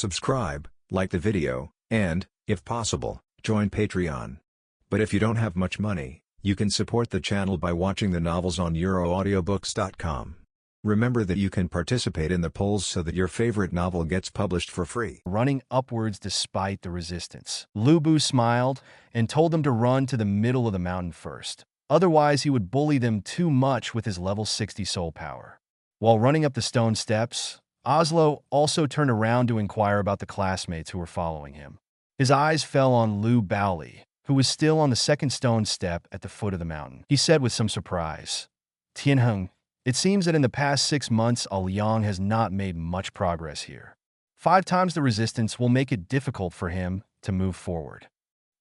subscribe, like the video, and, if possible, join Patreon. But if you don't have much money, you can support the channel by watching the novels on euroaudiobooks.com. Remember that you can participate in the polls so that your favorite novel gets published for free. Running upwards despite the resistance. Lu Bu smiled and told them to run to the middle of the mountain first. Otherwise, he would bully them too much with his level 60 soul power. While running up the stone steps, Oslo also turned around to inquire about the classmates who were following him. His eyes fell on Lu Haoli, who was still on the second stone step at the foot of the mountain. He said with some surprise, "Tianheng, it seems that in the past 6 months, Liang has not made much progress here. 5 times the resistance will make it difficult for him to move forward."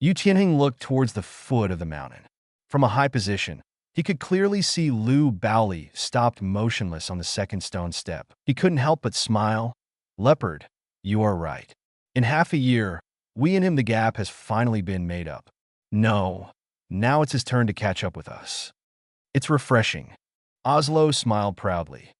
Yu Tianheng looked towards the foot of the mountain. From a high position, he could clearly see Lu Haoli stopped motionless on the second stone step. He couldn't help but smile. "Leopard, you are right. In half a year, we and him the gap has finally been made up. No, now it's his turn to catch up with us. It's refreshing." Oslo smiled proudly.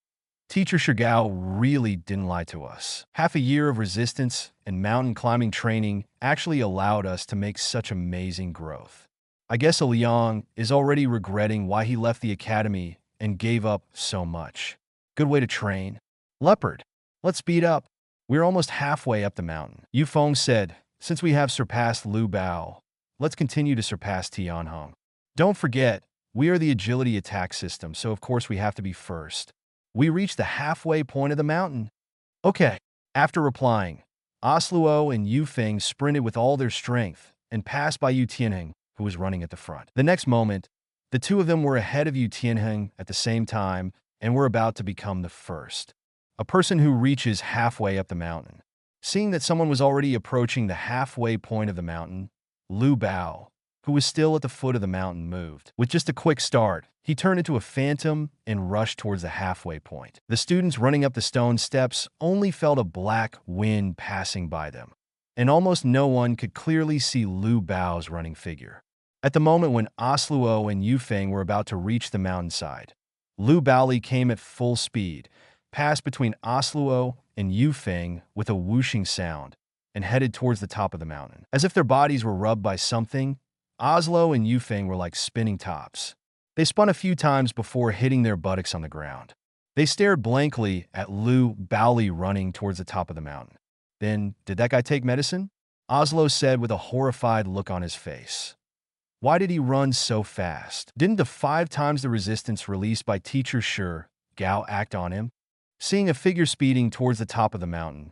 Teacher Shigao really didn't lie to us. Half a year of resistance and mountain climbing training actually allowed us to make such amazing growth. I guess Liang is already regretting why he left the academy and gave up so much. Good way to train. "Leopard, let's speed up. We're almost halfway up the mountain." Yu Feng said, "Since we have surpassed Lu Bao, let's continue to surpass Tianheng. Don't forget, we are the agility attack system, so of course we have to be first. We reached the halfway point of the mountain." "Okay." After replying, Osluo and Yu Feng sprinted with all their strength and passed by Yu Tianheng, who was running at the front. The next moment, the two of them were ahead of Yu Tianheng at the same time and were about to become the first. A person who reaches halfway up the mountain. Seeing that someone was already approaching the halfway point of the mountain, Lu Bao, who was still at the foot of the mountain, moved. With just a quick start, he turned into a phantom and rushed towards the halfway point. The students running up the stone steps only felt a black wind passing by them, and almost no one could clearly see Lu Bao's running figure. At the moment when Osluo and Yu Feng were about to reach the mountainside, Lu Haoli came at full speed, passed between Osluo and Yu Feng with a whooshing sound, and headed towards the top of the mountain. As if their bodies were rubbed by something, Oslo and Yu Feng were like spinning tops. They spun a few times before hitting their buttocks on the ground. They stared blankly at Lu Haoli running towards the top of the mountain. "Then, did that guy take medicine?" Oslo said with a horrified look on his face. "Why did he run so fast? Didn't the 5 times the resistance released by Teacher Gao act on him?" Seeing a figure speeding towards the top of the mountain,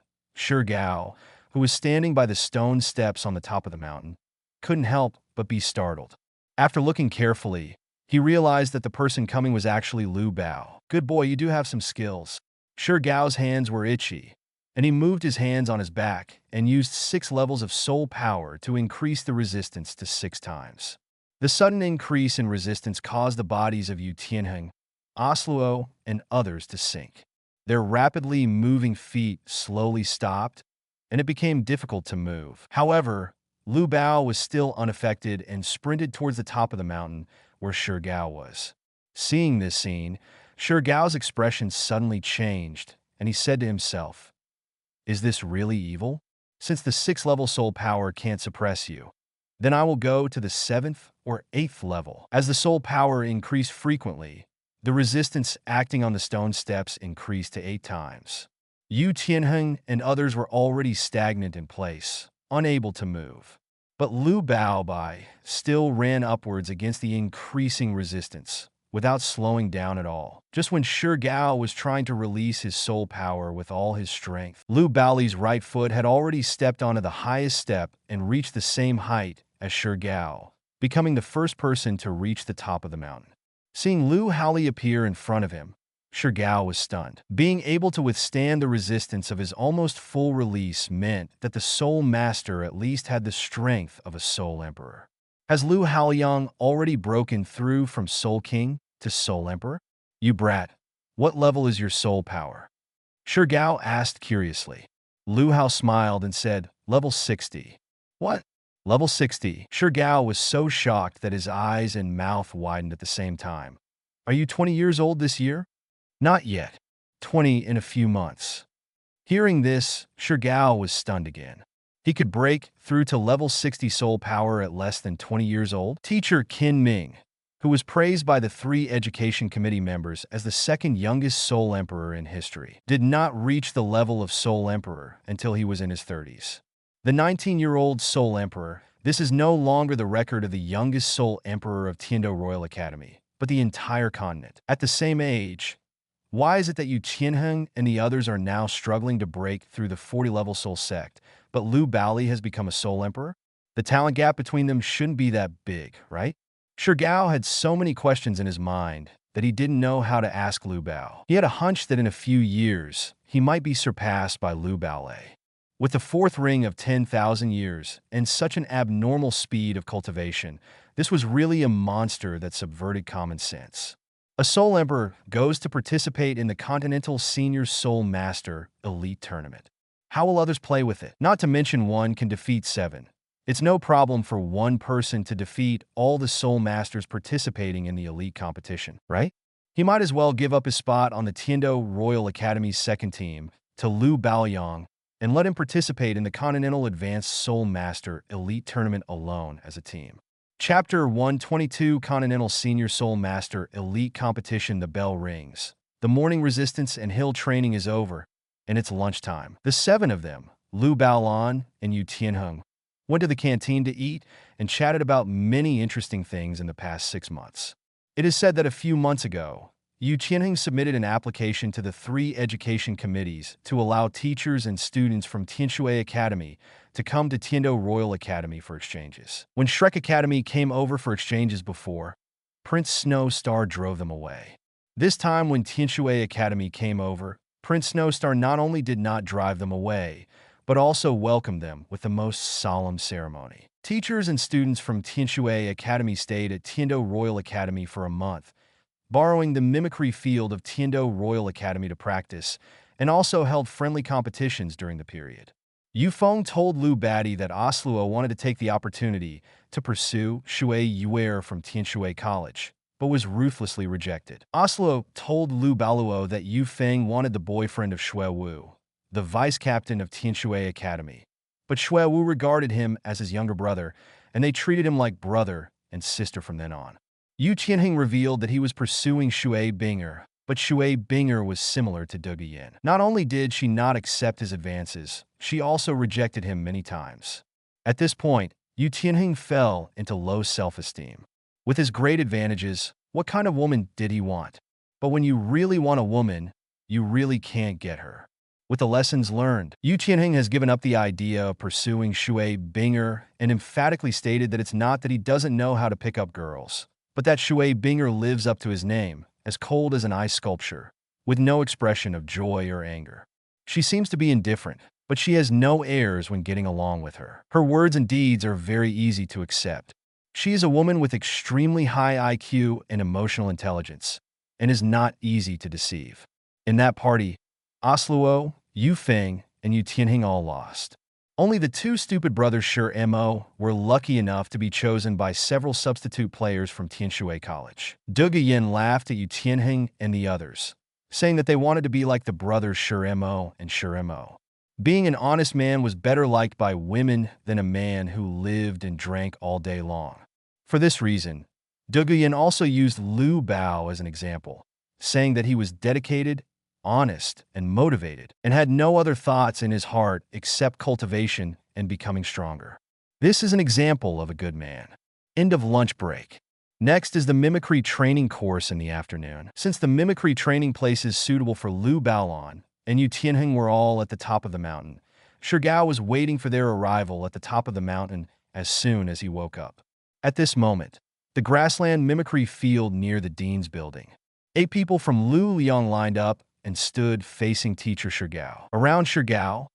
Gao, who was standing by the stone steps on the top of the mountain, couldn't help but be startled. After looking carefully, he realized that the person coming was actually Lu Bao. "Good boy, you do have some skills." Gao's hands were itchy, and he moved his hands on his back and used 6 levels of soul power to increase the resistance to 6 times. The sudden increase in resistance caused the bodies of Yu Tianheng, Osluo, and others to sink. Their rapidly moving feet slowly stopped, and it became difficult to move. However, Lu Bao was still unaffected and sprinted towards the top of the mountain where Gao was. Seeing this scene, Gao's expression suddenly changed, and he said to himself, "Is this really evil? Since the 6th level soul power can't suppress you, then I will go to the 7th or 8th level." As the soul power increased frequently, the resistance acting on the stone steps increased to 8 times. Yu Tianheng and others were already stagnant in place, unable to move. But Lu Baobai still ran upwards against the increasing resistance, without slowing down at all. Just when Gao was trying to release his soul power with all his strength, Lu Baoli's right foot had already stepped onto the highest step and reached the same height as Gao, becoming the first person to reach the top of the mountain. Seeing Lu Haoli appear in front of him, Gao was stunned. Being able to withstand the resistance of his almost full release meant that the Soul Master at least had the strength of a Soul Emperor. Has Lu Haoliang already broken through from Soul King to Soul Emperor? "You brat, what level is your soul power?" Gao asked curiously. Lu Hao smiled and said, "Level 60. "What? Level 60? Gao was so shocked that his eyes and mouth widened at the same time. "Are you 20 years old this year?" "Not yet. 20 in a few months." Hearing this, Shigao was stunned again. He could break through to level 60 soul power at less than 20 years old. Teacher Qin Ming, who was praised by the 3 education committee members as the second youngest Soul Emperor in history, did not reach the level of Soul Emperor until he was in his 30s. The 19-year-old Soul Emperor, this is no longer the record of the youngest Soul Emperor of Tiando Royal Academy, but the entire continent. At the same age, why is it that Yu Qianheng and the others are now struggling to break through the 40-level Soul Sect, but Lu Haoli has become a Soul Emperor? The talent gap between them shouldn't be that big, right? Shigao had so many questions in his mind that he didn't know how to ask Lu Bao. He had a hunch that in a few years, he might be surpassed by Lu Baolei. With the 4th ring of 10,000 years and such an abnormal speed of cultivation, this was really a monster that subverted common sense. A Soul Emperor goes to participate in the Continental Senior Soul Master Elite Tournament. How will others play with it? Not to mention one can defeat 7. It's no problem for one person to defeat all the Soul Masters participating in the elite competition, right? He might as well give up his spot on the Tiando Royal Academy's 2nd team to Lu Baoyang and let him participate in the Continental Advanced Soul Master Elite Tournament alone as a team. Chapter 122 Continental Senior Soul Master Elite Competition. The bell rings. The morning resistance and hill training is over, and it's lunchtime. The 7 of them, Lu Baolan and Yu Tianheng, went to the canteen to eat and chatted about many interesting things in the past 6 months. It is said that a few months ago, Yu Qianheng submitted an application to the 3 education committees to allow teachers and students from Tianshui Academy to come to Tiando Royal Academy for exchanges. When Shrek Academy came over for exchanges before, Prince Snow Star drove them away. This time when Tianshui Academy came over, Prince Snow Star not only did not drive them away, but also welcomed them with the most solemn ceremony. Teachers and students from Tianshui Academy stayed at Tiando Royal Academy for a month, borrowing the mimicry field of Tiando Royal Academy to practice, and also held friendly competitions during the period. Yu Feng told Lu Badi that Osluo wanted to take the opportunity to pursue Shui Yuer from Tianshui College, but was ruthlessly rejected. Osluo told Lu Baluo that Yu Feng wanted the boyfriend of Shui Wu, the vice-captain of Tianshui Academy, but Shui Wu regarded him as his younger brother, and they treated him like brother and sister from then on. Yu Qianheng revealed that he was pursuing Shui Binger, but Shui Binger was similar to Douluo Yin. Not only did she not accept his advances, she also rejected him many times. At this point, Yu Qianheng fell into low self-esteem. With his great advantages, what kind of woman did he want? But when you really want a woman, you really can't get her. With the lessons learned, Yu Qianheng has given up the idea of pursuing Shui Binger and emphatically stated that it's not that he doesn't know how to pick up girls, but that Shui Binger lives up to his name, as cold as an ice sculpture, with no expression of joy or anger. She seems to be indifferent, but she has no airs when getting along with her. Her words and deeds are very easy to accept. She is a woman with extremely high IQ and emotional intelligence, and is not easy to deceive. In that party, Osluo, Yu Feng, and Yu Tianheng all lost. Only the 2 stupid brothers Shi Mo were lucky enough to be chosen by several substitute players from Tianshui College. Douluo Yin laughed at Yu Tianheng and the others, saying that they wanted to be like the brothers Shi Mo and Shi Mo. Being an honest man was better liked by women than a man who lived and drank all day long. For this reason, Douluo Yin also used Lu Bao as an example, saying that he was dedicated, honest, and motivated, and had no other thoughts in his heart except cultivation and becoming stronger. This is an example of a good man. End of lunch break. Next is the mimicry training course in the afternoon. Since the mimicry training place is suitable for Lu Baolon and Yu Tianheng were all at the top of the mountain, Shigao was waiting for their arrival at the top of the mountain as soon as he woke up. At this moment, the grassland mimicry field near the dean's building. 8 people from Lu Liang lined up and stood facing teacher Shigao. Around Shigao,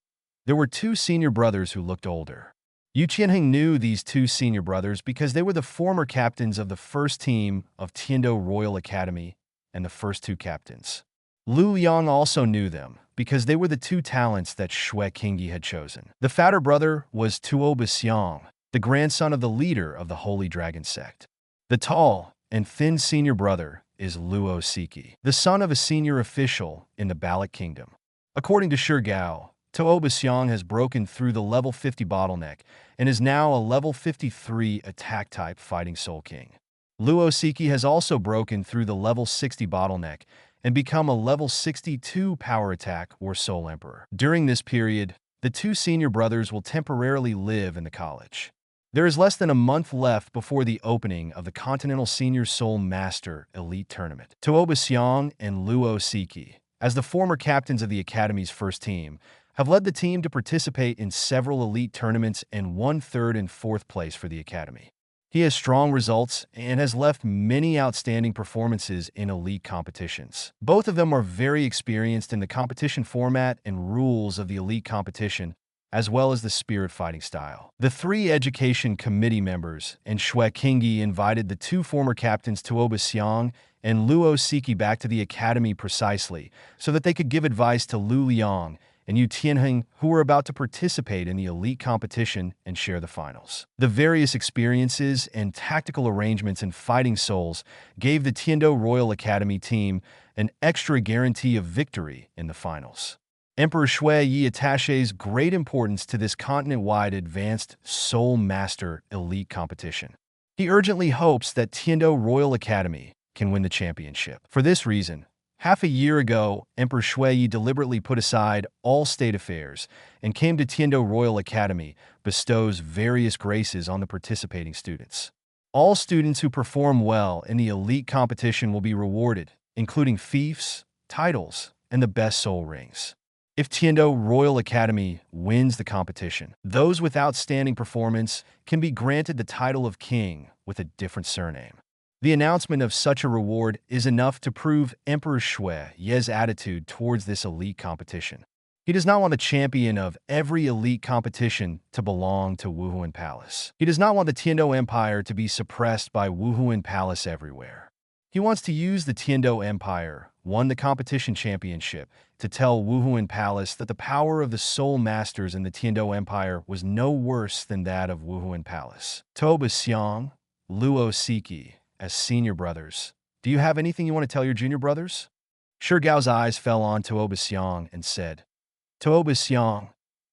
there were 2 senior brothers who looked older. Yu Qianheng knew these 2 senior brothers because they were the former captains of the first team of Tiando Royal Academy and the first 2 captains. Lu Yang also knew them because they were the 2 talents that Shui Qingyi had chosen. The fatter brother was Tuo Bixiang, the grandson of the leader of the Holy Dragon sect. The tall and thin senior brother is Luo Siki, the son of a senior official in the Balak Kingdom. According to Shirgao, Douluo Xiang has broken through the level 50 bottleneck and is now a level 53 attack-type fighting Soul King. Lu Haoli has also broken through the level 60 bottleneck and become a level 62 power attack or Soul Emperor. During this period, the two senior brothers will temporarily live in the college. There is less than a month left before the opening of the Continental Senior Soul Master Elite Tournament. Douluo Xiang and Lu Haoli, as the former captains of the Academy's first team, have led the team to participate in several elite tournaments and won 3rd and 4th place for the Academy. He has strong results and has left many outstanding performances in elite competitions. Both of them are very experienced in the competition format and rules of the elite competition, as well as the spirit fighting style. The 3 education committee members and Shui Qingyi invited the 2 former captains Douluo Xiang and Lu Haoli back to the academy precisely so that they could give advice to Lu Liang and Yu Tianheng, who were about to participate in the elite competition and share the finals. The various experiences and tactical arrangements in fighting souls gave the Tiando Royal Academy team an extra guarantee of victory in the finals. Emperor Shui Yi attaches great importance to this continent-wide advanced Soul Master elite competition. He urgently hopes that Tiando Royal Academy can win the championship. For this reason, half a year ago, Emperor Shui Yi deliberately put aside all state affairs and came to Tiando Royal Academy, bestows various graces on the participating students. All students who perform well in the elite competition will be rewarded, including fiefs, titles, and the best soul rings. If Tiando Royal Academy wins the competition, those with outstanding performance can be granted the title of king with a different surname. The announcement of such a reward is enough to prove Emperor Shui Yi's attitude towards this elite competition. He does not want the champion of every elite competition to belong to Wuhuan Palace. He does not want the Tiando Empire to be suppressed by Wuhuan Palace everywhere. He wants to use the Tiando Empire won the competition championship to tell Wuhuan Palace that the power of the Soul Masters in the Tiando Empire was no worse than that of Wuhuan Palace. Douluo Xiang, Lu Haoli, as senior brothers, do you have anything you want to tell your junior brothers? Shirgao's eyes fell on Douluo Xiang and said, Douluo Xiang,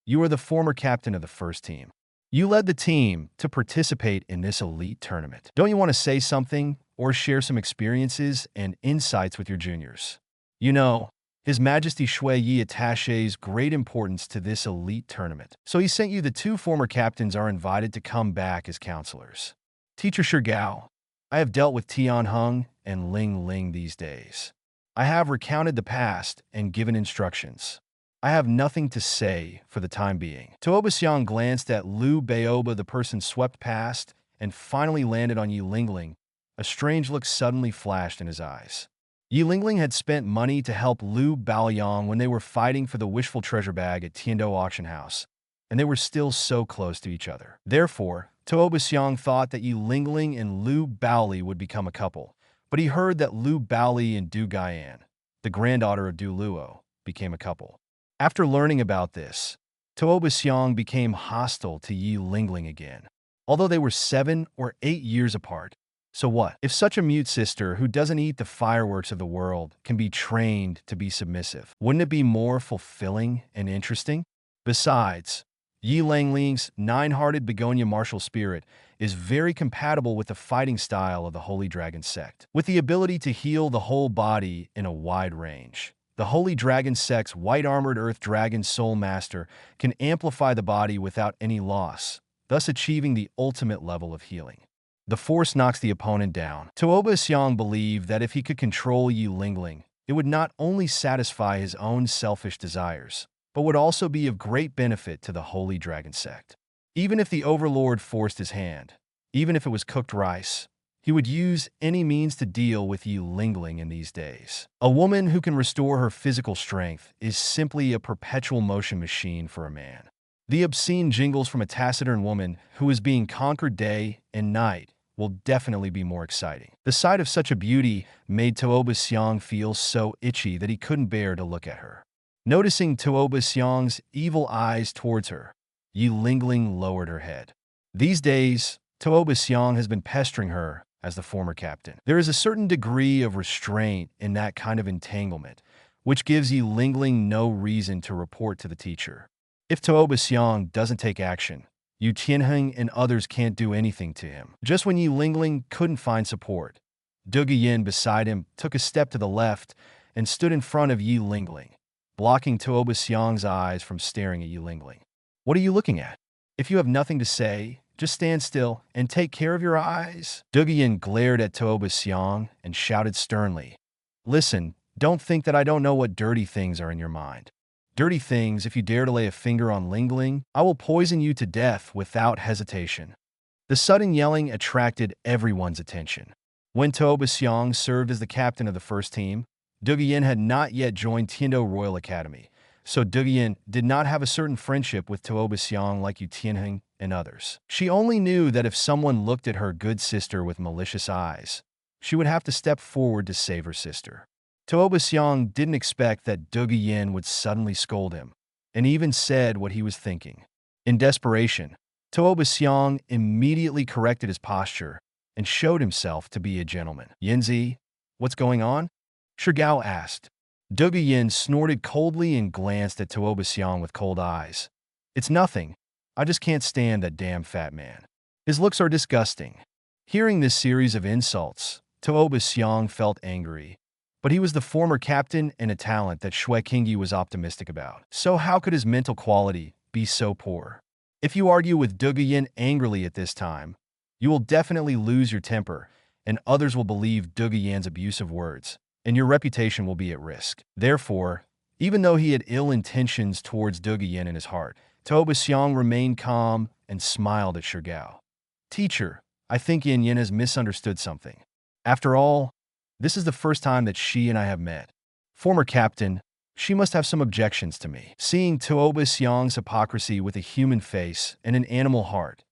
you are the former captain of the first team. You led the team to participate in this elite tournament. Don't you want to say something or share some experiences and insights with your juniors? You know, His Majesty Shui Yi attaches great importance to this elite tournament, so he sent you the 2 former captains are invited to come back as counselors. Teacher Shirgao, I have dealt with Tianheng and Ling Ling these days. I have recounted the past and given instructions. I have nothing to say for the time being. Douluo Xiang glanced at Lu Baoba, the person swept past, and finally landed on Yi Lingling. A strange look suddenly flashed in his eyes. Yi Lingling had spent money to help Lu Baoyang when they were fighting for the wishful treasure bag at Tiando Auction House, and they were still so close to each other. Therefore, Douluo Xiang thought that Yi Lingling and Lu Baoli would become a couple, but he heard that Lu Baoli and Du Gaian, the granddaughter of Douluo, became a couple. After learning about this, Douluo Xiang became hostile to Yi Lingling again, although they were 7 or 8 years apart. So what? If such a mute sister who doesn't eat the fireworks of the world can be trained to be submissive, wouldn't it be more fulfilling and interesting? Besides, Yi Langling's 9-hearted begonia martial spirit is very compatible with the fighting style of the Holy Dragon sect, with the ability to heal the whole body in a wide range. The Holy Dragon sect's white-armored Earth Dragon Soul Master can amplify the body without any loss, thus achieving the ultimate level of healing. The force knocks the opponent down. Douluo Xiang believed that if he could control Yi Lingling, it would not only satisfy his own selfish desires, but would also be of great benefit to the Holy Dragon sect. Even if the Overlord forced his hand, even if it was cooked rice, he would use any means to deal with Yi Lingling in these days. A woman who can restore her physical strength is simply a perpetual motion machine for a man. The obscene jingles from a taciturn woman who is being conquered day and night will definitely be more exciting. The sight of such a beauty made Douluo Xiang feel so itchy that he couldn't bear to look at her. Noticing Douluo Xiang's evil eyes towards her, Yi Lingling lowered her head. These days, Douluo Xiang has been pestering her as the former captain. There is a certain degree of restraint in that kind of entanglement, which gives Yi Lingling no reason to report to the teacher. If Tuoba Xiang doesn't take action, Yu Tianheng and others can't do anything to him. Just when Yi Lingling couldn't find support, Du Guiyin beside him took a step to the left and stood in front of Yi Lingling, blocking Tuoba Xiang's eyes from staring at Yi Lingling. What are you looking at? If you have nothing to say, just stand still and take care of your eyes. Du Guiyin glared at Tuoba Xiang and shouted sternly, Listen, don't think that I don't know what dirty things are in your mind. Dirty things, if you dare to lay a finger on Lingling, I will poison you to death without hesitation. The sudden yelling attracted everyone's attention. When Tuoba Xiang served as the captain of the first team, Du Guiyin had not yet joined Tiando Royal Academy, so Du Guiyin did not have a certain friendship with Tuoba Xiang like Yu Tianheng and others. She only knew that if someone looked at her good sister with malicious eyes, she would have to step forward to save her sister. Tuoba Xiang didn't expect that Du Guiyin would suddenly scold him, and even said what he was thinking. In desperation, Tuoba Xiang immediately corrected his posture and showed himself to be a gentleman. Yinzi, what's going on? Shigao asked. Du Guiyin snorted coldly and glanced at Tuoba Xiang with cold eyes. It's nothing. I just can't stand that damn fat man. His looks are disgusting. Hearing this series of insults, Tuoba Xiang felt angry. But he was the former captain and a talent that Shui Qingyi was optimistic about. So how could his mental quality be so poor? If you argue with Du Guiyin angrily at this time, you will definitely lose your temper, and others will believe Du Guiyin's abusive words, and your reputation will be at risk. Therefore, even though he had ill intentions towards Du Guiyin in his heart, Tuoba Xiang remained calm and smiled at Shigao. Teacher, I think Yin Yin has misunderstood something. After all, this is the first time that she and I have met. Former captain, she must have some objections to me. Seeing Tuoba Xiang's hypocrisy with a human face and an animal heart,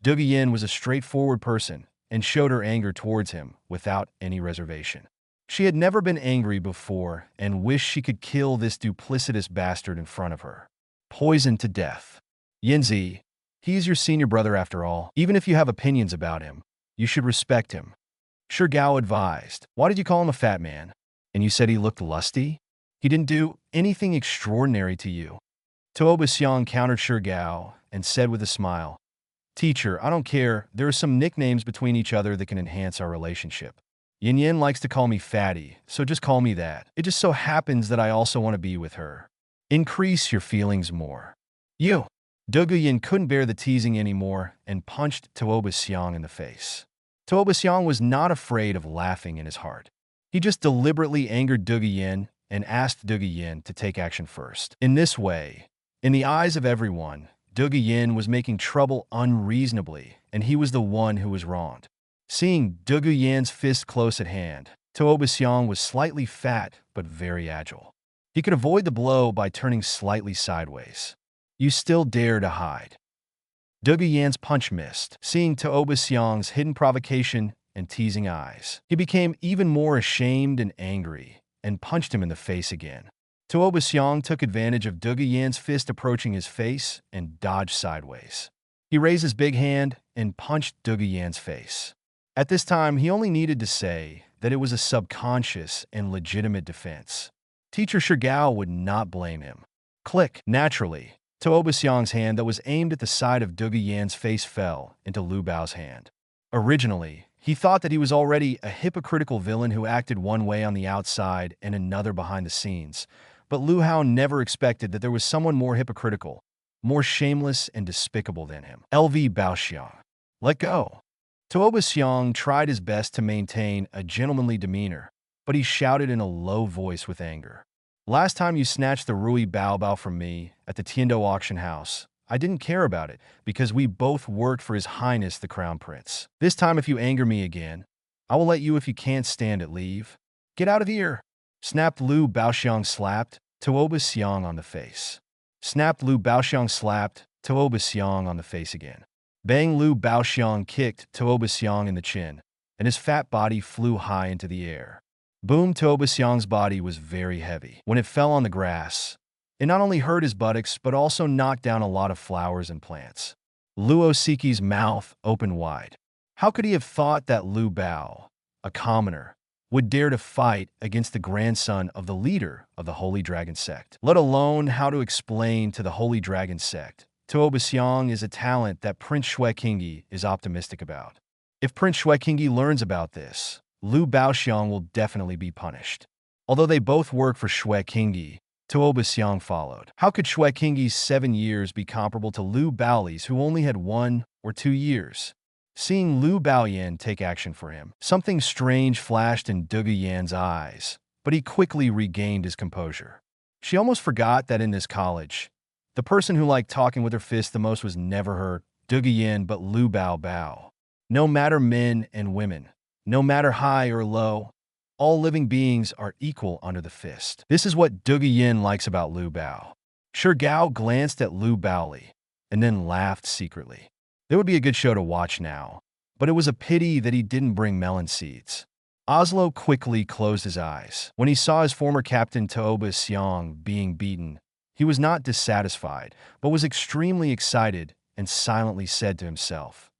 Du Guiyin was a straightforward person and showed her anger towards him without any reservation. She had never been angry before and wished she could kill this duplicitous bastard in front of her. Poisoned to death. Yinzi, he is your senior brother after all. Even if you have opinions about him, you should respect him. Shigao advised. Why did you call him a fat man? And you said he looked lusty? He didn't do anything extraordinary to you. Tuoba Xiang countered Shigao and said with a smile, Teacher, I don't care. There are some nicknames between each other that can enhance our relationship. Yin Yin likes to call me fatty, so just call me that. It just so happens that I also want to be with her. Increase your feelings more. You. Du Guiyin couldn't bear the teasing anymore and punched Tuoba Xiang in the face. Tuoba Xiang was not afraid of laughing in his heart. He just deliberately angered Du Guiyin and asked Du Guiyin to take action first. In this way, in the eyes of everyone, Du Guiyin was making trouble unreasonably, and he was the one who was wronged. Seeing Du Guiyin's fist close at hand, Tuoba Xiang was slightly fat but very agile. He could avoid the blow by turning slightly sideways. You still dare to hide. Du Guiyin's punch missed. Seeing Tuoba Xiang's hidden provocation and teasing eyes, he became even more ashamed and angry and punched him in the face again. Tuoba Xiang took advantage of Du Guiyin's fist approaching his face and dodged sideways. He raised his big hand and punched Du Guiyin's face. At this time, he only needed to say that it was a subconscious and legitimate defense. Teacher Shigao would not blame him. Click. Naturally, Tuoba Xiang's hand that was aimed at the side of Du Guiyin's face fell into Lu Bao's hand. Originally, he thought that he was already a hypocritical villain who acted one way on the outside and another behind the scenes, but Lu Hao never expected that there was someone more hypocritical, more shameless and despicable than him. LV Baoxiang. Let go. Tuoba Xiang tried his best to maintain a gentlemanly demeanor, but he shouted in a low voice with anger. Last time you snatched the Rui Baobao from me at the Tiando auction house, I didn't care about it because we both worked for His Highness the Crown Prince. This time if you anger me again, I will let you if you can't stand it leave. Get out of here! Snapped Lu Baoxiang slapped Tuoba Xiang on the face. Snapped Lu Baoxiang slapped Tuoba Xiang on the face again. Bang Lu Baoxiang kicked Tuoba Xiang in the chin, and his fat body flew high into the air. Boom! Tuoba Xiang's body was very heavy. When it fell on the grass, it not only hurt his buttocks, but also knocked down a lot of flowers and plants. Luo Siki's mouth opened wide. How could he have thought that Lu Bao, a commoner, would dare to fight against the grandson of the leader of the Holy Dragon Sect, let alone how to explain to the Holy Dragon Sect. Tuo Baxiang is a talent that Prince Shueqingyi is optimistic about. If Prince Shueqingyi learns about this, Lu Baoxiang will definitely be punished. Although they both work for Shueqingyi, Tuo Baxiang followed. How could Shueqingyi's 7 years be comparable to Lu Baoli's, who only had 1 or 2 years? Seeing Lu Baoyan take action for him, something strange flashed in Douluo Yan's eyes, but he quickly regained his composure. She almost forgot that in this college, the person who liked talking with her fist the most was never her, Douluo Yan, but Lu Bao. No matter men and women, no matter high or low, all living beings are equal under the fist. This is what Douluo Yan likes about Lu Bao. Gao glanced at Lu Baoli and then laughed secretly. It would be a good show to watch now, but it was a pity that he didn't bring melon seeds. Oslo quickly closed his eyes. When he saw his former captain Tuo Baxiang being beaten, he was not dissatisfied, but was extremely excited and silently said to himself,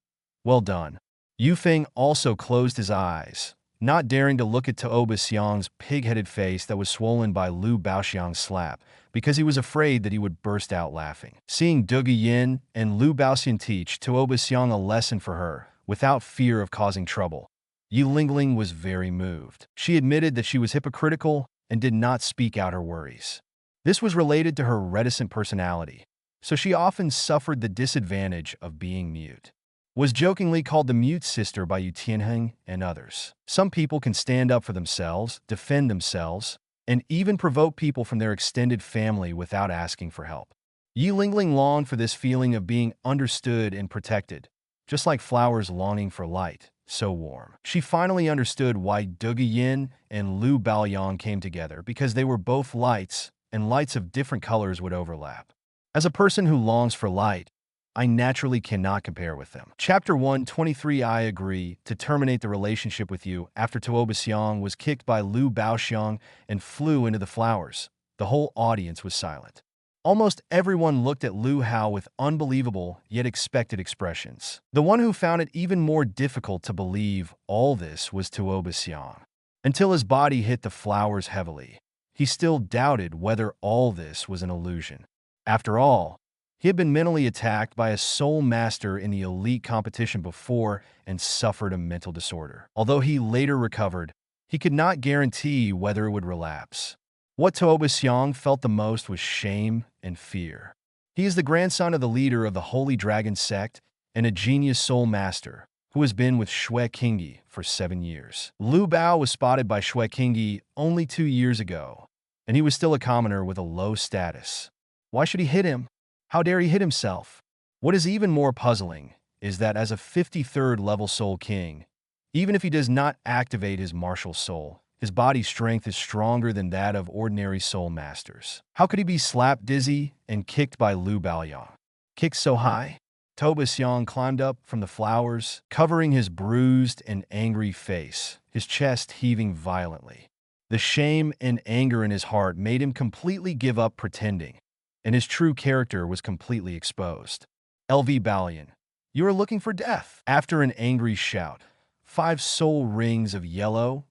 "Well done." Yufeng also closed his eyes, not daring to look at Tuo Baxiang's pig-headed face that was swollen by Lu Baoxiang's slap, because he was afraid that he would burst out laughing. Seeing Douluo Yan and Lu Baoxian teach Tuo Baxiang a lesson for her, without fear of causing trouble, Yi Lingling was very moved. She admitted that she was hypocritical and did not speak out her worries. This was related to her reticent personality, so she often suffered the disadvantage of being mute. Was jokingly called the mute sister by Yu Tianheng and others. Some people can stand up for themselves, defend themselves, and even provoke people from their extended family without asking for help. Yi Lingling longed for this feeling of being understood and protected, just like flowers longing for light, so warm. She finally understood why Douluo Yan and Lu Baoyang came together, because they were both lights, and lights of different colors would overlap. As a person who longs for light, I naturally cannot compare with them. Chapter 123. I agree to terminate the relationship with you after Tuo Baxiang was kicked by Lu Baoxiang and flew into the flowers. The whole audience was silent. Almost everyone looked at Lu Hao with unbelievable yet expected expressions. The one who found it even more difficult to believe all this was Tuo Baxiang. Until his body hit the flowers heavily, he still doubted whether all this was an illusion. After all, he had been mentally attacked by a soul master in the elite competition before and suffered a mental disorder. Although he later recovered, he could not guarantee whether it would relapse. What Tuo Baxiang felt the most was shame and fear. He is the grandson of the leader of the Holy Dragon Sect and a genius soul master who has been with Shueqingyi for 7 years. Lu Bao was spotted by Shueqingyi only 2 years ago, and he was still a commoner with a low status. Why should he hit him? How dare he hit himself? What is even more puzzling is that as a 53rd level Soul King, even if he does not activate his martial soul, his body strength is stronger than that of ordinary soul masters. How could he be slapped dizzy and kicked by Lu Baoyang? Kicked so high? Tuo Baxiang climbed up from the flowers, covering his bruised and angry face, his chest heaving violently. The shame and anger in his heart made him completely give up pretending, and his true character was completely exposed. LV Balian, you are looking for death. After an angry shout, 5 soul rings of yellow,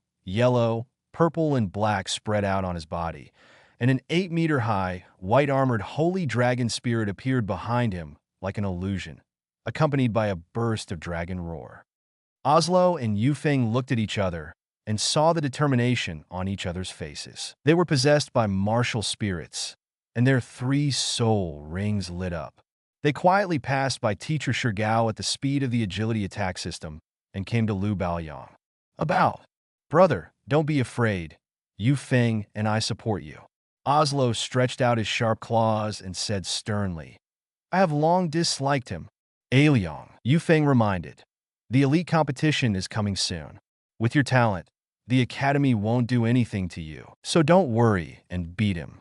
purple, and black spread out on his body, and an 8-meter-high, white-armored holy dragon spirit appeared behind him like an illusion, accompanied by a burst of dragon roar. Oslo and Yufeng looked at each other and saw the determination on each other's faces. They were possessed by martial spirits, and their 3 soul rings lit up. They quietly passed by Teacher Shigao at the speed of the agility attack system and came to Lu Baoyang. About. Brother, don't be afraid. Yu Feng and I support you. Oslo stretched out his sharp claws and said sternly, I have long disliked him. Aliong, Yu Feng reminded. The elite competition is coming soon. With your talent, the academy won't do anything to you, so don't worry and beat him.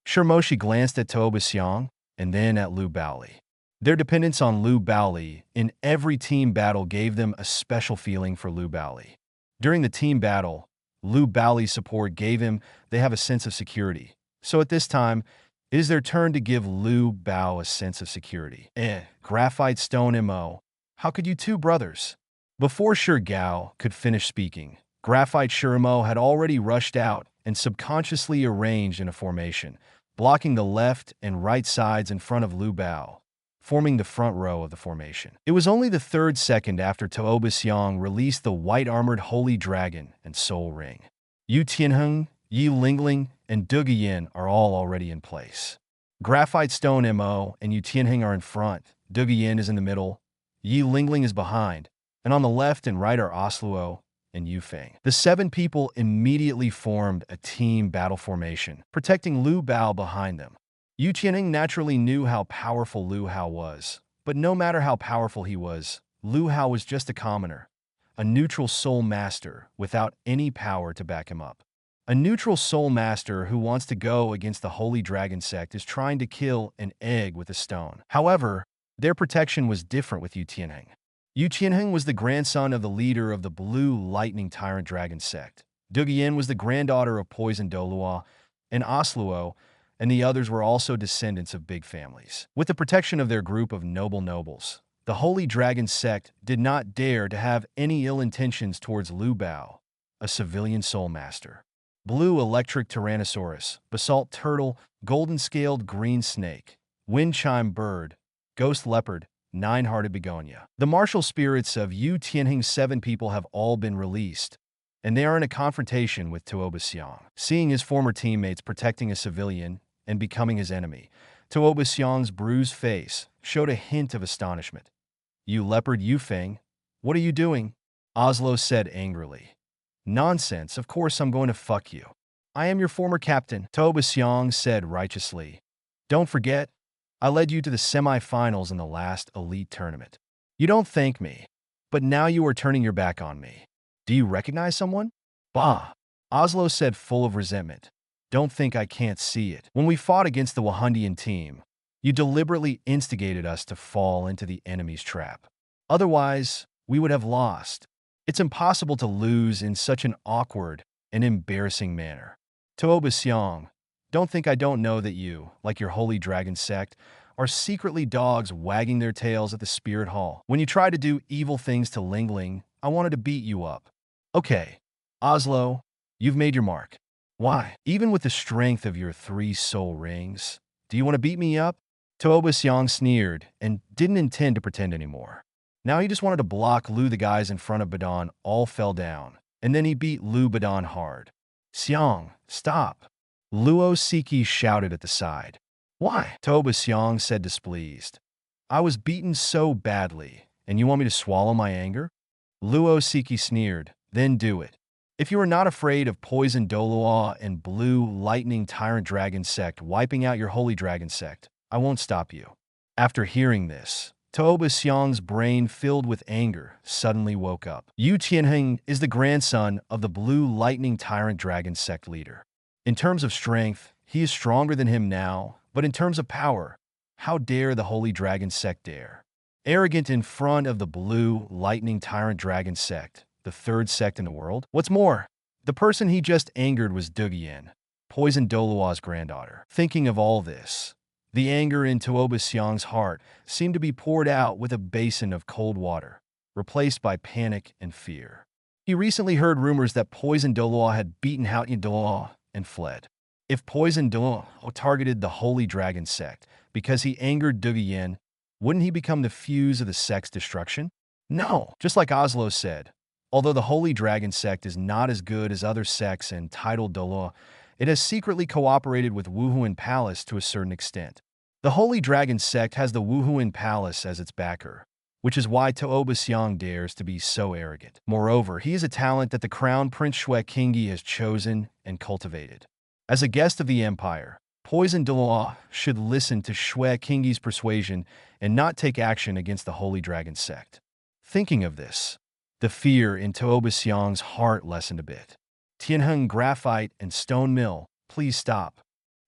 Shirmoshi glanced at Tuo Baxiang and then at Lu Baoli. Their dependence on Lu Baoli in every team battle gave them a special feeling for Lu Baoli. During the team battle, Lu Baoli's support gave him they have a sense of security. So at this time, it is their turn to give Lu Bao a sense of security. Graphite Stone MO. How could you two brothers? Before Gao could finish speaking, Graphite Shurimo had already rushed out and subconsciously arranged in a formation, blocking the left and right sides in front of Lu Bao, forming the front row of the formation. It was only the 3rd second after Tuoba Xiang released the white-armored Holy Dragon and Soul Ring. Yu Tianheng, Yi Lingling, and Du Guiyin are all already in place. Graphite Stone Mo and Yu Tianheng are in front, Du Guiyin is in the middle, Yi Lingling is behind, and on the left and right are Osluo and Yu Feng. The 7 people immediately formed a team battle formation, protecting Lu Bao behind them. Yu Tianheng naturally knew how powerful Lu Hao was, but no matter how powerful he was, Lu Hao was just a commoner, a neutral soul master without any power to back him up. A neutral soul master who wants to go against the Holy Dragon sect is trying to kill an egg with a stone. However, their protection was different with Yu Tianheng. Yu Tianheng was the grandson of the leader of the Blue Lightning Tyrant Dragon sect. Du Guiyin was the granddaughter of Poison Douluo and Osluo, and the others were also descendants of big families. With the protection of their group of nobles, the Holy Dragon sect did not dare to have any ill intentions towards Lu Bao, a civilian soul master. Blue Electric Tyrannosaurus, Basalt Turtle, Golden-Scaled Green Snake, Wind Chime Bird, Ghost Leopard, Nine-Hearted Begonia. The martial spirits of Yu Tianheng's 7 people have all been released, and they are in a confrontation with Tuoba Xiang. Seeing his former teammates protecting a civilian and becoming his enemy, Tuoba Xiang's bruised face showed a hint of astonishment. "You leopard Yu Feng, what are you doing?" Oslo said angrily. "Nonsense, of course I'm going to fuck you. I am your former captain," Tuoba Xiang said righteously. "Don't forget, I led you to the semi-finals in the last elite tournament. You don't thank me, but now you are turning your back on me. Do you recognize someone?" "Bah," Oslo said full of resentment. "Don't think I can't see it. When we fought against the Wahundian team, you deliberately instigated us to fall into the enemy's trap. Otherwise, we would have lost. It's impossible to lose in such an awkward and embarrassing manner. Tuoba Xiang, don't think I don't know that you, like your Holy Dragon sect, are secretly dogs wagging their tails at the Spirit Hall. When you tried to do evil things to Lingling, I wanted to beat you up. Okay, Oslo, you've made your mark. Why? Even with the strength of your 3 soul rings, do you want to beat me up?" Tuoba Xiang sneered and didn't intend to pretend anymore. Now he just wanted to block Lu. The guys in front of Badan all fell down, and then he beat Lu Badan hard. "Xiang, stop!" Luo Siki shouted at the side. "Why?" Tuoba Xiang said displeased. "I was beaten so badly, and you want me to swallow my anger?" Luo Siki sneered. "Then do it. If you are not afraid of Poison Douluo and Blue Lightning Tyrant Dragon sect wiping out your Holy Dragon sect, I won't stop you." After hearing this, Tuoba Xiang's brain, filled with anger, suddenly woke up. Yu Tianheng is the grandson of the Blue Lightning Tyrant Dragon sect leader. In terms of strength, he is stronger than him now, but in terms of power, how dare the Holy Dragon sect dare? Arrogant in front of the Blue Lightning Tyrant Dragon sect, the 3rd sect in the world? What's more, the person he just angered was Du Guiyin, Poison Douluo's granddaughter. Thinking of all this, the anger in Tuoba Xiang's heart seemed to be poured out with a basin of cold water, replaced by panic and fear. He recently heard rumors that Poison Douluo had beaten Haotian Douluo and fled. If Poison Douluo targeted the Holy Dragon sect because he angered Du Guiyin, wouldn't he become the fuse of the sect's destruction? No. Just like Oslo said, although the Holy Dragon sect is not as good as other sects and titled Douluo, it has secretly cooperated with Wuhuan Palace to a certain extent. The Holy Dragon sect has the Wuhuan Palace as its backer, which is why Tuoba Xiang dares to be so arrogant. Moreover, he is a talent that the Crown Prince Shue Qingyi has chosen and cultivated. As a guest of the Empire, Poison Douluo should listen to Shue Qingyi's persuasion and not take action against the Holy Dragon sect. Thinking of this, the fear in Tuoba Xiang's heart lessened a bit. "Tianheng Graphite and Stone Mill, please stop,"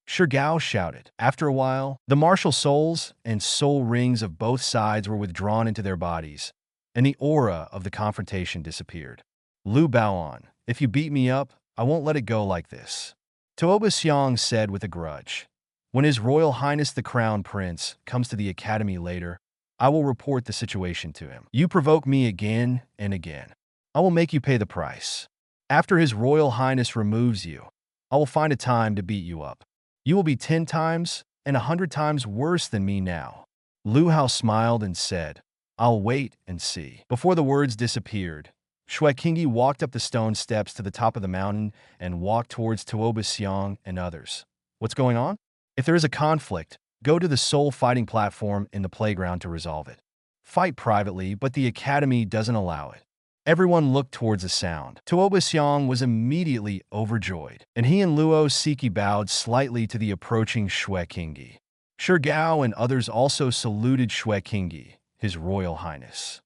Shigao shouted. After a while, the martial souls and soul rings of both sides were withdrawn into their bodies, and the aura of the confrontation disappeared. "Lu Baoan, if you beat me up, I won't let it go like this," Tuoba Xiang said with a grudge. "When His Royal Highness the Crown Prince comes to the academy later, I will report the situation to him. You provoke me again and again. I will make you pay the price." After His Royal Highness removes you, I will find a time to beat you up. You will be 10 times and 100 times worse than me now." Lu Haoli smiled and said, "I'll wait and see." Before the words disappeared, Shuekingi walked up the stone steps to the top of the mountain and walked towards Tuoba Xiong and others. "What's going on? If there is a conflict, go to the soul fighting platform in the playground to resolve it. Fight privately, but the academy doesn't allow it." Everyone looked towards the sound. Tuoba Xiong was immediately overjoyed, and he and Luo Siki bowed slightly to the approaching Shuekingi. Shigao and others also saluted Shuekingi, His Royal Highness.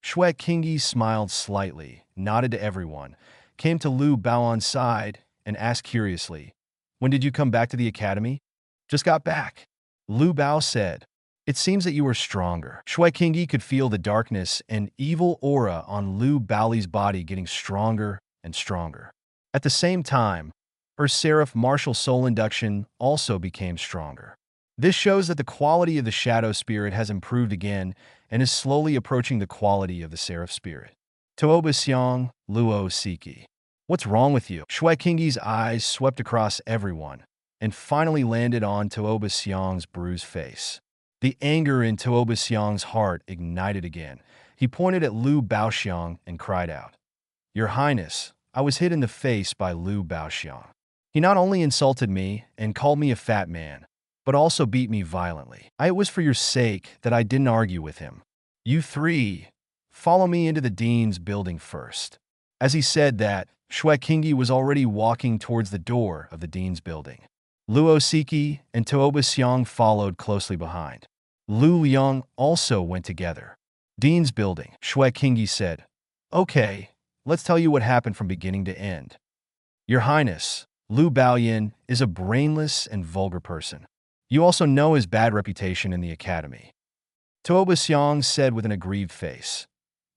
Shuekingi smiled slightly, nodded to everyone, came to Lu Bao's side, and asked curiously, "When did you come back to the academy?" "Just got back," Lu Bao said. "It seems that you are stronger." Shuekingi could feel the darkness and evil aura on Lu Bao's body getting stronger and stronger. At the same time, her Seraph Martial Soul Induction also became stronger. This shows that the quality of the Shadow Spirit has improved again and is slowly approaching the quality of the Seraph Spirit. Tuoba Xiong, Luo Siki. "What's wrong with you?" Shuekingi's eyes swept across everyone and finally landed on Tuoba Xiong's bruised face. The anger in Tuoba Xiong's heart ignited again. He pointed at Lu Baoxiong and cried out, "Your Highness, I was hit in the face by Lu Baoxiong. He not only insulted me and called me a fat man, but also beat me violently. It was for your sake that I didn't argue with him. You three, follow me into the Dean's building first." As he said that, Shuekingi was already walking towards the door of the Dean's building. Luo Siki and Tuoba Xiong followed closely behind. Lu Liang also went together. "Dean's building," Shuekingi said. "Okay, let's tell you what happened from beginning to end. Your Highness, Lu Baoyan is a brainless and vulgar person. You also know his bad reputation in the academy." Tuoba Xiong said with an aggrieved face.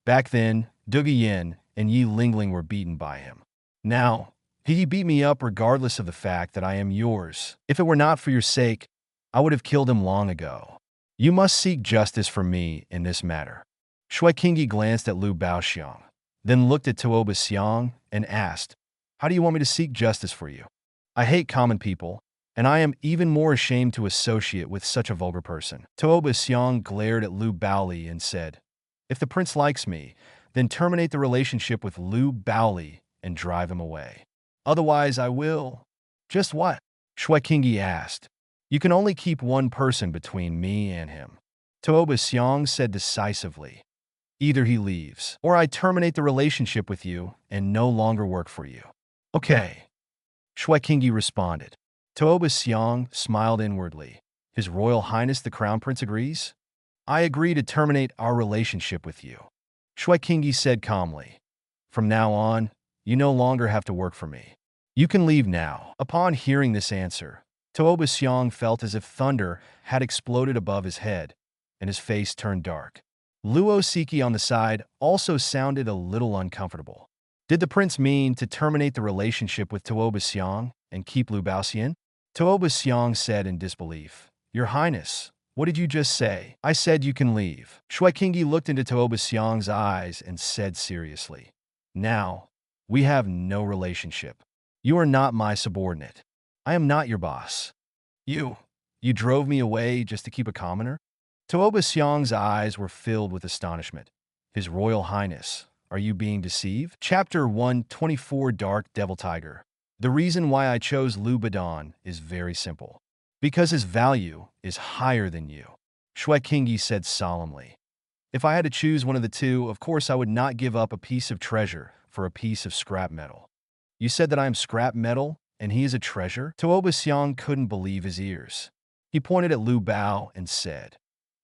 "Back then, Duge Yin and Yi Lingling were beaten by him. Now, he beat me up regardless of the fact that I am yours. If it were not for your sake, I would have killed him long ago. You must seek justice for me in this matter." Shuekingi glanced at Lu Baoxiong, then looked at Tuoba Xiong and asked, "How do you want me to seek justice for you? I hate common people, and I am even more ashamed to associate with such a vulgar person." Tuoba Xiong glared at Lu Baoli and said, "If the prince likes me, then terminate the relationship with Lu Baoli and drive him away. Otherwise I will." "Just what?" Shuekingi asked. "You can only keep one person between me and him," Tuoba Xiong said decisively. "Either he leaves, or I terminate the relationship with you and no longer work for you." "Okay," Shuekingi responded. Tuoba Xiong smiled inwardly. "His Royal Highness the Crown Prince agrees? I agree to terminate our relationship with you," Shuekingi said calmly. "From now on, you no longer have to work for me. You can leave now." Upon hearing this answer, Tuoba Xiong felt as if thunder had exploded above his head, and his face turned dark. Luo Siki on the side also sounded a little uncomfortable. Did the prince mean to terminate the relationship with Tuoba Xiong and keep Lu Baoxian? Tuoba Xiong said in disbelief, "Your Highness, what did you just say?" "I said you can leave." Shuekingi looked into Tuoba Xiong's eyes and said seriously, "Now, we have no relationship. You are not my subordinate. I am not your boss. You drove me away just to keep a commoner?" Tuoba Xiong's eyes were filled with astonishment. "His Royal Highness, are you being deceived?" Chapter 124 Dark Devil Tiger. The reason why I chose Lu Badon is very simple. Because his value is higher than you, Shuekingi said solemnly. "If I had to choose one of the two, of course I would not give up a piece of treasure for a piece of scrap metal." "You said that I am scrap metal and he is a treasure?" Tuoba Xiong couldn't believe his ears. He pointed at Lu Bao and said,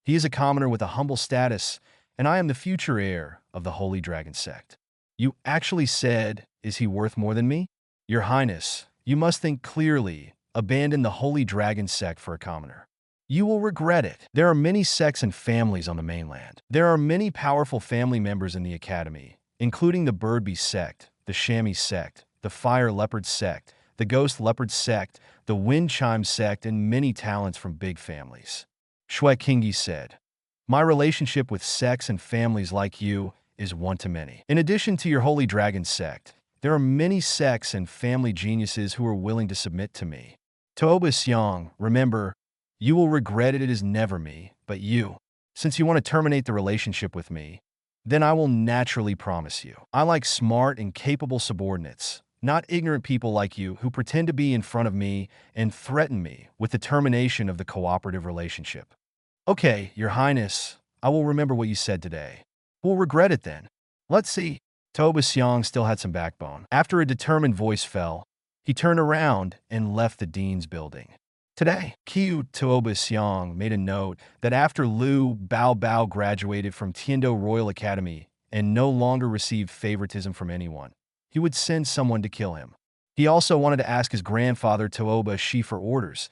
"He is a commoner with a humble status, and I am the future heir of the Holy Dragon sect." "You actually said, is he worth more than me?" "Your Highness, you must think clearly. Abandon the Holy Dragon sect for a commoner. You will regret it. There are many sects and families on the mainland. There are many powerful family members in the academy, including the Birdbee sect, the Chamois sect, the Fire Leopard sect, the Ghost Leopard sect, the Wind Chime sect, and many talents from big families." Shuekingi said, "My relationship with sects and families like you is one to many. In addition to your Holy Dragon sect, There are many sects and family geniuses who are willing to submit to me. Tuoba Xiang, remember, you will regret it is never me, but you. Since you want to terminate the relationship with me, then I will naturally promise you. I like smart and capable subordinates, not ignorant people like you who pretend to be in front of me and threaten me with the termination of the cooperative relationship. Okay, Your Highness, I will remember what you said today. We'll regret it then. Let's see. Tuoba Xiang still had some backbone. After a determined voice fell, he turned around and left the dean's building. Today, Qiu Tuoba Xiang made a note that after Lu Baobao graduated from Tiando Royal Academy and no longer received favoritism from anyone, he would send someone to kill him. He also wanted to ask his grandfather Tuoba Shi for orders,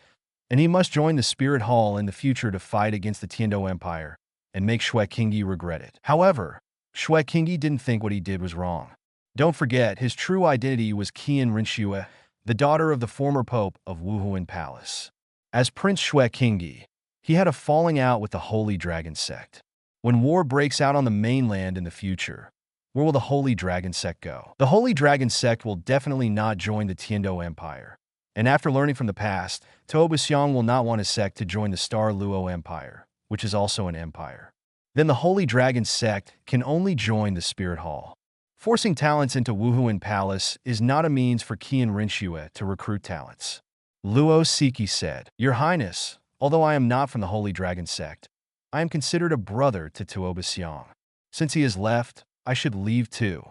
and he must join the Spirit Hall in the future to fight against the Tiando Empire and make Shui Qingyi regret it. However, Shui Qingyi didn't think what he did was wrong. Don't forget, his true identity was Qian Rinxue, the daughter of the former pope of Wuhuan Palace. As Prince Shui Qingyi, he had a falling out with the Holy Dragon sect. When war breaks out on the mainland in the future, where will the Holy Dragon sect go? The Holy Dragon sect will definitely not join the Tiando Empire. And after learning from the past, Tuoba Xiang will not want his sect to join the Star Luo Empire, which is also an empire. Then the Holy Dragon sect can only join the Spirit Hall. Forcing talents into Wuhuan Palace is not a means for Qian Rinxue to recruit talents. Luo Siki said, Your Highness, although I am not from the Holy Dragon sect, I am considered a brother to Tuoba Xiang. Since he has left, I should leave too.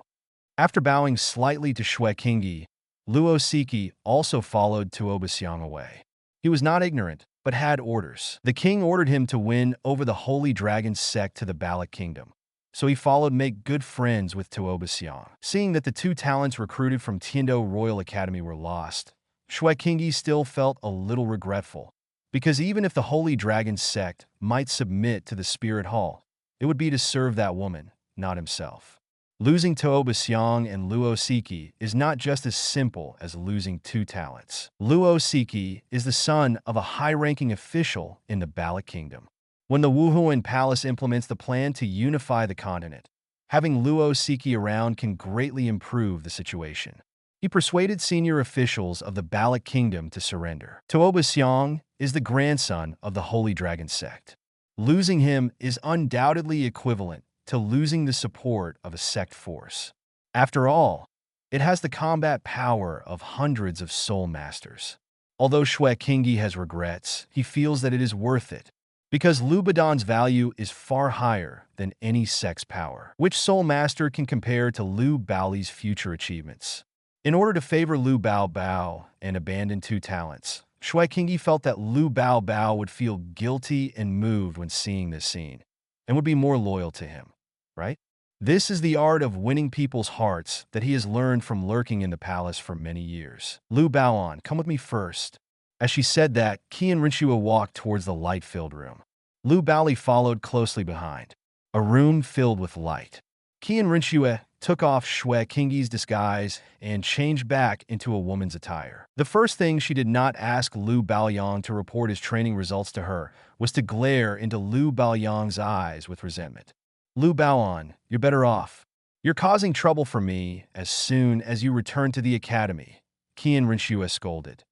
After bowing slightly to Shui Qingyi, Luo Siki also followed Tuoba Xiang away. He was not ignorant, but had orders. The king ordered him to win over the Holy Dragon sect to the Balak Kingdom, so he followed make good friends with Tuoba Xiang. Seeing that the two talents recruited from Tiando Royal Academy were lost, Shui Qingyi still felt a little regretful, because even if the Holy Dragon sect might submit to the Spirit Hall, it would be to serve that woman, not himself. Losing Tuoba Xiang and Luo Siki is not just as simple as losing two talents. Luo Siki is the son of a high-ranking official in the Balak Kingdom. When the Wuhuan Palace implements the plan to unify the continent, having Luo Siki around can greatly improve the situation. He persuaded senior officials of the Balak Kingdom to surrender. Tuoba Xiang is the grandson of the Holy Dragon sect. Losing him is undoubtedly equivalent to losing the support of a sect force. After all, it has the combat power of hundreds of soul masters. Although Shui Qingyi has regrets, he feels that it is worth it, because Lu Badan's value is far higher than any sect's power. Which soul master can compare to Lu Baoli's future achievements? In order to favor Lu Baobao and abandon two talents, Shui Qingyi felt that Lu Baobao would feel guilty and moved when seeing this scene, and would be more loyal to him, right? This is the art of winning people's hearts that he has learned from lurking in the palace for many years. Lu Baoan, come with me first. As she said that, Qian Rinxue walked towards the light-filled room. Lu Baoli followed closely behind. A room filled with light. Qian Rinxue took off Shui Qingyi's disguise and changed back into a woman's attire. The first thing she did not ask Lu Baoyang to report his training results to her was to glare into Lu Baoyang's eyes with resentment. Lu Baoan, you're better off. You're causing trouble for me as soon as you return to the academy, Qian Rinxue scolded.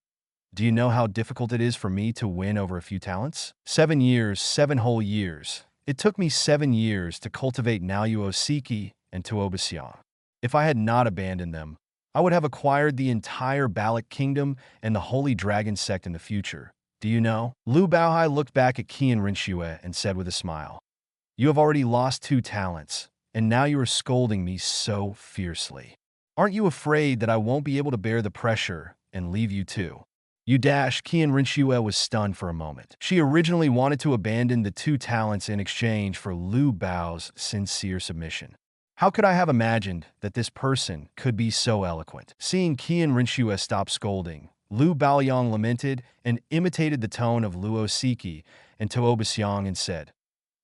Do you know how difficult it is for me to win over a few talents? 7 years, 7 whole years. It took me 7 years to cultivate Luo Siki and Tuoba Xiang. If I had not abandoned them, I would have acquired the entire Balak Kingdom and the Holy Dragon sect in the future. Do you know? Lu Baohai looked back at Qian Rinxue and said with a smile, You have already lost 2 talents, and now you are scolding me so fiercely. Aren't you afraid that I won't be able to bear the pressure and leave you too? Qian Rinxue was stunned for a moment. She originally wanted to abandon the 2 talents in exchange for Lu Bao's sincere submission. How could I have imagined that this person could be so eloquent? Seeing Qian Rinxue stop scolding, Lu Baoyang lamented and imitated the tone of Luo Siki and Tuoba Xiang and said,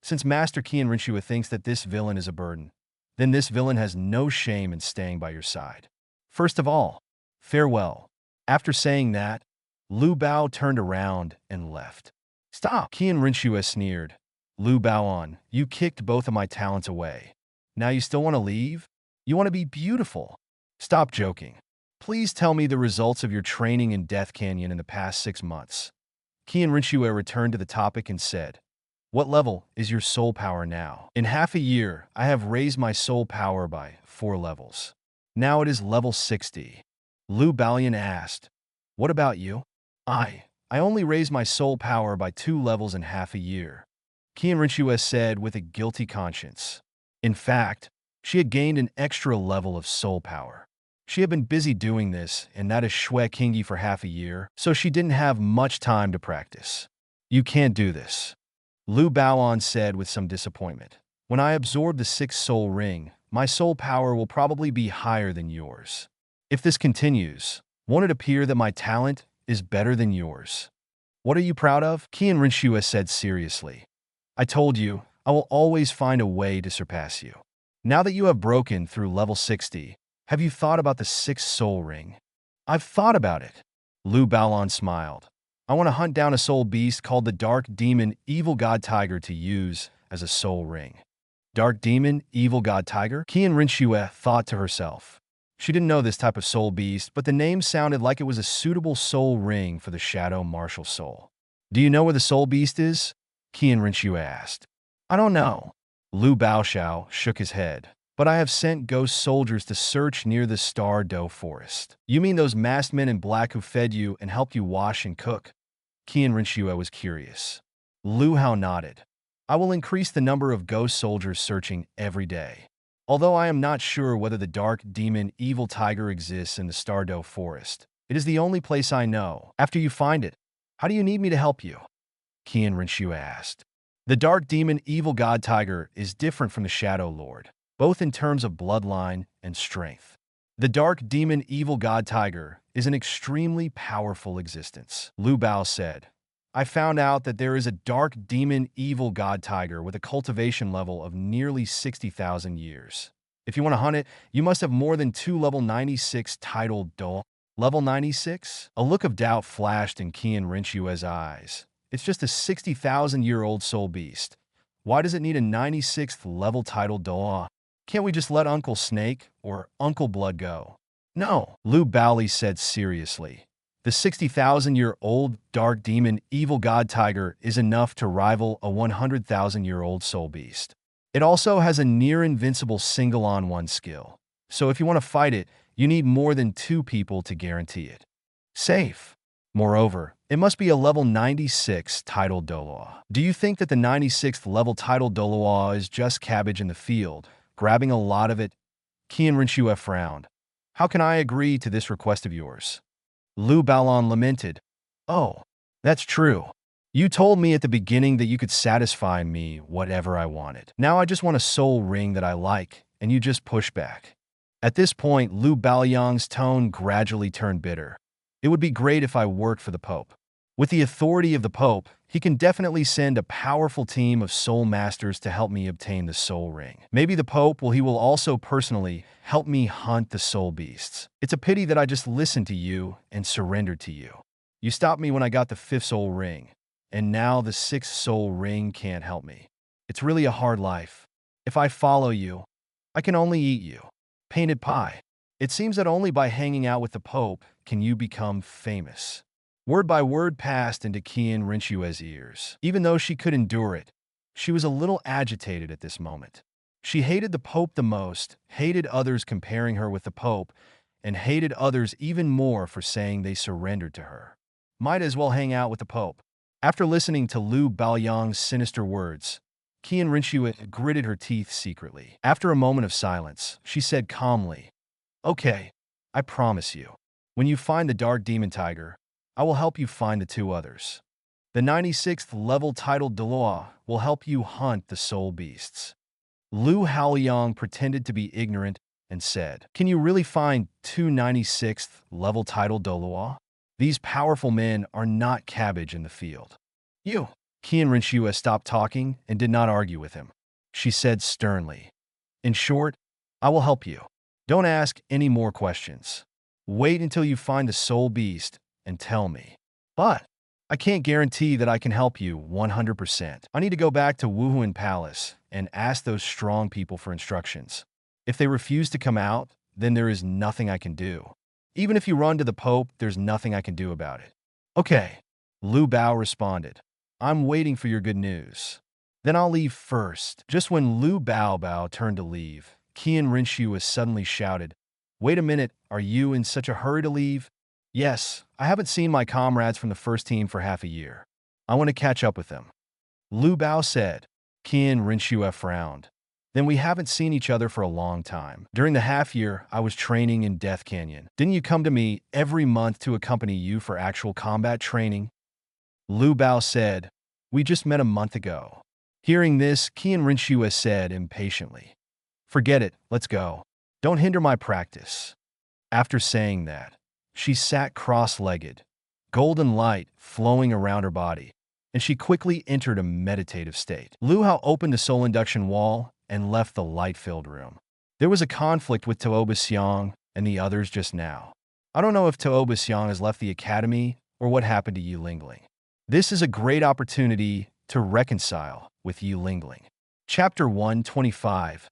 Since Master Qian Rinxue thinks that this villain is a burden, then this villain has no shame in staying by your side. First of all, farewell. After saying that, Lu Bao turned around and left. Stop! Qian Rinxue sneered. Lu Baoan, you kicked both of my talents away. Now you still want to leave? You want to be beautiful. Stop joking. Please tell me the results of your training in Death Canyon in the past 6 months. Qian Rinxue returned to the topic and said, what level is your soul power now? In half a year, I have raised my soul power by 4 levels. Now it is level 60. Lu Haoli asked, what about you? I only raised my soul power by 2 levels in half a year. Qian Rinxue said with a guilty conscience. In fact, she had gained an extra level of soul power. She had been busy doing this, and that is Shui Kingi for half a year, so she didn't have much time to practice. You can't do this. Lu Haoli said with some disappointment. When I absorb the 6th soul ring, my soul power will probably be higher than yours. If this continues, won't it appear that my talent is better than yours? What are you proud of? Qian Rinxue said seriously. I told you, I will always find a way to surpass you. Now that you have broken through level 60, have you thought about the 6th soul ring? I've thought about it. Lu Haoli smiled. I want to hunt down a soul beast called the Dark Demon Evil God Tiger to use as a soul ring. Dark Demon Evil God Tiger? Qian Rinxue thought to herself. She didn't know this type of soul beast, but the name sounded like it was a suitable soul ring for the Shadow Martial Soul. Do you know where the soul beast is? Qian Rinxue asked. I don't know. Lu Baoxiao shook his head. But I have sent ghost soldiers to search near the Star Dough Forest. You mean those masked men in black who fed you and helped you wash and cook? Qian Rinxue was curious. Lu Haoli nodded. I will increase the number of ghost soldiers searching every day. Although I am not sure whether the Dark Demon Evil Tiger exists in the Star Dough Forest, it is the only place I know. After you find it, how do you need me to help you? Qian Rinxue asked. The Dark Demon Evil God Tiger is different from the Shadow Lord, both in terms of bloodline and strength. The Dark Demon Evil God Tiger is an extremely powerful existence. Lu Haoli said, I found out that there is a Dark Demon Evil God Tiger with a cultivation level of nearly 60,000 years. If you want to hunt it, you must have more than 2 level 96 titled Douluo. Level 96? A look of doubt flashed in Qian Rinxue's eyes. It's just a 60,000-year-old soul beast. Why does it need a 96th level titled Douluo? Can't we just let Uncle Snake or Uncle Blood go? No, Lu Haoli said seriously. The 60,000-year-old Dark Demon Evil God Tiger is enough to rival a 100,000-year-old soul beast. It also has a near-invincible single-on-one skill. So if you want to fight it, you need more than 2 people to guarantee it. Safe. Moreover, it must be a level 96 titled Douluo. Do you think that the 96th level titled Douluo is just cabbage in the field, grabbing a lot of it? Qian Rinxue frowned. How can I agree to this request of yours? Lu Haoli lamented. Oh, that's true. You told me at the beginning that you could satisfy me whatever I wanted. Now I just want a soul ring that I like, and you just push back. At this point, Lu Haoli's tone gradually turned bitter. It would be great if I worked for the Pope. With the authority of the Pope, he can definitely send a powerful team of soul masters to help me obtain the soul ring. Maybe the Pope will also personally help me hunt the soul beasts. It's a pity that I just listened to you and surrendered to you. You stopped me when I got the 5th soul ring, and now the 6th soul ring can't help me. It's really a hard life. If I follow you, I can only eat you. Painted pie. It seems that only by hanging out with the Pope can you become famous. Word by word passed into Qian Rinxue's ears. Even though she could endure it, she was a little agitated at this moment. She hated the Pope the most, hated others comparing her with the Pope, and hated others even more for saying they surrendered to her. Might as well hang out with the Pope. After listening to Lu Haoli's sinister words, Qian Rinxue gritted her teeth secretly. After a moment of silence, she said calmly, Okay, I promise you. When you find the Dark Demon Tiger, I will help you find the 2 others. The 96th level titled Douluo will help you hunt the soul beasts. Lu Haoli pretended to be ignorant and said, Can you really find 2 96th level titled Douluo? These powerful men are not cabbage in the field. You. Qian Rinxue stopped talking and did not argue with him. She said sternly, In short, I will help you. Don't ask any more questions. Wait until you find the soul beast and tell me. But I can't guarantee that I can help you 100%. I need to go back to Wuhuan Palace and ask those strong people for instructions. If they refuse to come out, then there is nothing I can do. Even if you run to the Pope, there's nothing I can do about it. Okay, Lu Bao responded. I'm waiting for your good news. Then I'll leave first. Just when Lu Bao turned to leave, Qian Rinxue suddenly shouted, Wait a minute, are you in such a hurry to leave? Yes, I haven't seen my comrades from the first team for half a year. I want to catch up with them. Lu Bao said. Qian Rinxue frowned. Then we haven't seen each other for a long time. During the half year, I was training in Death Canyon. Didn't you come to me every month to accompany you for actual combat training? Lu Bao said, We just met a month ago. Hearing this, Qian Rinxue said impatiently, Forget it, let's go. Don't hinder my practice. After saying that, she sat cross-legged, golden light flowing around her body, and she quickly entered a meditative state. Lu Hao opened the soul induction wall and left the light-filled room. There was a conflict with Tuoba Xiang and the others just now. I don't know if Tuoba Xiang has left the academy or what happened to Yu Lingling. This is a great opportunity to reconcile with Yu Lingling. Chapter 125.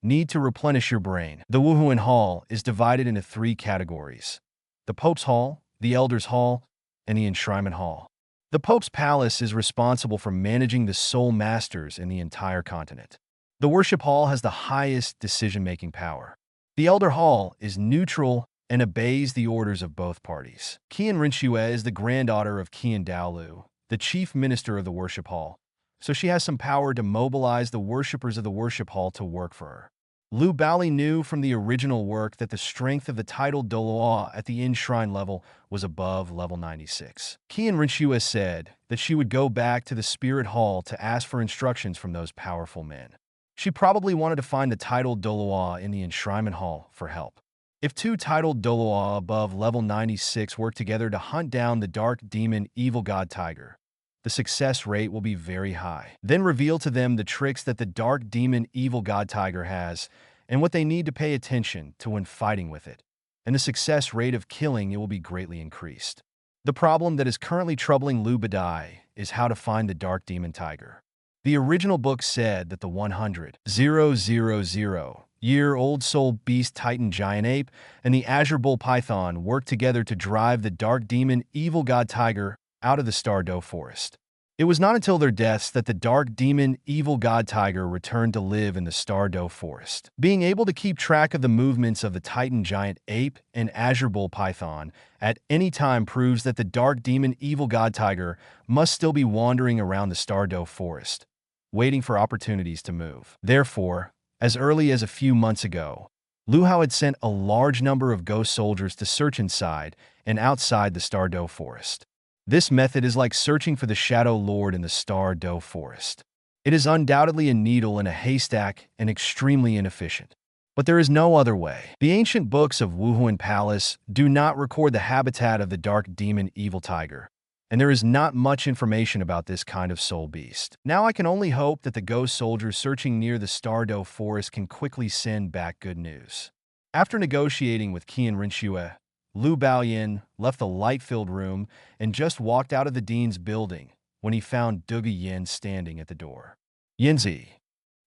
Need to replenish your brain. The Wuhuan Hall is divided into 3 categories: the Pope's Hall, the Elder's Hall, and the Enshrinement Hall. The Pope's Palace is responsible for managing the soul masters in the entire continent. The Worship Hall has the highest decision-making power. The Elder Hall is neutral and obeys the orders of both parties. Qian Rinxue is the granddaughter of Qian Douluo, the chief minister of the Worship Hall, so she has some power to mobilize the worshippers of the Worship Hall to work for her. Lu Baoli knew from the original work that the strength of the titled Douluo at the Enshrine level was above level 96. Qian Rinxue said that she would go back to the Spirit Hall to ask for instructions from those powerful men. She probably wanted to find the titled Douluo in the Enshrinement Hall for help. If 2 titled Douluo above level 96 work together to hunt down the Dark Demon Evil God Tiger, the success rate will be very high. Then reveal to them the tricks that the Dark Demon Evil God Tiger has and what they need to pay attention to when fighting with it, and the success rate of killing it will be greatly increased. The problem that is currently troubling Lu Badai is how to find the Dark Demon Tiger. The original book said that the 100,000-year-old soul beast Titan Giant Ape and the Azure Bull Python worked together to drive the Dark Demon Evil God Tiger out of the Stardow Forest. It was not until their deaths that the Dark Demon Evil God Tiger returned to live in the Stardow Forest. Being able to keep track of the movements of the Titan Giant Ape and Azure Bull Python at any time proves that the Dark Demon Evil God Tiger must still be wandering around the Stardow Forest, waiting for opportunities to move. Therefore, as early as a few months ago, Lu Hao had sent a large number of ghost soldiers to search inside and outside the Stardow Forest. This method is like searching for the Shadow Lord in the Stardow Forest. It is undoubtedly a needle in a haystack and extremely inefficient. But there is no other way. The ancient books of Wuhuan Palace do not record the habitat of the Dark Demon Evil Tiger, and there is not much information about this kind of soul beast. Now I can only hope that the ghost soldiers searching near the Stardow Forest can quickly send back good news. After negotiating with Qian Rinxue, Lu Baoyin left the light-filled room and just walked out of the dean's building when he found Dugu Yin standing at the door. Yinzi.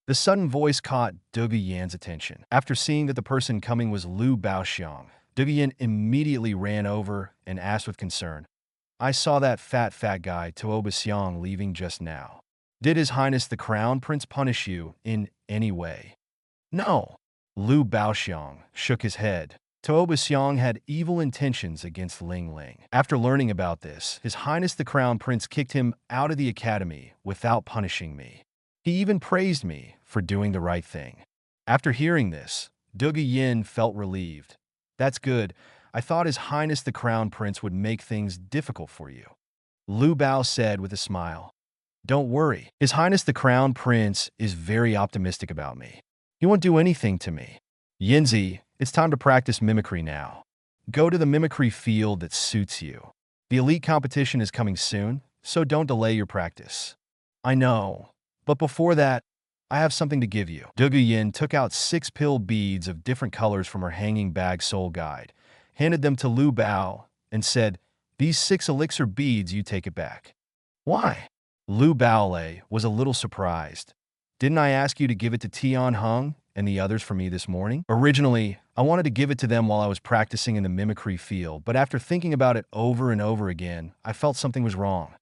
The sudden voice caught Dugu Yin's attention. After seeing that the person coming was Lu Baoxiang, Dugu Yin immediately ran over and asked with concern, I saw that fat guy Tuoba Xiang leaving just now. Did His Highness the Crown Prince punish you in any way? No. Lu Baoxiang shook his head. Tuoba Xiang had evil intentions against Ling Ling. After learning about this, His Highness the Crown Prince kicked him out of the academy without punishing me. He even praised me for doing the right thing. After hearing this, Dugu Yin felt relieved. That's good. I thought His Highness the Crown Prince would make things difficult for you. Lu Bao said with a smile. Don't worry. His Highness the Crown Prince is very optimistic about me. He won't do anything to me. Yinzi, it's time to practice mimicry now. Go to the mimicry field that suits you. The elite competition is coming soon, so don't delay your practice. I know, but before that, I have something to give you. Dugu Yin took out 6 pill beads of different colors from her hanging bag soul guide, handed them to Lu Bao, and said, These 6 elixir beads, you take it back. Why? Lu Baolei was a little surprised. Didn't I ask you to give it to Tian Hung and the others for me this morning? Originally, I wanted to give it to them while I was practicing in the mimicry field, but after thinking about it over and over again, I felt something was wrong.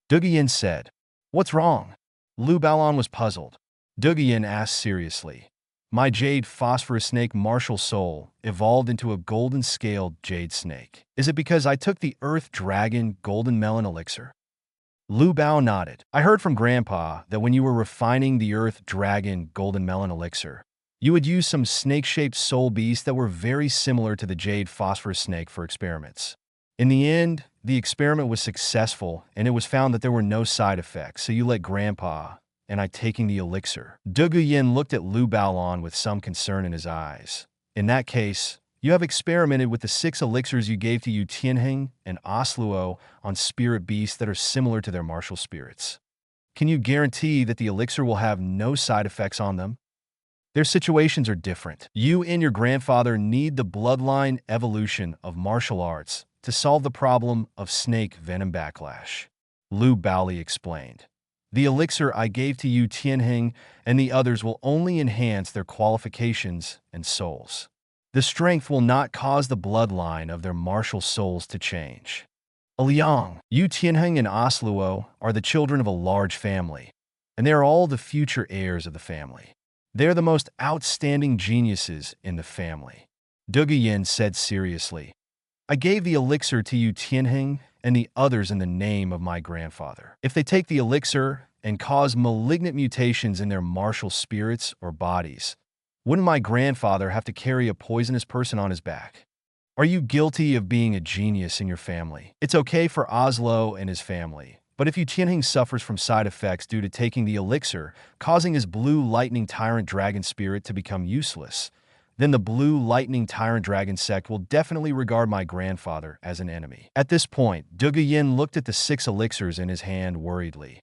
Douluo said, "What's wrong?" Lu Haoli was puzzled. Douluo asked seriously. My jade phosphorus snake martial soul evolved into a golden-scaled jade snake. Is it because I took the Earth Dragon Golden Melon Elixir? Lu Haoli nodded. I heard from Grandpa that when you were refining the Earth Dragon Golden Melon Elixir, you would use some snake-shaped soul beasts that were very similar to the jade phosphorus snake for experiments. In the end, the experiment was successful and it was found that there were no side effects, so you let Grandpa and I taking the elixir. Douluo looked at Lu Haoli with some concern in his eyes. In that case, you have experimented with the 6 elixirs you gave to Yu Tianheng and Osluo on spirit beasts that are similar to their martial spirits. Can you guarantee that the elixir will have no side effects on them? Their situations are different. You and your grandfather need the bloodline evolution of martial arts to solve the problem of snake venom backlash. Lu Haoli explained. The elixir I gave to Yu Tianheng and the others will only enhance their qualifications and souls. The strength will not cause the bloodline of their martial souls to change. Liang, Yu Tianheng and Osluo are the children of a large family, and they are all the future heirs of the family. They are the most outstanding geniuses in the family. Douluo said seriously. I gave the elixir to Yu Tianheng and the others in the name of my grandfather. If they take the elixir and cause malignant mutations in their martial spirits or bodies, wouldn't my grandfather have to carry a poisonous person on his back? Are you guilty of being a genius in your family? It's okay for Oslo and his family, but if Yu Tianheng suffers from side effects due to taking the elixir, causing his blue lightning tyrant dragon spirit to become useless, then the Blue Lightning Tyrant Dragon sect will definitely regard my grandfather as an enemy. At this point, Douluo looked at the 6 elixirs in his hand worriedly.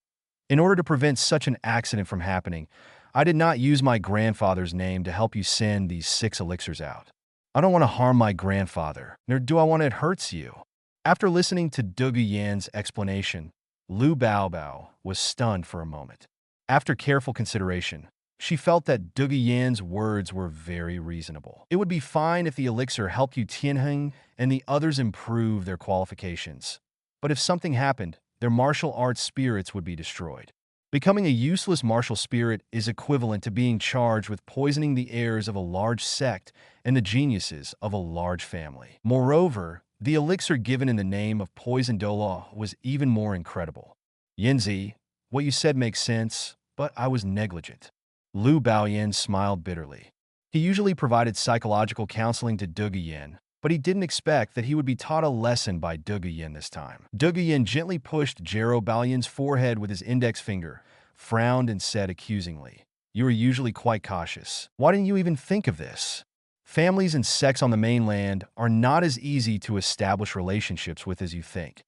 In order to prevent such an accident from happening, I did not use my grandfather's name to help you send these 6 elixirs out. I don't want to harm my grandfather, nor do I want it hurts you. After listening to Douluo's explanation, Lu Haoli was stunned for a moment. After careful consideration, she felt that Douluo's words were very reasonable. It would be fine if the elixir helped Yu Tianheng and the others improve their qualifications. But if something happened, their martial arts spirits would be destroyed. Becoming a useless martial spirit is equivalent to being charged with poisoning the heirs of a large sect and the geniuses of a large family. Moreover, the elixir given in the name of Poison Douluo was even more incredible. Yanzi, what you said makes sense, but I was negligent. Lu Haoli smiled bitterly. He usually provided psychological counseling to Douluo, but he didn't expect that he would be taught a lesson by Douluo this time. Douluo gently pushed Jero Baoyan's forehead with his index finger, frowned and said accusingly, "You are usually quite cautious. Why didn't you even think of this? Families and sects on the mainland are not as easy to establish relationships with as you think.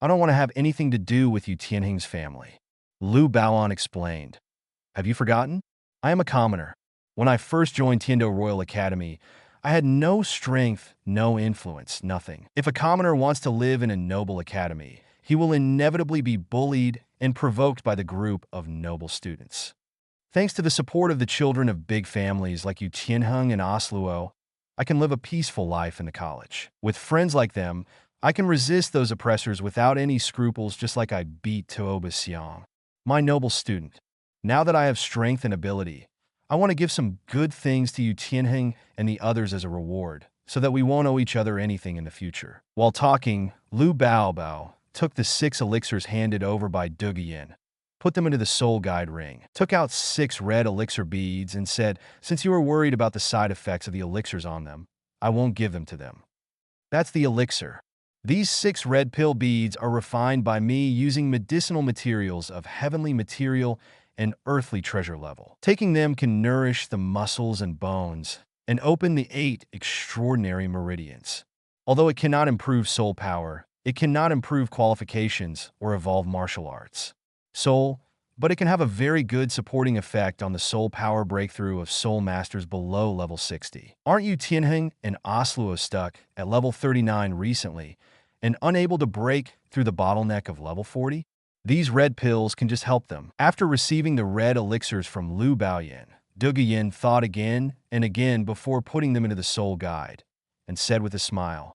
I don't want to have anything to do with Yu Tianheng's family." Lu Haoli explained. Have you forgotten? I am a commoner. When I first joined Tiando Royal Academy, I had no strength, no influence, nothing. If a commoner wants to live in a noble academy, he will inevitably be bullied and provoked by the group of noble students. Thanks to the support of the children of big families like Yu Tianheng and Osluo, I can live a peaceful life in the college. With friends like them, I can resist those oppressors without any scruples, just like I beat Tooba Xiang. My noble student, now that I have strength and ability, I want to give some good things to Yu Tianheng and the others as a reward, so that we won't owe each other anything in the future. While talking, Lu Haoli took the 6 elixirs handed over by Douluo, put them into the soul guide ring, took out 6 red elixir beads and said, "Since you are worried about the side effects of the elixirs on them, I won't give them to them. That's the elixir. These 6 red pill beads are refined by me using medicinal materials of heavenly material and earthly treasure level. Taking them can nourish the muscles and bones and open the 8 extraordinary meridians. Although it cannot improve soul power, it cannot improve qualifications or evolve martial arts. But it can have a very good supporting effect on the soul power breakthrough of soul masters below level 60. Aren't you Tianheng and Osluo stuck at level 39 recently and unable to break through the bottleneck of level 40? These red pills can just help them." After receiving the red elixirs from Lu Haoli, Yin thought again and again before putting them into the soul guide, and said with a smile,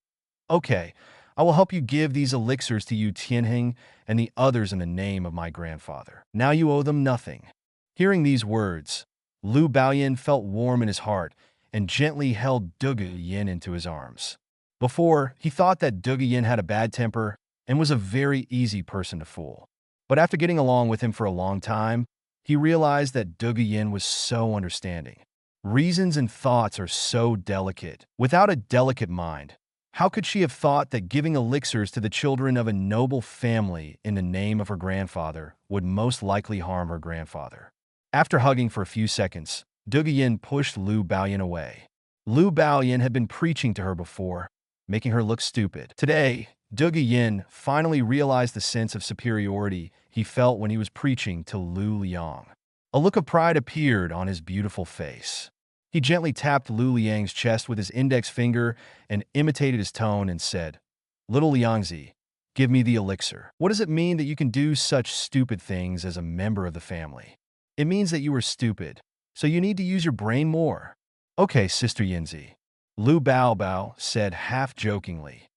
"Okay, I will help you give these elixirs to Yu Tianheng and the others in the name of my grandfather. Now you owe them nothing." Hearing these words, Lu Baoyan felt warm in his heart and gently held Yin into his arms. Before, he thought that Yin had a bad temper and was a very easy person to fool. But after getting along with him for a long time, he realized that Yin was so understanding. Reasons and thoughts are so delicate. Without a delicate mind, how could she have thought that giving elixirs to the children of a noble family in the name of her grandfather would most likely harm her grandfather? After hugging for a few seconds, Yin pushed Lu Baoyan away. Lu Baoyan had been preaching to her before, making her look stupid. Today, Yin finally realized the sense of superiority he felt when he was preaching to Lu Liang. A look of pride appeared on his beautiful face. He gently tapped Lu Liang's chest with his index finger and imitated his tone and said, "Little Liangzi, give me the elixir." What does it mean that you can do such stupid things as a member of the family? It means that you are stupid, so you need to use your brain more. Okay, Sister Yinzi, Lu Bao said half-jokingly.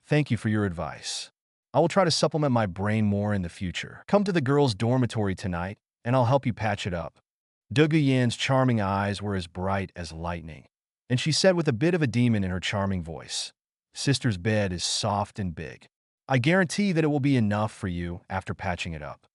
Thank you for your advice. I will try to supplement my brain more in the future. Come to the girls' dormitory tonight, and I'll help you patch it up. Yan's charming eyes were as bright as lightning, and she said with a bit of a demon in her charming voice, "Sister's bed is soft and big. I guarantee that it will be enough for you after patching it up.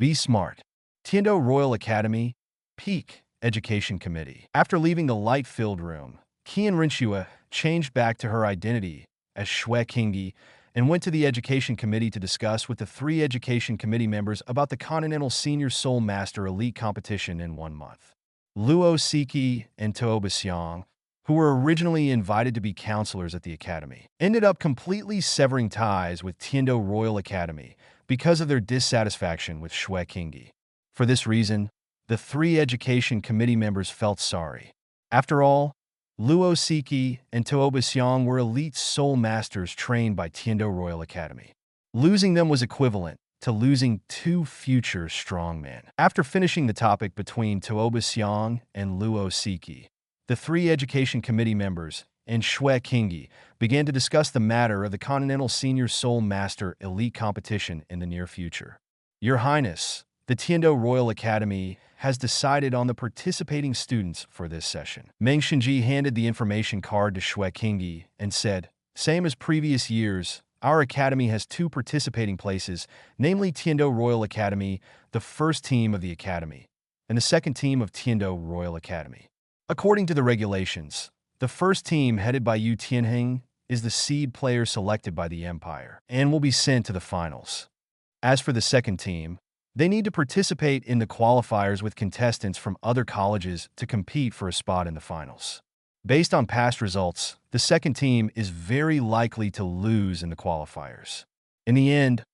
Be smart." Tiando Royal Academy, Peak Education Committee. After leaving the light-filled room, Qian Rinxue changed back to her identity as Shui Qingyi and went to the Education Committee to discuss with the 3 Education Committee members about the Continental Senior Soul Master Elite Competition in 1 month. Luo Siki and Tuo Xiang, who were originally invited to be counselors at the Academy, ended up completely severing ties with Tiando Royal Academy because of their dissatisfaction with Shui Qingyi. For this reason, the 3 Education Committee members felt sorry. After all, Luo Siki and Tuo Xiang were elite soul masters trained by Tiando Royal Academy. Losing them was equivalent to losing 2 future strongmen. After finishing the topic between Tuo Xiang and Luo Siki, the 3 Education Committee members and Shui Qingyi began to discuss the matter of the Continental Senior Soul Master Elite Competition in the near future. Your Highness, the Tiando Royal Academy has decided on the participating students for this session. Meng Xinji handed the information card to Shui Qingyi and said, "Same as previous years, our academy has 2 participating places, namely Tiando Royal Academy, the first team of the academy, and the second team of Tiando Royal Academy. According to the regulations, the first team headed by Yu Tianheng is the seed player selected by the Empire and will be sent to the finals. As for the second team, they need to participate in the qualifiers with contestants from other colleges to compete for a spot in the finals. Based on past results, the second team is very likely to lose in the qualifiers. In the end,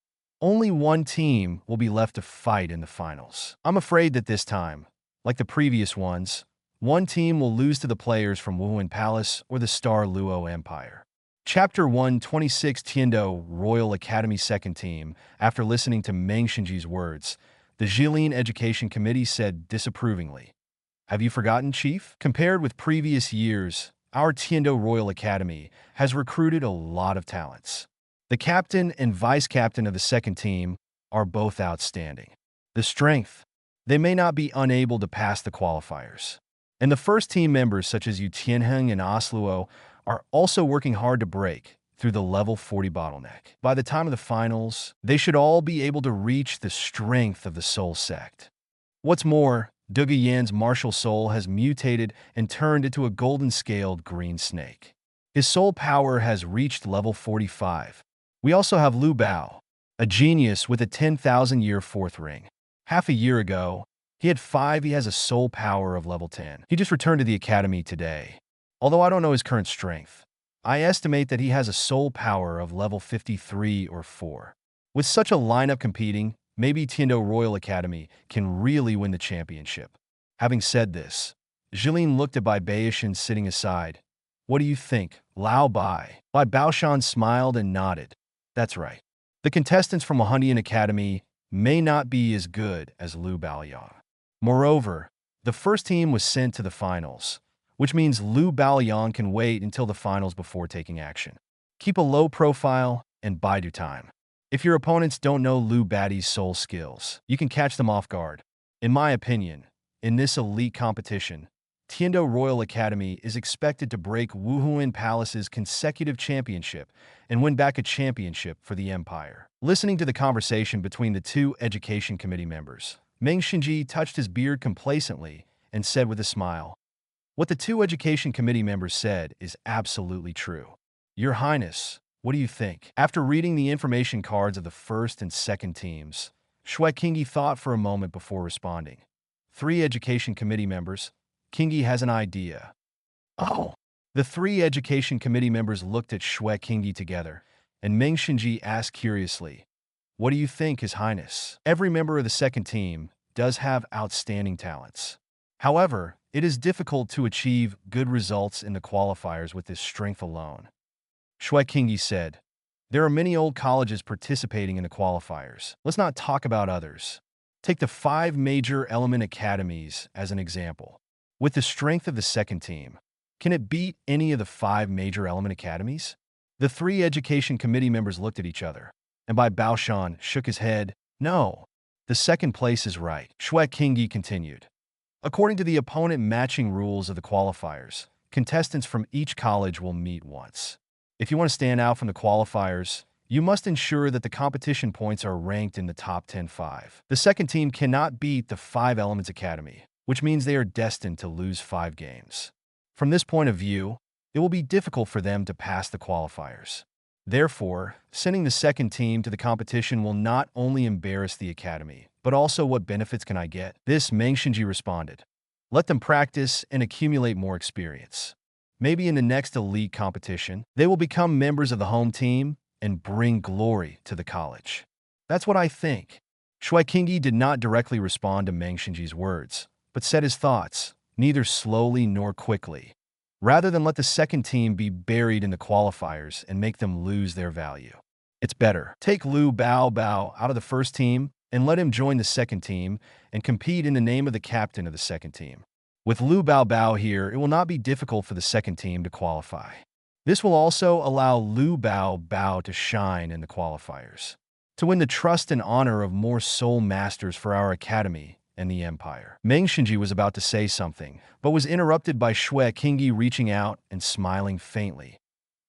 only 1 team will be left to fight in the finals. I'm afraid that this time, like the previous ones, 1 team will lose to the players from Wuhan Palace or the Star Luo Empire." Chapter 126 Tiando Royal Academy Second Team. After listening to Meng Xinji's words, the Jilin Education Committee said disapprovingly, "Have you forgotten, Chief? Compared with previous years, our Tiando Royal Academy has recruited a lot of talents. The captain and vice-captain of the second team are both outstanding. The strength, they may not be unable to pass the qualifiers. And the first team members such as Yu Tianheng and Osluo are also working hard to break through the level 40 bottleneck. By the time of the finals, they should all be able to reach the strength of the soul sect. What's more, Yan's martial soul has mutated and turned into a golden-scaled green snake. His soul power has reached level 45. We also have Lu Bao, a genius with a 10,000-year 4th ring. Half a year ago, he had 5. He has a soul power of level 10. He just returned to the academy today. Although I don't know his current strength, I estimate that he has a soul power of level 53 or 4. With such a lineup competing, maybe Tiando Royal Academy can really win the championship." Having said this, Jilin looked at Bai Baishan sitting aside. "What do you think, Lao Bai?" Bai Baoshan smiled and nodded. "That's right. The contestants from Wahundian Academy may not be as good as Lu Baoyang. Moreover, The first team was sent to the finals, which means Lu Baoyang can wait until the finals before taking action. Keep a low profile and bide your time. If your opponents don't know Lu Bao's soul skills, you can catch them off guard. In my opinion, in this elite competition, Tiando Royal Academy is expected to break Wuhuan Palace's consecutive championship and win back a championship for the Empire. Listening to the conversation between the two education committee members, Meng Xinji touched his beard complacently and said with a smile, "What the two education committee members said is absolutely true. Your Highness, what do you think?" After reading the information cards of the first and second teams, Shui Qingyi thought for a moment before responding. 3 education committee members. Qingyi has an idea. Oh. The 3 education committee members looked at Shui Qingyi together, and Meng Xinji asked curiously, "What do you think, His Highness?" Every member of the second team does have outstanding talents. However, it is difficult to achieve good results in the qualifiers with this strength alone. Shui Qingyi said, "There are many old colleges participating in the qualifiers. Let's not talk about others. Take the 5 major element academies as an example. With the strength of the second team, can it beat any of the 5 major element academies?" The 3 education committee members looked at each other, and Bai Baoshan shook his head. "No, the second place is right." Shui Qingyi continued. "According to the opponent matching rules of the qualifiers, contestants from each college will meet once. If you want to stand out from the qualifiers, you must ensure that the competition points are ranked in the top 10-5. The second team cannot beat the 5 Elements Academy, which means they are destined to lose 5 games. From this point of view, it will be difficult for them to pass the qualifiers. Therefore, sending the second team to the competition will not only embarrass the academy, but also what benefits can I get? This, Meng Xinji responded. Let them practice and accumulate more experience. Maybe in the next elite competition, they will become members of the home team and bring glory to the college. That's what I think. Shui Qingyi did not directly respond to Meng Xinji's words, but said his thoughts, neither slowly nor quickly, rather than let the second team be buried in the qualifiers and make them lose their value. It's better. Take Lu Bao out of the first team and let him join the second team and compete in the name of the captain of the second team. With Lu Bao here, it will not be difficult for the second team to qualify. This will also allow Lu Bao to shine in the qualifiers, to win the trust and honor of more soul masters for our academy and the Empire. Meng Xinji was about to say something, but was interrupted by Shui Qingyi reaching out and smiling faintly.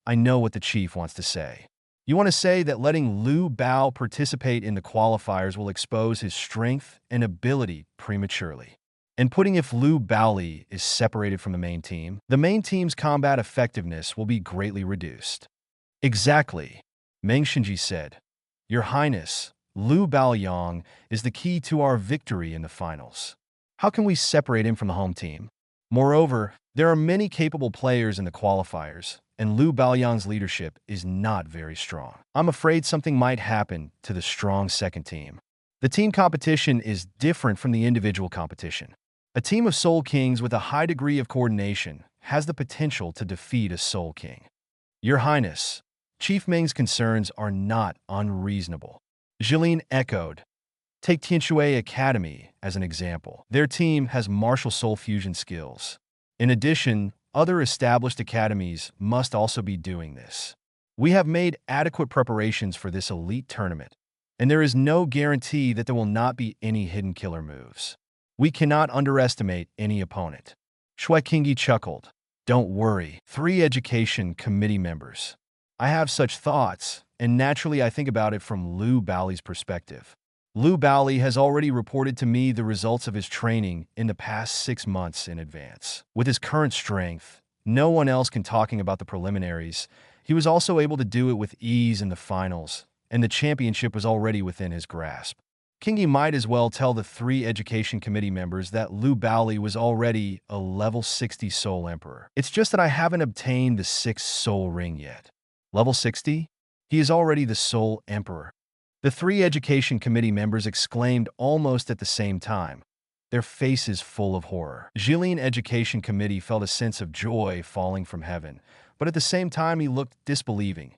I know what the chief wants to say. You want to say that letting Lu Bao participate in the qualifiers will expose his strength and ability prematurely. And putting if Lu Baoli is separated from the main team's combat effectiveness will be greatly reduced. Exactly, Meng Xinji said. Your Highness, Lu Baoyang is the key to our victory in the finals. How can we separate him from the home team? Moreover, there are many capable players in the qualifiers, and Lu Baoyang's leadership is not very strong. I'm afraid something might happen to the strong second team. The team competition is different from the individual competition. A team of Soul Kings with a high degree of coordination has the potential to defeat a Soul King. Your Highness, Chief Meng's concerns are not unreasonable. Jilin echoed. Take Tianshui Academy as an example. Their team has martial soul fusion skills. In addition, other established academies must also be doing this. We have made adequate preparations for this elite tournament, and there is no guarantee that there will not be any hidden killer moves. We cannot underestimate any opponent. Shui Qingyi chuckled. Don't worry, 3 education committee members. I have such thoughts, and naturally I think about it from Lu Baoli's perspective. Lu Baoli has already reported to me the results of his training in the past 6 months in advance. With his current strength, no one else can talking about the preliminaries. He was also able to do it with ease in the finals, and the championship was already within his grasp. Qingyi might as well tell the 3 education committee members that Lu Baoli was already a level 60 Soul Emperor. It's just that I haven't obtained the 6th Soul Ring yet. Level 60? He is already the Soul Emperor. The 3 education committee members exclaimed almost at the same time, their faces full of horror. Jilin Education Committee felt a sense of joy falling from heaven, but at the same time he looked disbelieving.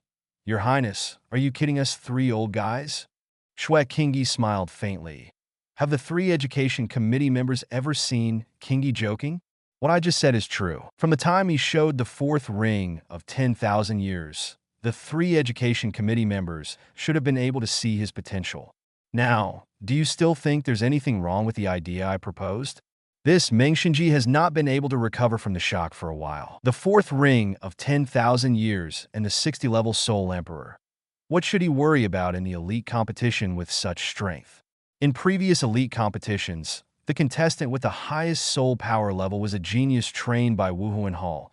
Your Highness, are you kidding us 3 old guys? Shui Qingyi smiled faintly. Have the 3 education committee members ever seen Kingi joking? What I just said is true. From the time he showed the 4th ring of 10,000 years, the 3 education committee members should have been able to see his potential. Now, do you still think there's anything wrong with the idea I proposed? This Meng Shinji has not been able to recover from the shock for a while. The 4th ring of 10,000 years and the 60-level Soul Emperor. What should he worry about in the elite competition with such strength? In previous elite competitions, the contestant with the highest soul power level was a genius trained by Lu Haoli,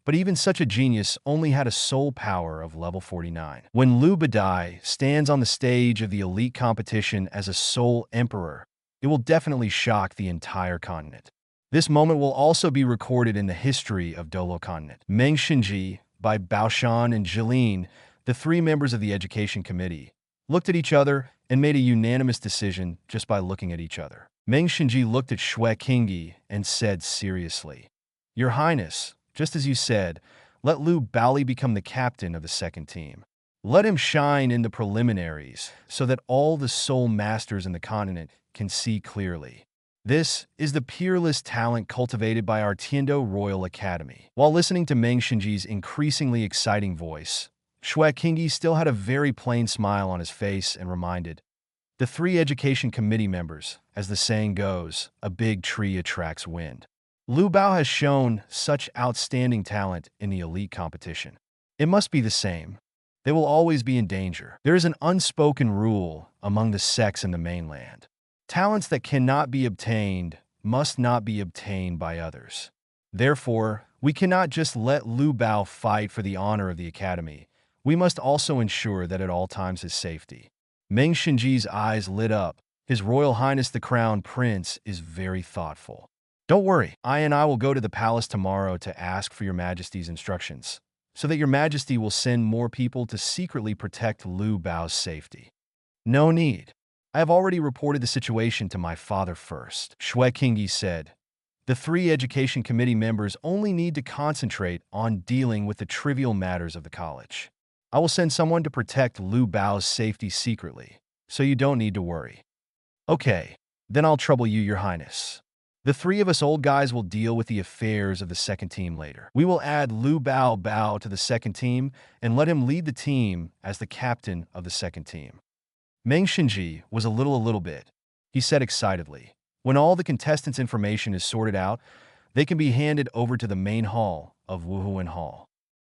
but even such a genius only had a soul power of level 49. When Lu Badai stands on the stage of the elite competition as a soul emperor, it will definitely shock the entire continent. This moment will also be recorded in the history of Douluo continent. Meng Shinji, by Baoshan and Jilin, the 3 members of the education committee, looked at each other and made a unanimous decision just by looking at each other. Meng Shinji looked at Shui Qingyi and said seriously, "Your Highness, just as you said, let Lu Haoli become the captain of the 2nd team. Let him shine in the preliminaries so that all the soul masters in the continent can see clearly. This is the peerless talent cultivated by our Tiando Royal Academy." While listening to Meng Shinji's increasingly exciting voice, Shui Qingyi still had a very plain smile on his face and reminded, "The 3 education committee members, as the saying goes, a big tree attracts wind. Lu Bao has shown such outstanding talent in the elite competition. It must be the same. They will always be in danger. There is an unspoken rule among the sects in the mainland. Talents that cannot be obtained must not be obtained by others. Therefore, we cannot just let Lu Bao fight for the honor of the academy. We must also ensure that at all times his safety." Meng Shinji's eyes lit up. His Royal Highness the Crown Prince is very thoughtful. "Don't worry, I will go to the palace tomorrow to ask for your Majesty's instructions, so that your Majesty will send more people to secretly protect Lu Bao's safety." "No need. I have already reported the situation to my father first," Shui Qingyi said. "The 3 education committee members only need to concentrate on dealing with the trivial matters of the college. I will send someone to protect Lu Bao's safety secretly, so you don't need to worry." "Okay, then I'll trouble you, Your Highness. The 3 of us old guys will deal with the affairs of the 2nd team later. We will add Lu Bao to the 2nd team and let him lead the team as the captain of the 2nd team." Meng Shinji was a little bit, he said excitedly. "When all the contestants' information is sorted out, they can be handed over to the main hall of Wuhuan Hall."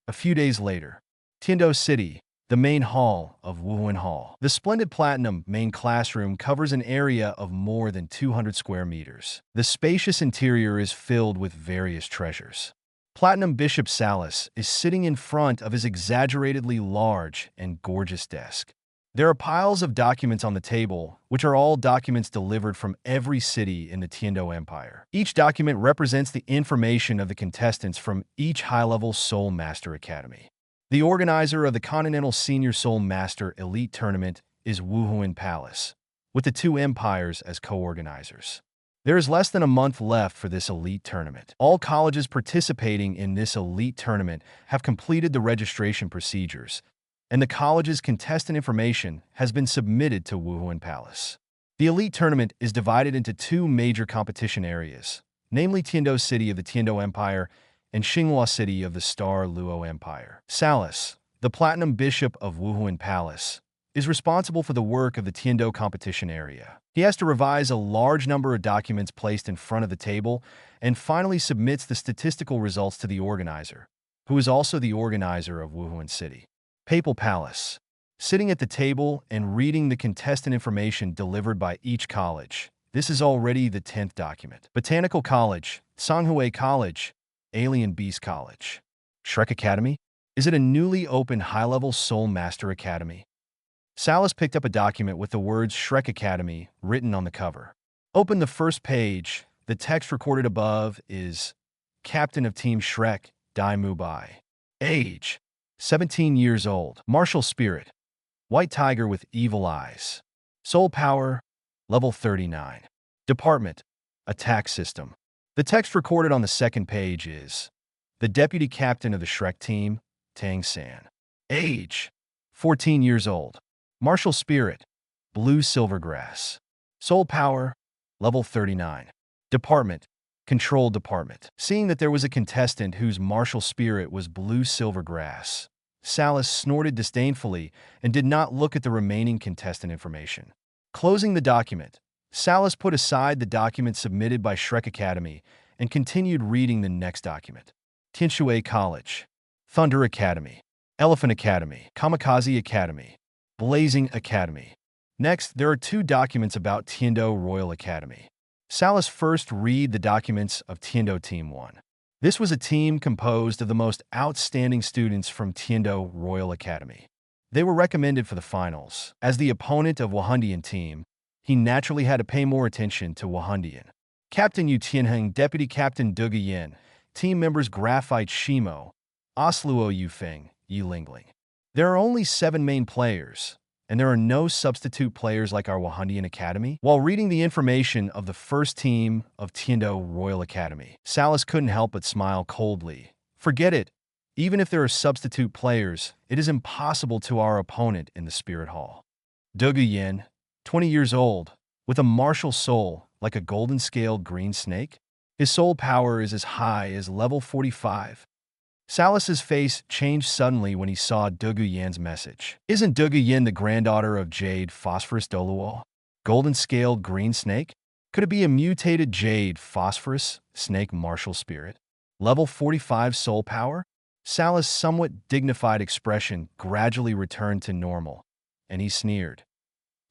A few days later, Tiando City, the main hall of Wuhuan Hall. The splendid platinum main classroom covers an area of more than 200 square meters. The spacious interior is filled with various treasures. Platinum Bishop Salas is sitting in front of his exaggeratedly large and gorgeous desk. There are piles of documents on the table, which are all documents delivered from every city in the Tiando Empire. Each document represents the information of the contestants from each high-level Soul Master Academy. The organizer of the Continental Senior Soul Master Elite Tournament is Wuhuan Palace, with the 2 empires as co-organizers. There is less than a month left for this elite tournament. All colleges participating in this elite tournament have completed the registration procedures, and the college's contestant information has been submitted to Wuhuan Palace. The elite tournament is divided into 2 major competition areas, namely Tiando City of the Tiando Empire and Xinghua City of the Star Luo Empire. Salas, the Platinum Bishop of Wuhuan Palace, is responsible for the work of the Tiando competition area. He has to revise a large number of documents placed in front of the table and finally submits the statistical results to the organizer, who is also the organizer of Wuhuan City. Papal Palace, sitting at the table and reading the contestant information delivered by each college. This is already the 10th document. Botanical College, Songhui College, Alien Beast College. Shrek Academy? Is it a newly opened high-level Soul Master Academy? Salas picked up a document with the words Shrek Academy written on the cover. Open the first page. The text recorded above is Captain of Team Shrek, Dai Mubai. Age, 17 years old. Martial Spirit, White Tiger with Evil Eyes. Soul Power, Level 39. Department, Attack System. The text recorded on the second page is the Deputy Captain of the Shrek Team, Tang San. Age, 14 years old. Martial Spirit, Blue Silver Grass. Soul Power, Level 39. Department. Control Department. Seeing that there was a contestant whose martial spirit was blue-silver grass, Salas snorted disdainfully and did not look at the remaining contestant information. Closing the document, Salas put aside the document submitted by Shrek Academy and continued reading the next document. Tianshui College, Thunder Academy, Elephant Academy, Kamikaze Academy, Blazing Academy. Next, there are two documents about Tiando Royal Academy. Salas first read the documents of Tiando Team 1. This was a team composed of the most outstanding students from Tiando Royal Academy. They were recommended for the finals. As the opponent of Wahundian team, he naturally had to pay more attention to Wahundian. Captain Yu Tianheng, Deputy Captain Duga Yin, team members Graphite Shimo, Osluo Yufeng, Yi Lingling. There are only 7 main players, and there are no substitute players like our Wahundian Academy. While reading the information of the first team of Tiando Royal Academy, Salas couldn't help but smile coldly. Forget it. Even if there are substitute players, it is impossible to our opponent in the Spirit Hall. Duga Yin, 20 years old, with a martial soul like a golden-scaled green snake. His soul power is as high as level 45. Salas's face changed suddenly when he saw Dugu Yan's message. Isn't Dugu Yan the granddaughter of Jade Phosphorus Douluo? Golden-scaled green snake? Could it be a mutated Jade Phosphorus snake martial spirit? Level 45 soul power? Salas' somewhat dignified expression gradually returned to normal, and he sneered.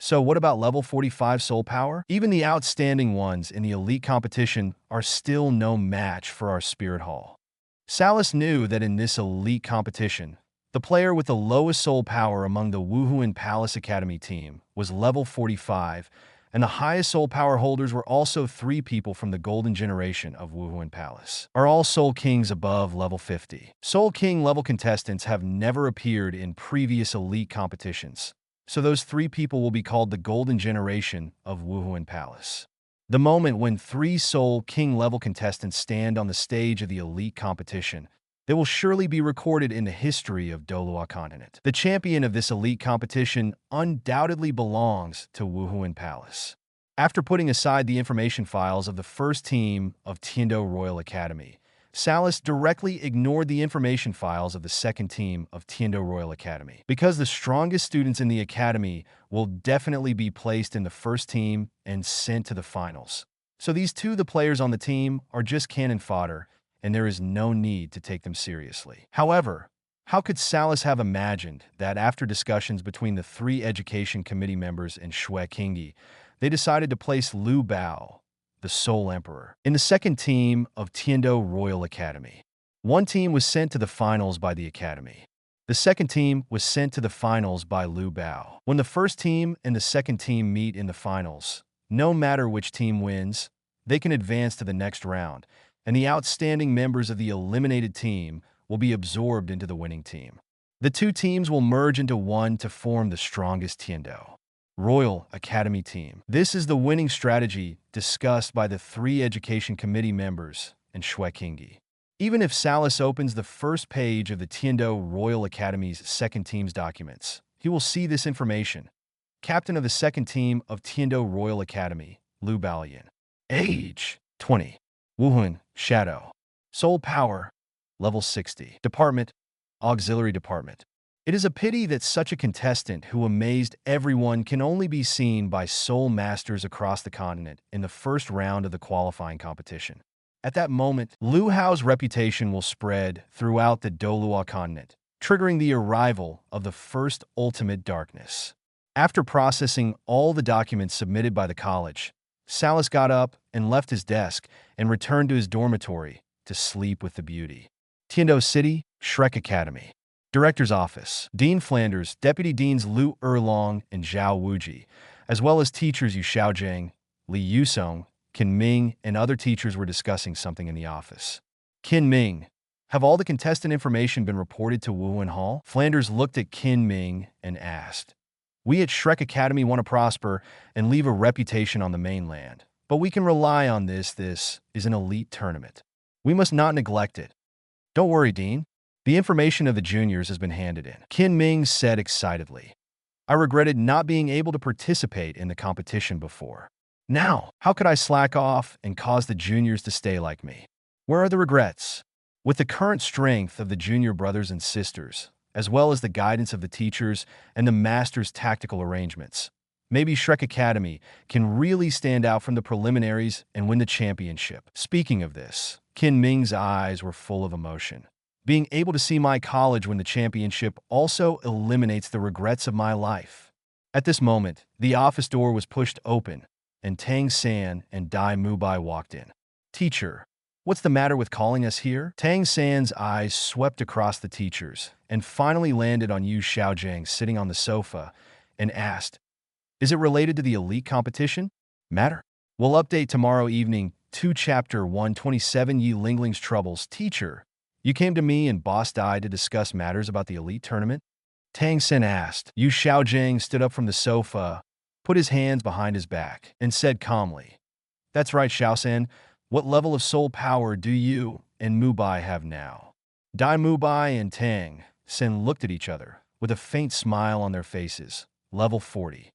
So what about level 45 soul power? Even the outstanding ones in the elite competition are still no match for our Spirit Hall. Salas knew that in this elite competition, the player with the lowest soul power among the Wuhuan Palace Academy team was level 45, and the highest soul power holders were also 3 people from the golden generation of Wuhuan Palace. Are all Soul Kings above level 50? Soul King level contestants have never appeared in previous elite competitions, so those 3 people will be called the golden generation of Wuhuan Palace. The moment when 3 Soul King level contestants stand on the stage of the elite competition, they will surely be recorded in the history of Douluo continent. The champion of this elite competition undoubtedly belongs to Wuhuan Palace. After putting aside the information files of the first team of Tiando Royal Academy, Salas directly ignored the information files of the second team of Tiando Royal Academy, because the strongest students in the academy will definitely be placed in the first team and sent to the finals. So these 2 the players on the team are just cannon fodder, and there is no need to take them seriously. However, how could Salas have imagined that after discussions between the 3 education committee members and Shui Qingyi, they decided to place Lu Bao, the Soul Emperor, in the second team of Tiando Royal Academy? One team was sent to the finals by the academy. The second team was sent to the finals by Lu Bao. When the first team and the second team meet in the finals, no matter which team wins, they can advance to the next round, and the outstanding members of the eliminated team will be absorbed into the winning team. The 2 teams will merge into one to form the strongest Tiando Royal Academy team. This is the winning strategy discussed by the 3 education committee members and Shui Qingyi. Even if Salas opens the first page of the Tiando Royal Academy's second team's documents, he will see this information. Captain of the second team of Tiando Royal Academy, Lu Baoyan. Age, 20. Wuhuan, Shadow. Soul Power, level 60. Department, Auxiliary Department. It is a pity that such a contestant who amazed everyone can only be seen by soul masters across the continent in the first round of the qualifying competition. At that moment, Lu Hao's reputation will spread throughout the Douluo continent, triggering the arrival of the first ultimate darkness. After processing all the documents submitted by the college, Salas got up and left his desk and returned to his dormitory to sleep with the beauty. Tiando City, Shrek Academy. Director's Office. Dean Flanders, Deputy Deans Lu Erlong and Zhao Wuji, as well as teachers Yu Xiaozheng, Li Yusong, Qin Ming, and other teachers were discussing something in the office. Qin Ming, have all the contestant information been reported to Wuhan Hall? Flanders looked at Qin Ming and asked. We at Shrek Academy want to prosper and leave a reputation on the mainland, but we can rely on this. This is an elite tournament. We must not neglect it. Don't worry, Dean. The information of the juniors has been handed in, Qin Ming said excitedly. I regretted not being able to participate in the competition before. Now, how could I slack off and cause the juniors to stay like me? Where are the regrets? With the current strength of the junior brothers and sisters, as well as the guidance of the teachers and the master's tactical arrangements, maybe Shrek Academy can really stand out from the preliminaries and win the championship. Speaking of this, Qin Ming's eyes were full of emotion. Being able to see my college win the championship also eliminates the regrets of my life. At this moment, the office door was pushed open, and Tang San and Dai Mubai walked in. Teacher, what's the matter with calling us here? Tang San's eyes swept across the teachers and finally landed on Yu Xiaojiang sitting on the sofa and asked, is it related to the elite competition? Matter? We'll update tomorrow evening, 2 Chapter 127 Yi Lingling's Troubles. Teacher, you came to me and Boss Dai to discuss matters about the elite tournament? Tang Sen asked. Yu Xiaojiang stood up from the sofa, put his hands behind his back, and said calmly, that's right, Xiaosan. What level of soul power do you and Mubai have now? Dai Mubai and Tang Sen looked at each other with a faint smile on their faces. Level 40.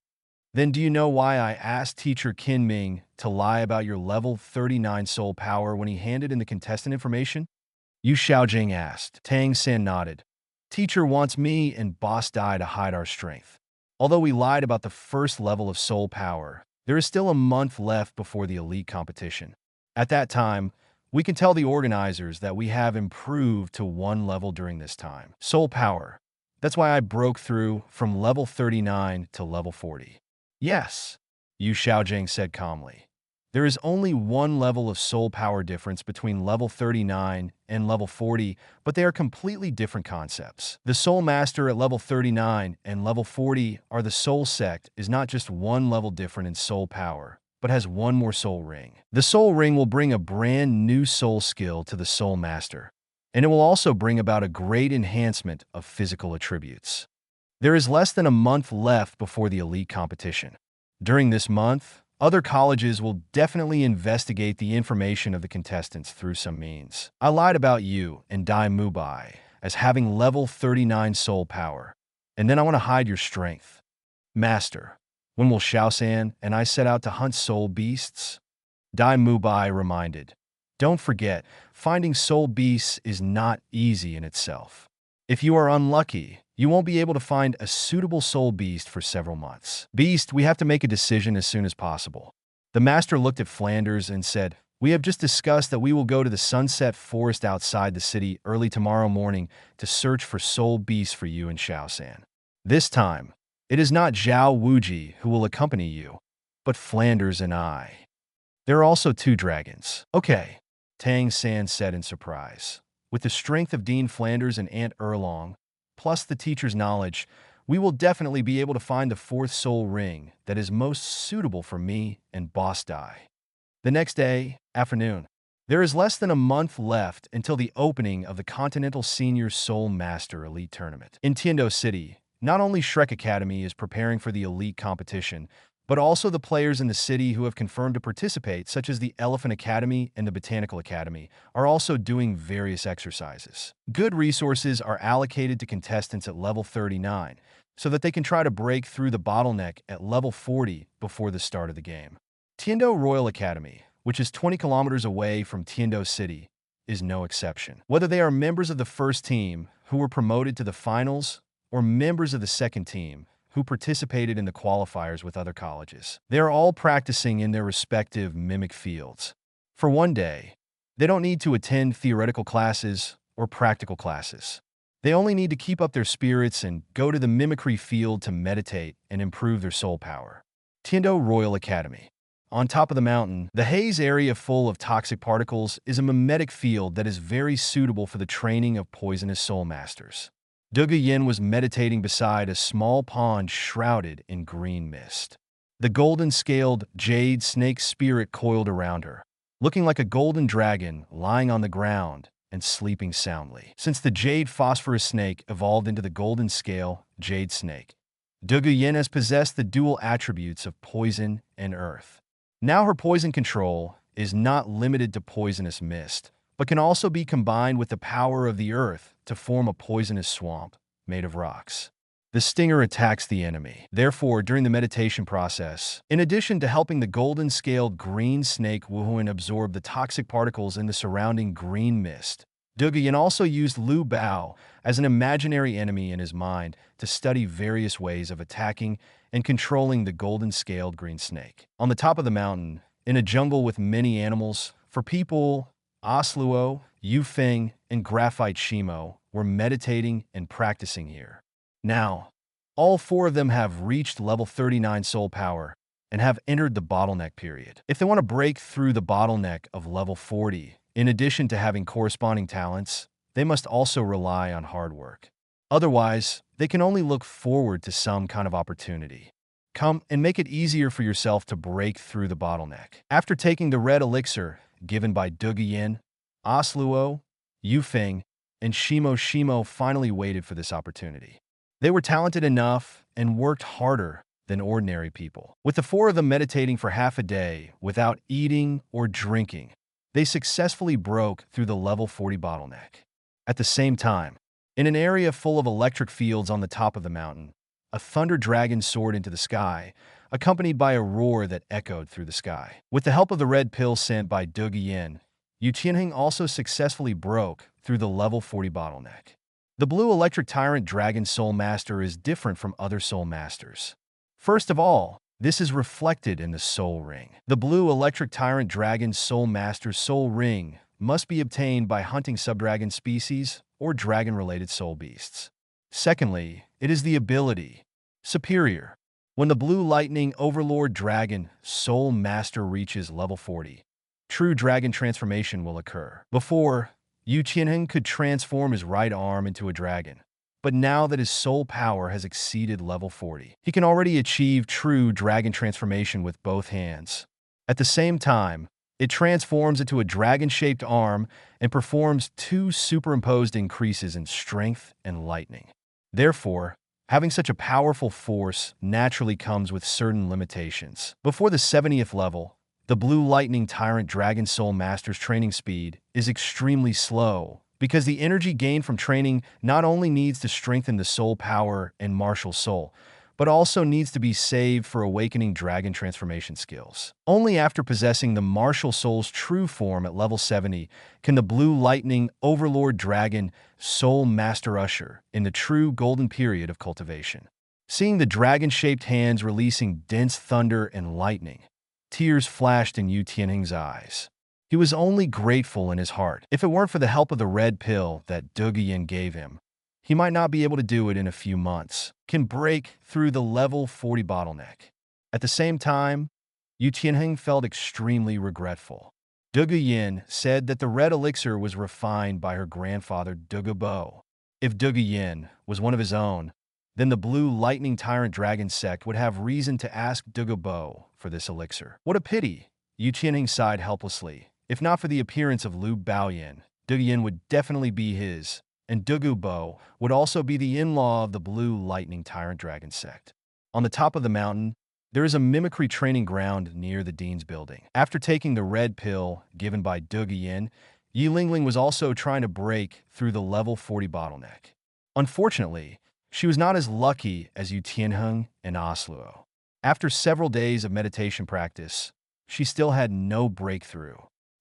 Then do you know why I asked Teacher Qin Ming to lie about your level 39 soul power when he handed in the contestant information? Yu Xiaojing asked. Tang San nodded. Teacher wants me and Boss Dai to hide our strength. Although we lied about the first level of soul power, there is still a month left before the elite competition. At that time, we can tell the organizers that we have improved to 1 level during this time. Soul power. That's why I broke through from level 39 to level 40. Yes, Yu Xiaojing said calmly. There is only 1 level of soul power difference between level 39 and level 40, but they are completely different concepts. The Soul Master at level 39 and level 40 are the Soul Sect is not just 1 level different in soul power, but has 1 more soul ring. The soul ring will bring a brand new soul skill to the Soul Master, and it will also bring about a great enhancement of physical attributes. There is less than a month left before the elite competition. During this month, other colleges will definitely investigate the information of the contestants through some means. I lied about you and Dai Mubai as having level 39 soul power, and then I want to hide your strength. Master, when will Xiaosan and I set out to hunt soul beasts? Dai Mubai reminded. Don't forget, finding soul beasts is not easy in itself. If you are unlucky, you won't be able to find a suitable soul beast for several months. Beast, we have to make a decision as soon as possible. The master looked at Flanders and said, we have just discussed that we will go to the Sunset Forest outside the city early tomorrow morning to search for soul beasts for you and Xiaosan. This time, it is not Zhao Wuji who will accompany you, but Flanders and I. There are also 2 dragons. Okay, Tang San said in surprise. With the strength of Dean Flanders and Aunt Erlong, plus the teacher's knowledge, we will definitely be able to find the 4th soul ring that is most suitable for me and Boss Dai. The next day, afternoon, there is less than a month left until the opening of the Continental Senior Soul Master Elite Tournament. In Tiando City, not only Shrek Academy is preparing for the elite competition, but also the players in the city who have confirmed to participate, such as the Elephant Academy and the Botanical Academy, are also doing various exercises. Good resources are allocated to contestants at level 39, so that they can try to break through the bottleneck at level 40 before the start of the game. Tiando Royal Academy, which is 20 kilometers away from Tiando City, is no exception. Whether they are members of the first team, who were promoted to the finals, or members of the second team, who participated in the qualifiers with other colleges. They are all practicing in their respective mimic fields. For one day, they don't need to attend theoretical classes or practical classes. They only need to keep up their spirits and go to the mimicry field to meditate and improve their soul power. Tiando Royal Academy. On top of the mountain, the haze area full of toxic particles is a mimetic field that is very suitable for the training of poisonous soul masters. Douluo Yin was meditating beside a small pond shrouded in green mist. The golden-scaled jade snake spirit coiled around her, looking like a golden dragon lying on the ground and sleeping soundly. Since the jade phosphorus snake evolved into the golden scale jade snake, Douluo Yin has possessed the dual attributes of poison and earth. Now her poison control is not limited to poisonous mist, but can also be combined with the power of the earth to form a poisonous swamp made of rocks. the stinger attacks the enemy. Therefore, during the meditation process, in addition to helping the golden-scaled green snake Wuhuan absorb the toxic particles in the surrounding green mist, Douluo also used Lu Bao as an imaginary enemy in his mind to study various ways of attacking and controlling the golden-scaled green snake. On the top of the mountain, in a jungle with many animals, for people, Osluo, Yufeng, and Graphite Shimo were meditating and practicing here. Now, all 4 of them have reached level 39 soul power and have entered the bottleneck period. If they want to break through the bottleneck of level 40, in addition to having corresponding talents, they must also rely on hard work. Otherwise, they can only look forward to some kind of opportunity. Come and make it easier for yourself to break through the bottleneck. After taking the red elixir given by Douluo, Osluo, Yufeng, and Shimo finally waited for this opportunity. They were talented enough and worked harder than ordinary people. With the 4 of them meditating for half a day without eating or drinking, they successfully broke through the level 40 bottleneck. At the same time, in an area full of electric fields on the top of the mountain, a thunder dragon soared into the sky, accompanied by a roar that echoed through the sky. With the help of the red pill sent by Douluo, Yu Tianheng also successfully broke through the level 40 bottleneck. The blue electric tyrant dragon soul master is different from other soul masters. First of all, this is reflected in the soul ring. The blue electric tyrant dragon soul master's soul ring must be obtained by hunting subdragon species or dragon-related soul beasts. Secondly, it is the ability, superior. When the blue lightning overlord dragon soul master reaches level 40, true dragon transformation will occur. Before, Yu Tianheng could transform his right arm into a dragon, but now that his soul power has exceeded level 40, he can already achieve true dragon transformation with both hands. At the same time, it transforms into a dragon-shaped arm and performs 2 superimposed increases in strength and lightning. Therefore, having such a powerful force naturally comes with certain limitations. Before the 70th level, the Blue Lightning Tyrant Dragon Soul Master's training speed is extremely slow because the energy gained from training not only needs to strengthen the soul power and martial soul, but also needs to be saved for awakening dragon transformation skills. Only after possessing the martial soul's true form at level 70 can the Blue Lightning Overlord Dragon Soul Master usher in the true golden period of cultivation. Seeing the dragon-shaped hands releasing dense thunder and lightning, tears flashed in Yu Tianheng's eyes. He was only grateful in his heart. If it weren't for the help of the red pill that Douluo gave him, he might not be able to do it in a few months. Can break through the level 40 bottleneck. At the same time, Yu Tianheng felt extremely regretful. Douluo said that the red elixir was refined by her grandfather Douluo. If Douluo was one of his own, then the Blue Lightning Tyrant Dragon sect would have reason to ask Douluo for this elixir. What a pity! Yu Tianheng sighed helplessly. If not for the appearance of Lu Baoyan, Douluo would definitely be his, and Douluo would also be the in-law of the Blue Lightning Tyrant Dragon sect. On the top of the mountain, there is a mimicry training ground near the Dean's building. After taking the red pill given by Douluo, Yi Lingling was also trying to break through the level 40 bottleneck. Unfortunately, she was not as lucky as Yu Tianheng and Osluo. After several days of meditation practice, she still had no breakthrough.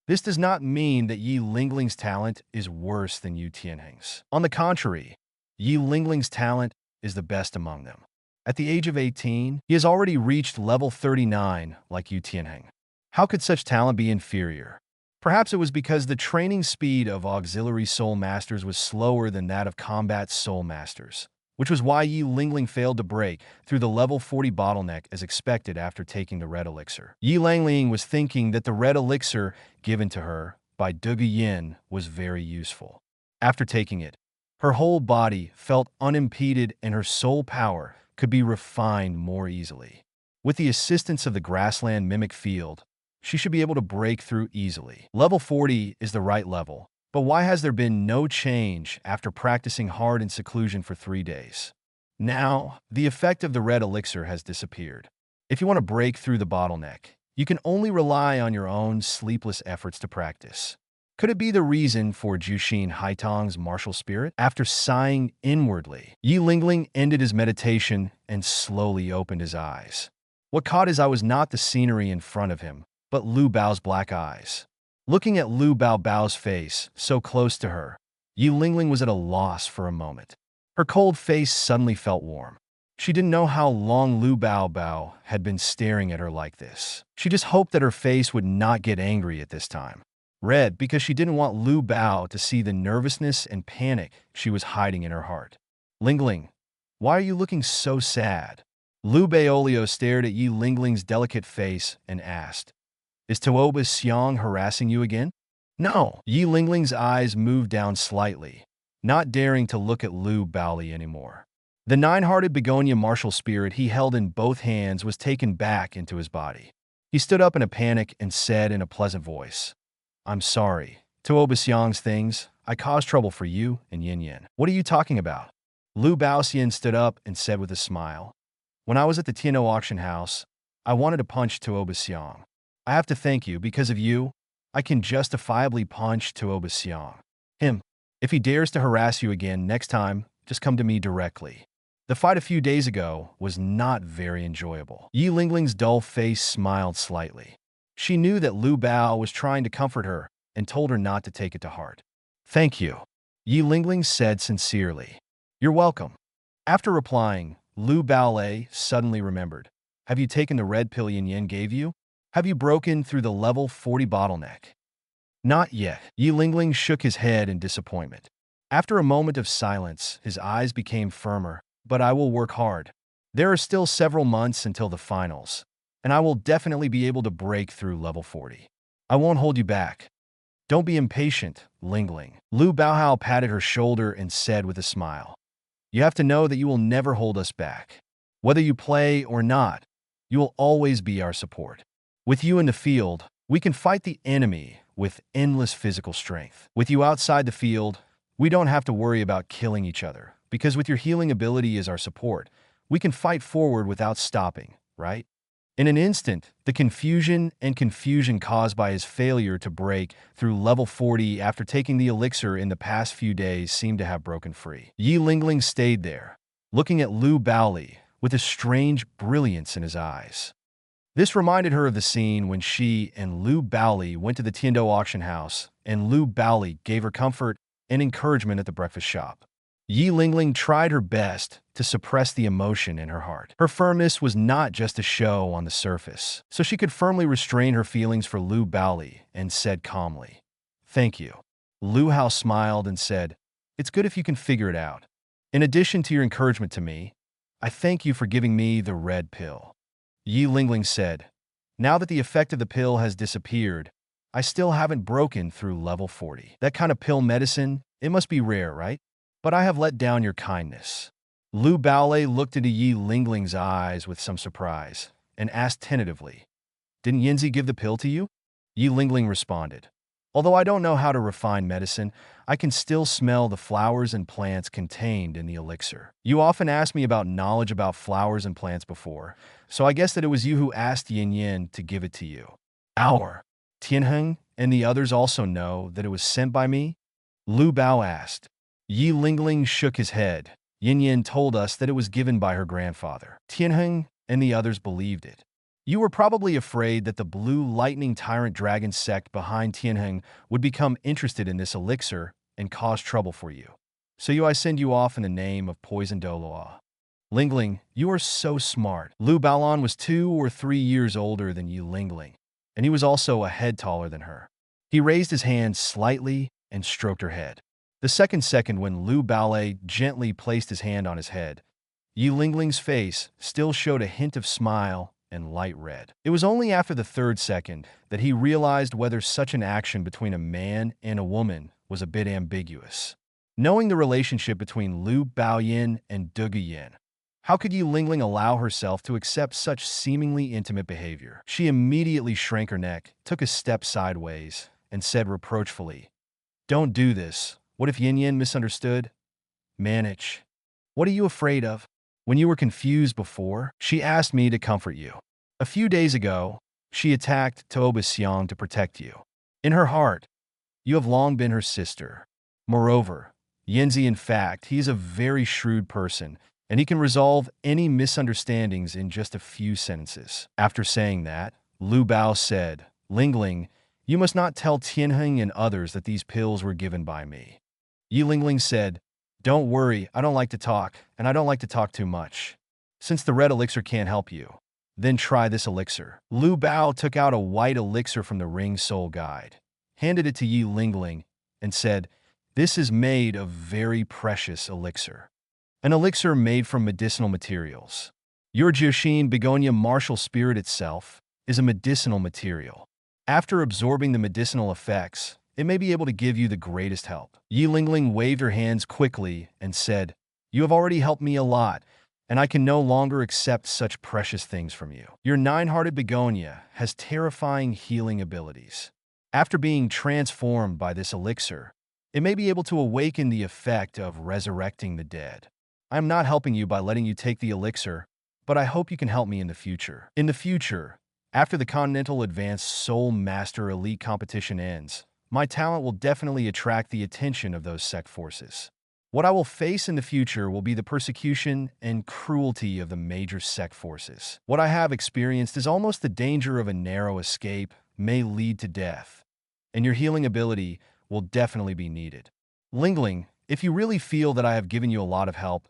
This does not mean that Yi Lingling's talent is worse than Yu Tianheng's. On the contrary, Yi Lingling's talent is the best among them. At the age of 18, he has already reached level 39 like Yu Tianheng. How could such talent be inferior? Perhaps it was because the training speed of auxiliary soul masters was slower than that of combat soul masters, which was why Yi Lingling failed to break through the level 40 bottleneck as expected after taking the red elixir. Yi Lingling was thinking that the red elixir given to her by Douluo was very useful. After taking it, her whole body felt unimpeded and her soul power could be refined more easily. With the assistance of the grassland mimic field, she should be able to break through easily. Level 40 is the right level. But why has there been no change after practicing hard in seclusion for 3 days? Now, the effect of the red elixir has disappeared. If you want to break through the bottleneck, you can only rely on your own sleepless efforts to practice. Could it be the reason for Jushin Haitong's martial spirit? After sighing inwardly, Yi Lingling ended his meditation and slowly opened his eyes. What caught his eye was not the scenery in front of him, but Lu Bao's black eyes. Looking at Lu Bao's face, so close to her, Yi Lingling was at a loss for a moment. Her cold face suddenly felt warm. She didn't know how long Lu Bao had been staring at her like this. She just hoped that her face would not get angry at this time. Red, because she didn't want Lu Bao to see the nervousness and panic she was hiding in her heart. Lingling, why are you looking so sad? Lu Baolio stared at Yi Lingling's delicate face and asked, Is Tuoba Xiang harassing you again? No. Yi Lingling's eyes moved down slightly, not daring to look at Lu Baoli anymore. The nine-hearted begonia martial spirit he held in both hands was taken back into his body. He stood up in a panic and said in a pleasant voice, I'm sorry. Tuoba Xiang's things, I caused trouble for you and Yin Yin. What are you talking about? Lu Baoxian stood up and said with a smile, When I was at the Tianou auction house, I wanted to punch Tuoba Xiang. I have to thank you. Because of you, I can justifiably punch Tuoba Xiang. Him. If he dares to harass you again next time, just come to me directly. The fight a few days ago was not very enjoyable. Yi Lingling's dull face smiled slightly. She knew that Lu Bao was trying to comfort her and told her not to take it to heart. Thank you, Yi Lingling said sincerely. You're welcome. After replying, Lu Baolei suddenly remembered. Have you taken the red pill Yin Yin gave you? Have you broken through the level 40 bottleneck? Not yet. Yi Lingling shook his head in disappointment. After a moment of silence, his eyes became firmer. But I will work hard. There are still several months until the finals, and I will definitely be able to break through level 40. I won't hold you back. Don't be impatient, Lingling. Lu Baohao patted her shoulder and said with a smile. You have to know that you will never hold us back. Whether you play or not, you will always be our support. With you in the field, we can fight the enemy with endless physical strength. With you outside the field, we don't have to worry about killing each other, because with your healing ability as our support, we can fight forward without stopping, right? In an instant, the confusion caused by his failure to break through level 40 after taking the elixir in the past few days seemed to have broken free. Yi Lingling stayed there, looking at Lu Baoli with a strange brilliance in his eyes. This reminded her of the scene when she and Lu Baoli went to the Tiantou auction house, and Lu Baoli gave her comfort and encouragement at the breakfast shop. Yi Lingling tried her best to suppress the emotion in her heart. Her firmness was not just a show on the surface, so she could firmly restrain her feelings for Lu Baoli and said calmly, Thank you. Lu Hao smiled and said, It's good if you can figure it out. In addition to your encouragement to me, I thank you for giving me the red pill. Yi Lingling said, Now that the effect of the pill has disappeared, I still haven't broken through level 40. That kind of pill medicine, it must be rare, right? But I have let down your kindness. Lu Baolei looked into Yi Lingling's eyes with some surprise and asked tentatively, Didn't Yinzi give the pill to you? Yi Lingling responded, Although I don't know how to refine medicine, I can still smell the flowers and plants contained in the elixir. You often asked me about knowledge about flowers and plants before, so I guess that it was you who asked Yin Yin to give it to you. Our Tianheng and the others also know that it was sent by me? Lu Bao asked. Yi Lingling shook his head. Yin Yin told us that it was given by her grandfather. Tianheng and the others believed it. You were probably afraid that the Blue Lightning Tyrant Dragon sect behind Tianheng would become interested in this elixir and cause trouble for you. So I send you off in the name of Poison Douluo. Lingling, you are so smart. Lu Baolon was 2 or 3 years older than Yi Lingling, and he was also a head taller than her. He raised his hand slightly and stroked her head. The second when Lu Baolei gently placed his hand on his head, Yi Lingling's face still showed a hint of smile and light red. It was only after the third second that he realized whether such an action between a man and a woman was a bit ambiguous. Knowing the relationship between Lu Baoyin and Dugu Yin, how could Yi Lingling allow herself to accept such seemingly intimate behavior? She immediately shrank her neck, took a step sideways, and said reproachfully, Don't do this. What if Yin Yin misunderstood? Manage. What are you afraid of? When you were confused before, she asked me to comfort you. A few days ago, she attacked Tuoba Xiang to protect you. In her heart, You have long been her sister. Moreover, Yanzi, in fact, he is a very shrewd person, and he can resolve any misunderstandings in just a few sentences. After saying that, Lu Bao said, Lingling, you must not tell Tianheng and others that these pills were given by me. Yi Lingling said, don't worry, I don't like to talk, and I don't like to talk too much. Since the red elixir can't help you, then try this elixir. Lu Bao took out a white elixir from the Ring Soul Guide, handed it to Yi Lingling, and said, this is made of very precious elixir. An elixir made from medicinal materials. Your Jiuxin Begonia martial spirit itself is a medicinal material. After absorbing the medicinal effects, it may be able to give you the greatest help. Yi Lingling waved her hands quickly and said, you have already helped me a lot, and I can no longer accept such precious things from you. Your nine-hearted begonia has terrifying healing abilities. After being transformed by this elixir, it may be able to awaken the effect of resurrecting the dead. I am not helping you by letting you take the elixir, but I hope you can help me in the future. In the future, after the Continental Advanced Soul Master Elite competition ends, my talent will definitely attract the attention of those sect forces. What I will face in the future will be the persecution and cruelty of the major sect forces. What I have experienced is almost the danger of a narrow escape may lead to death, and your healing ability will definitely be needed. Lingling, if you really feel that I have given you a lot of help,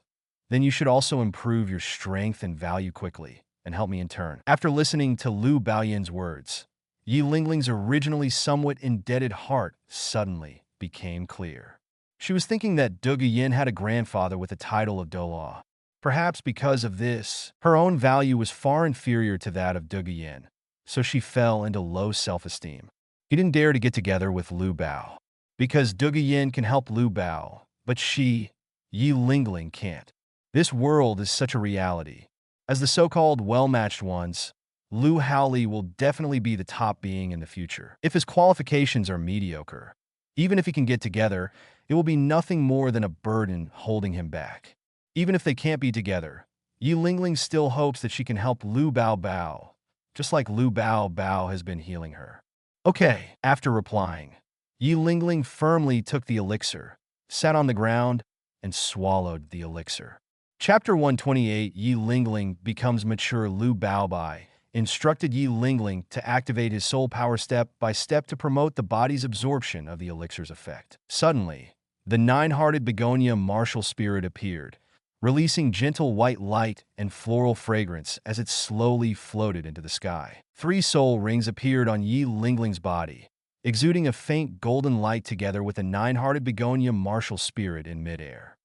then you should also improve your strength and value quickly, and help me in turn. After listening to Lu Baoyan's words, Yi Lingling's originally somewhat indebted heart suddenly became clear. She was thinking that Douluo Yin had a grandfather with the title of Douluo. Perhaps because of this, her own value was far inferior to that of Douluo Yin, so she fell into low self-esteem. He didn't dare to get together with Lu Bao, because Douluo Yin can help Lu Bao, but she, Yi Lingling, can't. This world is such a reality. As the so-called well-matched ones, Lu Haoli will definitely be the top being in the future. If his qualifications are mediocre, even if he can get together, it will be nothing more than a burden holding him back. Even if they can't be together, Yi Lingling still hopes that she can help Lu Bao Bao, just like Lu Bao Bao has been healing her. Okay, after replying, Yi Lingling firmly took the elixir, sat on the ground, and swallowed the elixir. Chapter 128, Yi Lingling becomes mature. Lu Bao Bai instructed Yi Lingling to activate his soul power step by step to promote the body's absorption of the elixir's effect. Suddenly, the nine-hearted begonia martial spirit appeared, releasing gentle white light and floral fragrance as it slowly floated into the sky. 3 soul rings appeared on Yi Lingling's body, exuding a faint golden light together with a nine-hearted begonia martial spirit in midair.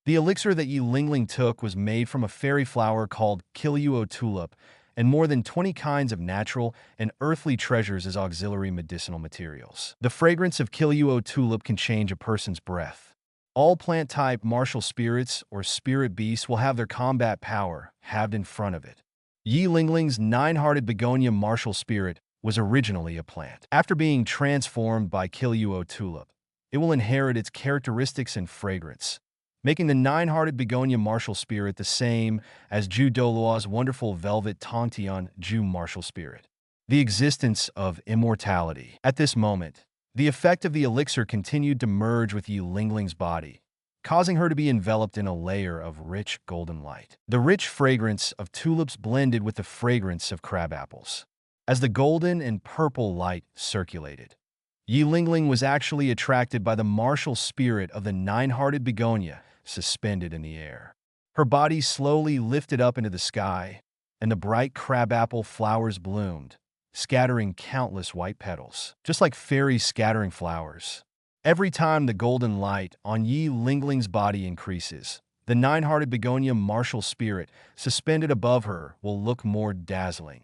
The elixir that Yi Lingling took was made from a fairy flower called Douluo tulip, and more than 20 kinds of natural and earthly treasures as auxiliary medicinal materials. The fragrance of Douluo tulip can change a person's breath. All plant-type martial spirits or spirit beasts will have their combat power halved in front of it. Yi Lingling's nine-hearted begonia martial spirit was originally a plant. After being transformed by Douluo tulip, it will inherit its characteristics and fragrance, making the nine-hearted begonia martial spirit the same as Ju Douluo's wonderful velvet Tongtian Ju martial spirit. The existence of immortality. At this moment, the effect of the elixir continued to merge with Yi Lingling's body, causing her to be enveloped in a layer of rich golden light. The rich fragrance of tulips blended with the fragrance of crab apples. As the golden and purple light circulated, Yi Lingling was actually attracted by the martial spirit of the nine-hearted begonia suspended in the air. Her body slowly lifted up into the sky, and the bright crabapple flowers bloomed, scattering countless white petals, just like fairies scattering flowers. Every time the golden light on Yi Lingling's body increases, the nine-hearted begonia martial spirit suspended above her will look more dazzling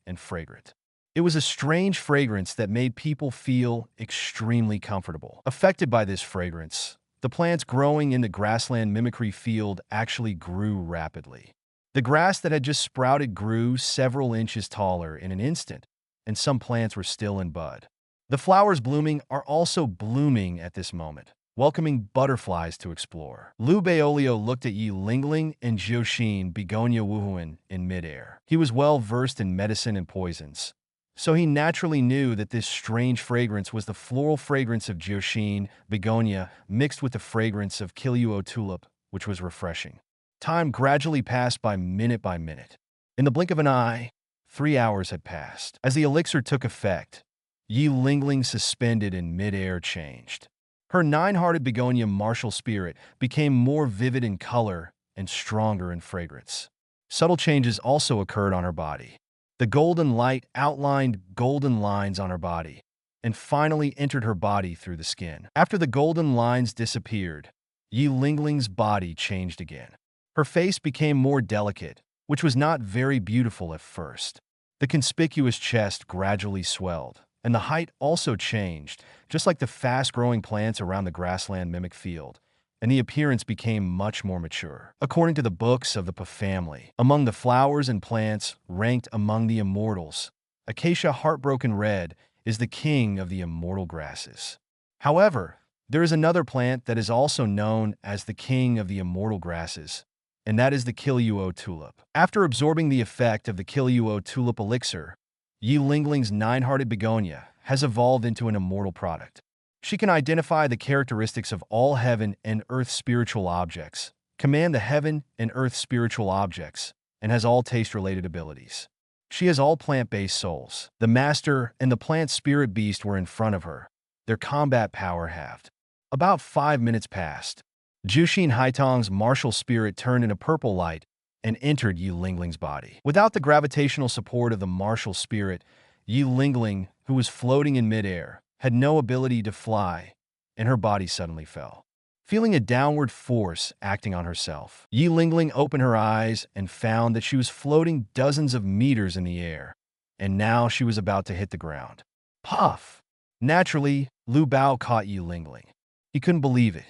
and fragrant. It was a strange fragrance that made people feel extremely comfortable. Affected by this fragrance, the plants growing in the grassland mimicry field actually grew rapidly. The grass that had just sprouted grew several inches taller in an instant, and some plants were still in bud. The flowers blooming are also blooming at this moment, welcoming butterflies to explore. Lu Baolio looked at Yi Lingling and Jiuxin Begonia Wuhuan in midair. He was well versed in medicine and poisons, so he naturally knew that this strange fragrance was the floral fragrance of Jiuxin begonia mixed with the fragrance of Douluo tulip, which was refreshing. Time gradually passed by minute. In the blink of an eye, 3 hours had passed. As the elixir took effect, Yi Lingling suspended in midair changed. Her nine-hearted begonia martial spirit became more vivid in color and stronger in fragrance. Subtle changes also occurred on her body. The golden light outlined golden lines on her body and finally entered her body through the skin. After the golden lines disappeared, Yi Lingling's body changed again. Her face became more delicate, which was not very beautiful at first. The conspicuous chest gradually swelled, and the height also changed, just like the fast-growing plants around the grassland mimic field, and the appearance became much more mature. According to the books of the Pa family, among the flowers and plants ranked among the immortals, Acacia Heartbroken Red is the king of the immortal grasses. However, there is another plant that is also known as the king of the immortal grasses, and that is the Douluo tulip. After absorbing the effect of the Douluo tulip elixir, Yi Lingling's nine-hearted begonia has evolved into an immortal product. She can identify the characteristics of all heaven and earth spiritual objects, command the heaven and earth spiritual objects, and has all taste-related abilities. She has all plant-based souls. The master and the plant spirit beast were in front of her, their combat power halved. About 5 minutes passed. Jushin Haitong's martial spirit turned into purple light and entered Yi Lingling's body. Without the gravitational support of the martial spirit, Yi Lingling, who was floating in midair, had no ability to fly, and her body suddenly fell. Feeling a downward force acting on herself, Yi Lingling opened her eyes and found that she was floating dozens of meters in the air, and now she was about to hit the ground. Puff! Naturally, Lu Bao caught Yi Lingling. He couldn't believe it.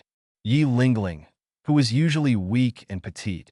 Yi Lingling, who was usually weak and petite,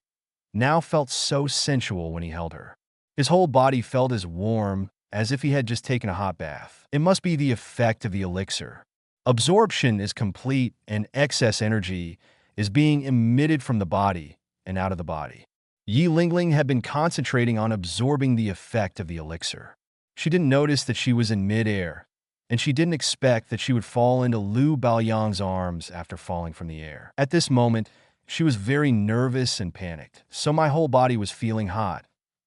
now felt so sensual when he held her. His whole body felt as warm as if he had just taken a hot bath. It must be the effect of the elixir. Absorption is complete and excess energy is being emitted from the body and out of the body. Yi Lingling had been concentrating on absorbing the effect of the elixir. She didn't notice that she was in midair, and she didn't expect that she would fall into Lu Baoyang's arms after falling from the air. At this moment, she was very nervous and panicked, so my whole body was feeling hot,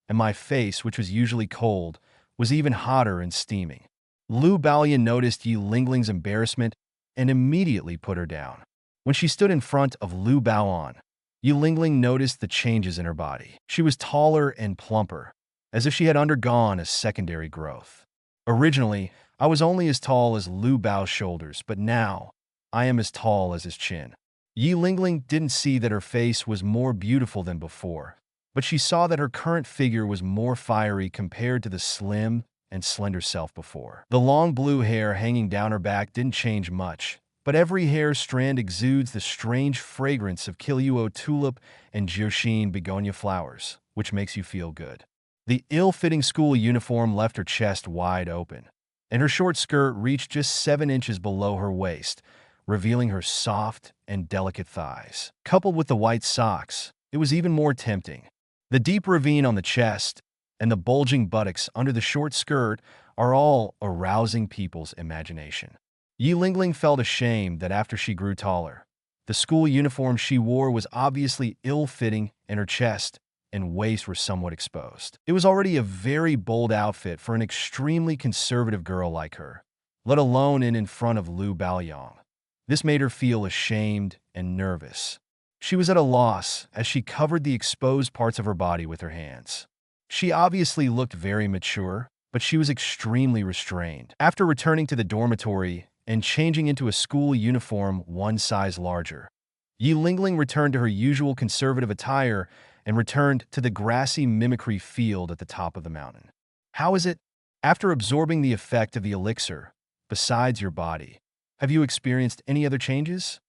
and my face, which was usually cold, was even hotter and steaming. Lu Baoyan noticed Yi Lingling's embarrassment and immediately put her down. When she stood in front of Lu Baoyan, Yi Lingling noticed the changes in her body. She was taller and plumper, as if she had undergone a secondary growth. Originally, I was only as tall as Lu Bao's shoulders, but now I am as tall as his chin. Yi Lingling didn't see that her face was more beautiful than before, but she saw that her current figure was more fiery compared to the slim and slender self before. The long blue hair hanging down her back didn't change much, but every hair strand exudes the strange fragrance of Douluo tulip and Jiuxin begonia flowers, which makes you feel good. The ill-fitting school uniform left her chest wide open, and her short skirt reached just 7 inches below her waist, revealing her soft and delicate thighs. Coupled with the white socks, it was even more tempting. The deep ravine on the chest and the bulging buttocks under the short skirt are all arousing people's imagination. Yi Lingling felt ashamed that after she grew taller, the school uniform she wore was obviously ill-fitting and her chest and waist were somewhat exposed. It was already a very bold outfit for an extremely conservative girl like her, let alone in front of Lu Baoyang. This made her feel ashamed and nervous. She was at a loss as she covered the exposed parts of her body with her hands. She obviously looked very mature, but she was extremely restrained. After returning to the dormitory and changing into a school uniform 1 size larger, Yi Lingling returned to her usual conservative attire and returned to the grassy mimicry field at the top of the mountain. How is it? After absorbing the effect of the elixir, besides your body, have you experienced any other changes?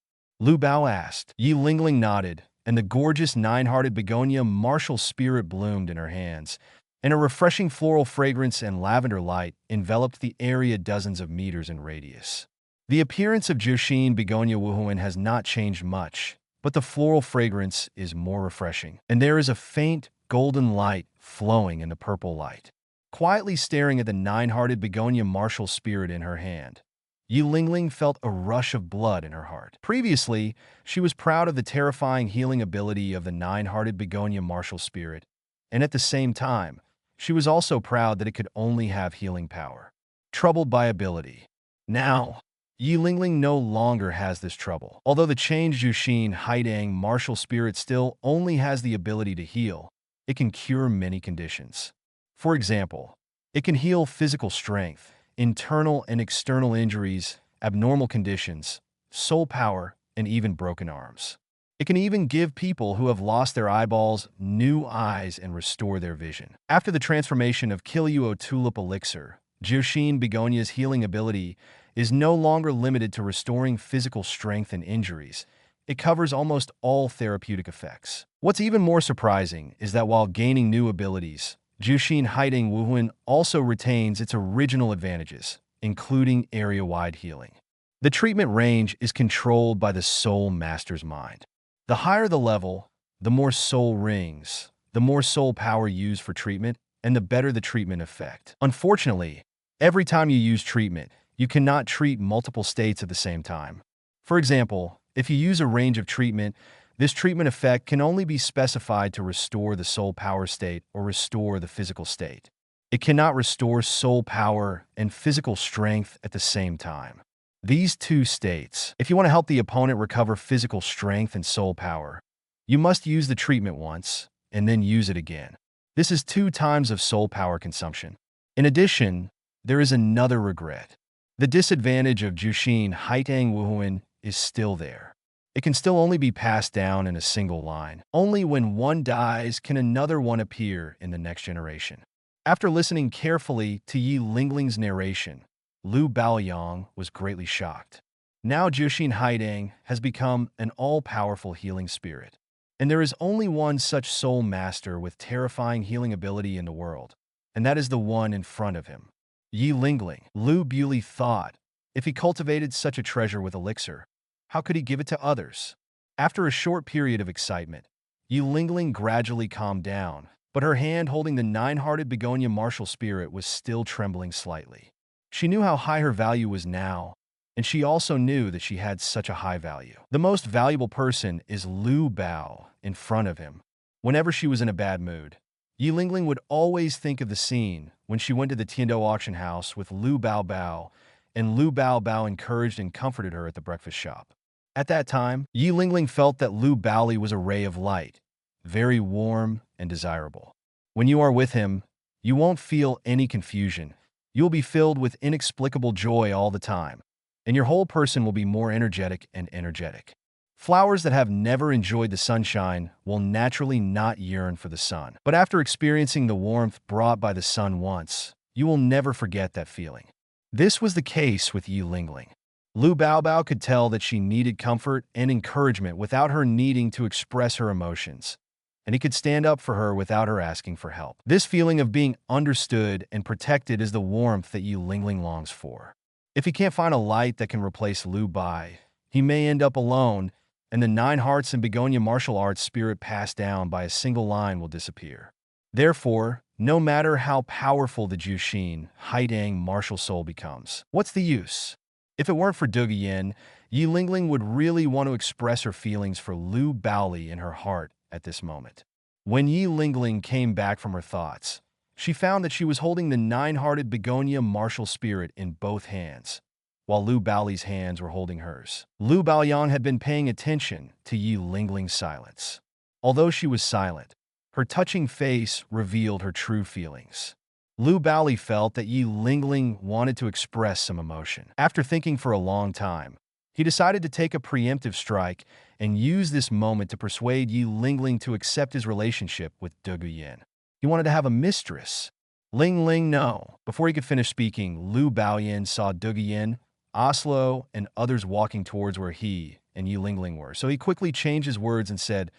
Lu Bao asked. Yi Lingling nodded, and the gorgeous nine-hearted begonia martial spirit bloomed in her hands, and a refreshing floral fragrance and lavender light enveloped the area dozens of meters in radius. The appearance of Jiuxin begonia wuhuan has not changed much, but the floral fragrance is more refreshing, and there is a faint golden light flowing in the purple light. quietly staring at the nine-hearted begonia martial spirit in her hand. Yi Lingling felt a rush of blood in her heart. Previously, she was proud of the terrifying healing ability of the nine-hearted begonia martial spirit, and at the same time, she was also proud that it could only have healing power. Troubled by ability. Now, Yi Lingling no longer has this trouble. Although the changed Jushin Haidang martial spirit still only has the ability to heal, it can cure many conditions. For example, it can heal physical strength, internal and external injuries, abnormal conditions, soul power, and even broken arms. It can even give people who have lost their eyeballs new eyes and restore their vision. After the transformation of Kiluo Tulip Elixir, Jushin Begonia's healing ability is no longer limited to restoring physical strength and injuries. It covers almost all therapeutic effects. What's even more surprising is that while gaining new abilities, Jushin Haiding Wuhuan also retains its original advantages, including area-wide healing. The treatment range is controlled by the Soul Master's mind. The higher the level, the more soul rings, the more soul power used for treatment, and the better the treatment effect. Unfortunately, every time you use treatment, you cannot treat multiple states at the same time. For example, if you use a range of treatment, this treatment effect can only be specified to restore the soul power state or restore the physical state. It cannot restore soul power and physical strength at the same time. These two states, if you want to help the opponent recover physical strength and soul power, you must use the treatment once and then use it again. This is 2 times of soul power consumption. In addition, there is another regret. The disadvantage of Jushin Haitang Wuhuan is still there. It can still only be passed down in a single line. Only when one dies can another one appear in the next generation. After listening carefully to Yi Lingling's narration, Lu Baoyang was greatly shocked. Now Jushin Haidang has become an all-powerful healing spirit. And there is only one such soul master with terrifying healing ability in the world, and that is the one in front of him. Yi Lingling, Lu Bewley thought, if he cultivated such a treasure with elixir, how could he give it to others? After a short period of excitement, Yi Lingling gradually calmed down, but her hand holding the nine-hearted begonia martial spirit was still trembling slightly. She knew how high her value was now, and she also knew that she had such a high value. The most valuable person is Lu Bao in front of him. Whenever she was in a bad mood, Yi Lingling would always think of the scene when she went to the Tiando auction house with Lu Bao Bao, and Lu Bao Bao encouraged and comforted her at the breakfast shop. At that time, Yi Lingling felt that Lu Baoli was a ray of light, very warm and desirable. When you are with him, you won't feel any confusion. You'll be filled with inexplicable joy all the time, and your whole person will be more energetic and energetic. Flowers that have never enjoyed the sunshine will naturally not yearn for the sun. But after experiencing the warmth brought by the sun once, you will never forget that feeling. This was the case with Yi Lingling. Lu Baobao could tell that she needed comfort and encouragement without her needing to express her emotions, and he could stand up for her without her asking for help. This feeling of being understood and protected is the warmth that Yi Lingling longs for. If he can't find a light that can replace Lu Bai, he may end up alone, and the 9 hearts and begonia martial arts spirit passed down by a single line will disappear. Therefore, no matter how powerful the Jushin, Haidang martial soul becomes, what's the use? If it weren't for Duguyen, Yi Lingling would really want to express her feelings for Lu Baoli in her heart at this moment. When Yi Lingling came back from her thoughts, she found that she was holding the 9-hearted begonia martial spirit in both hands, while Lu Baoli's hands were holding hers. Lu Baoyang had been paying attention to Yi Lingling's silence. Although she was silent, her touching face revealed her true feelings. Lu Baoli felt that Yi Lingling wanted to express some emotion. After thinking for a long time, he decided to take a preemptive strike and use this moment to persuade Yi Lingling to accept his relationship with De Guyen. He wanted to have a mistress. Ling no. Before he could finish speaking, Lu Baoyan saw De Guyen, Oslo, and others walking towards where he and Yi Lingling were, so he quickly changed his words and said,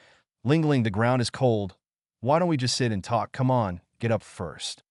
Lingling, the ground is cold. Why don't we just sit and talk? Come on, get up first.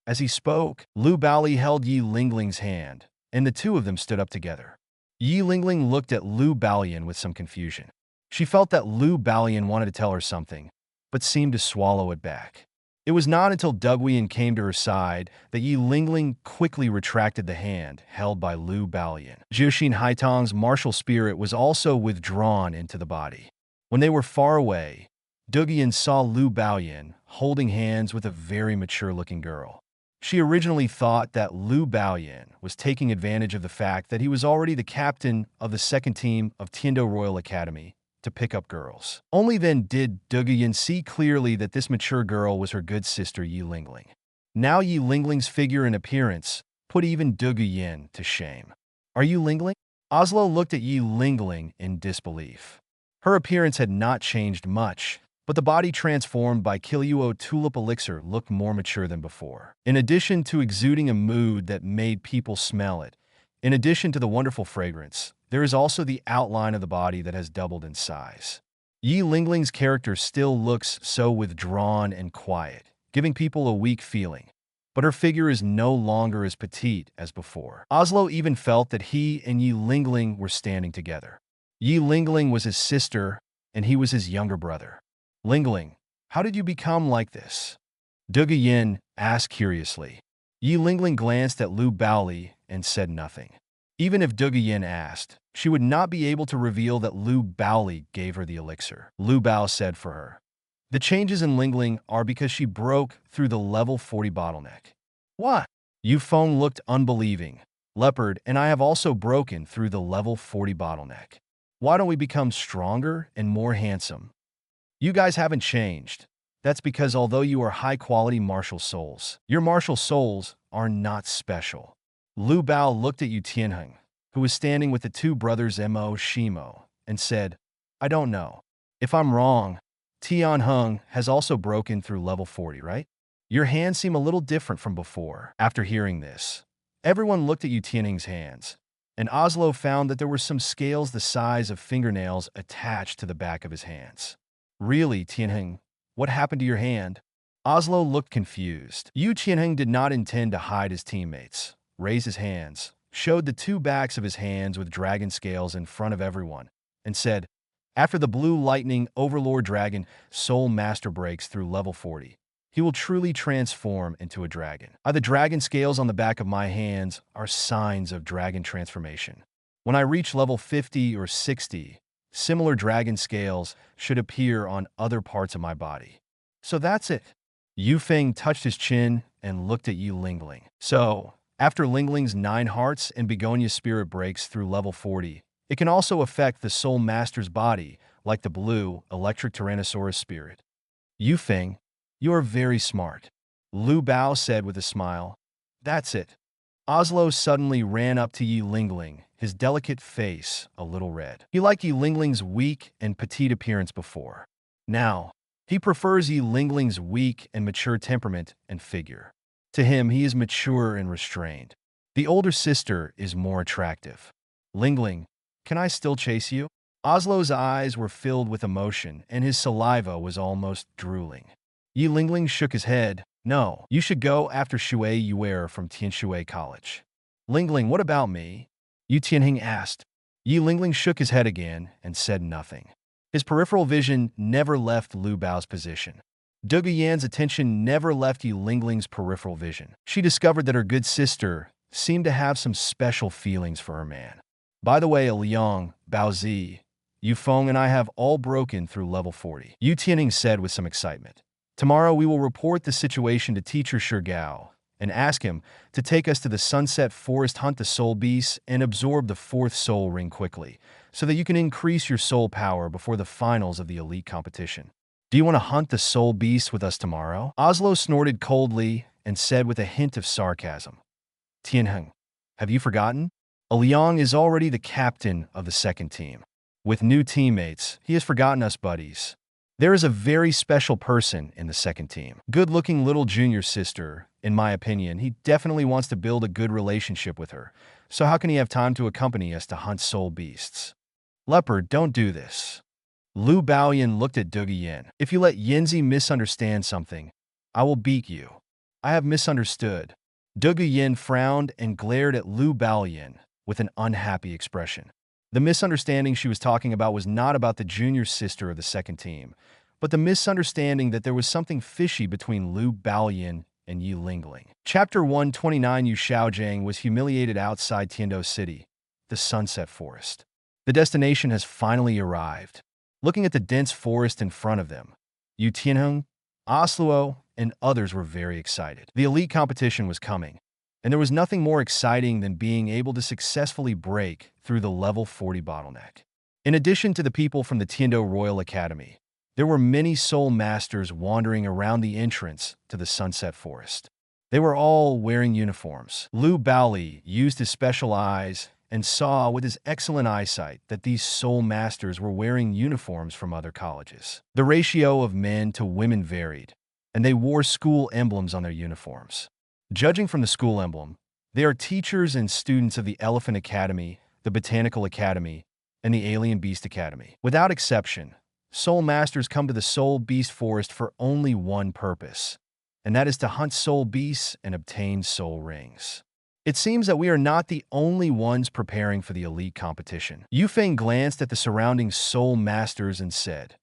As he spoke, Lu Baoli held Yi Lingling's hand, and the two of them stood up together. Yi Lingling looked at Lu Baolian with some confusion. She felt that Lu Baolian wanted to tell her something, but seemed to swallow it back. It was not until Duguian came to her side that Yi Lingling quickly retracted the hand held by Lu Baolian. Jiuxin Haitong's martial spirit was also withdrawn into the body. When they were far away, Duguian saw Lu Baolian holding hands with a very mature-looking girl. She originally thought that Lu Baolian was taking advantage of the fact that he was already the captain of the second team of Tiando Royal Academy to pick up girls. Only then did Duguian see clearly that this mature girl was her good sister Yi Lingling. Now Yi Lingling's figure and appearance put even Duguian to shame. "Are you Lingling?" Oslo looked at Yi Lingling in disbelief. Her appearance had not changed much, but the body transformed by Kiluo Tulip Elixir looked more mature than before. In addition to exuding a mood that made people smell it, in addition to the wonderful fragrance, there is also the outline of the body that has doubled in size. Yi Lingling's character still looks so withdrawn and quiet, giving people a weak feeling, but her figure is no longer as petite as before. Oslo even felt that he and Yi Lingling were standing together. Yi Lingling was his sister, and he was his younger brother. "Lingling, how did you become like this?" Duguian asked curiously. Yi Lingling glanced at Lu Baoli and said nothing. Even if Duguian asked, she would not be able to reveal that Lu Baoli gave her the elixir. Lu Bao said for her, "The changes in Lingling are because she broke through the level 40 bottleneck." "What?" Yufeng looked unbelieving. "Leopard and I have also broken through the level 40 bottleneck. Why don't we become stronger and more handsome?" "You guys haven't changed. That's because although you are high-quality martial souls, your martial souls are not special." Lu Bao looked at Yu Tianheng, who was standing with the two brothers Mo Shimo, and said, "I don't know. If I'm wrong, Tianheng has also broken through level 40, right? Your hands seem a little different from before." After hearing this, everyone looked at Yu Tianheng's hands, and Oslo found that there were some scales the size of fingernails attached to the back of his hands. "Really, Tianheng, what happened to your hand?" Oslo looked confused. Yu Tianheng did not intend to hide his teammates, raised his hands, showed the two backs of his hands with dragon scales in front of everyone, and said, "After the blue lightning overlord dragon soul master breaks through level 40, he will truly transform into a dragon. The dragon scales on the back of my hands are signs of dragon transformation. When I reach level 50 or 60, similar dragon scales should appear on other parts of my body. So that's it." Yufeng touched his chin and looked at Yi Lingling. "So, after Lingling's 9 hearts and Begonia spirit breaks through level 40, it can also affect the Soul Master's body, like the blue, electric Tyrannosaurus spirit." "Yufeng, you are very smart," Lu Bao said with a smile. "That's it." Oslo suddenly ran up to Yi Lingling, his delicate face a little red. He liked Yi Lingling's weak and petite appearance before. Now, he prefers Yi Lingling's weak and mature temperament and figure. To him, he is mature and restrained. The older sister is more attractive. "Lingling, can I still chase you?" Oslo's eyes were filled with emotion, and his saliva was almost drooling. Yi Lingling shook his head. "No, you should go after Shui Yuer from Tianshui College." "Lingling, what about me?" Yu Tianheng asked. Yi Lingling shook his head again and said nothing. His peripheral vision never left Lu Bao's position. Duguian's attention never left Yi Lingling's peripheral vision. She discovered that her good sister seemed to have some special feelings for her man. "By the way, Liang, Baozi, Yufeng and I have all broken through level 40, Yu Tianheng said with some excitement. "Tomorrow we will report the situation to Teacher Shigao and ask him to take us to the Sunset Forest, hunt the soul beasts, and absorb the 4th soul ring quickly, so that you can increase your soul power before the finals of the elite competition. Do you want to hunt the soul beasts with us tomorrow?" Oslo snorted coldly and said with a hint of sarcasm, "Tianheng, have you forgotten? Liang is already the captain of the second team. With new teammates, he has forgotten us buddies. There is a very special person in the second team. Good-looking little junior sister. In my opinion, he definitely wants to build a good relationship with her. So how can he have time to accompany us to hunt soul beasts? Leopard, don't do this." Lu Baoyan looked at Duguian. "If you let Yanzi misunderstand something, I will beat you." "I have misunderstood." Duguian frowned and glared at Lu Baoyan with an unhappy expression. The misunderstanding she was talking about was not about the junior sister of the second team, but the misunderstanding that there was something fishy between Lu Baoyan and Yi Lingling. Chapter 129. Yu Xiaojiang was humiliated outside Tiando City, the Sunset Forest. The destination has finally arrived. Looking at the dense forest in front of them, Yu Tianheng, Osluo, and others were very excited. The elite competition was coming, and there was nothing more exciting than being able to successfully break through the level 40 bottleneck. In addition to the people from the Tiando Royal Academy, there were many soul masters wandering around the entrance to the Sunset Forest. They were all wearing uniforms. Lu Baoli used his special eyes and saw with his excellent eyesight that these soul masters were wearing uniforms from other colleges. The ratio of men to women varied, and they wore school emblems on their uniforms. Judging from the school emblem, they are teachers and students of the Elephant Academy, the Botanical Academy, and the Alien Beast Academy. Without exception, soul masters come to the Soul Beast Forest for only one purpose, and that is to hunt soul beasts and obtain soul rings. It seems that we are not the only ones preparing for the elite competition. Yu Feng glanced at the surrounding soul masters and said,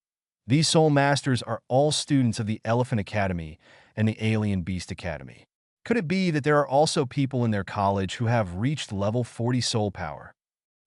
"These soul masters are all students of the Elephant Academy and the Alien Beast Academy. Could it be that there are also people in their college who have reached level 40 soul power?"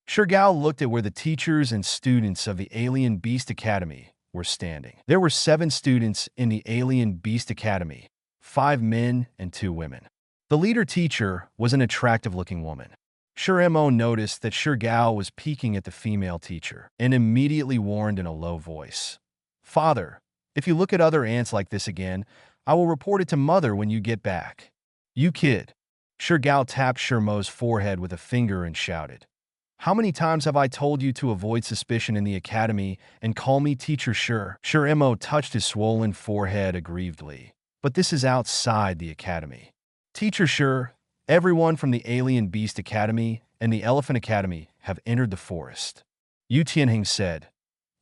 Shirgao looked at where the teachers and students of the Alien Beast Academy were standing. There were 7 students in the Alien Beast Academy, 5 men and 2 women. The leader teacher was an attractive-looking woman. Shiremo noticed that Shirgao was peeking at the female teacher and immediately warned in a low voice, "Father, if you look at other ants like this again, I will report it to Mother when you get back." "You kid." Shirgao tapped Shirmo's forehead with a finger and shouted, "How many times have I told you to avoid suspicion in the academy and call me Teacher Shir?" Shiremo touched his swollen forehead aggrievedly. "But this is outside the academy." "Teacher Shir, everyone from the Alien Beast Academy and the Elephant Academy have entered the forest," Yu Tianheng said.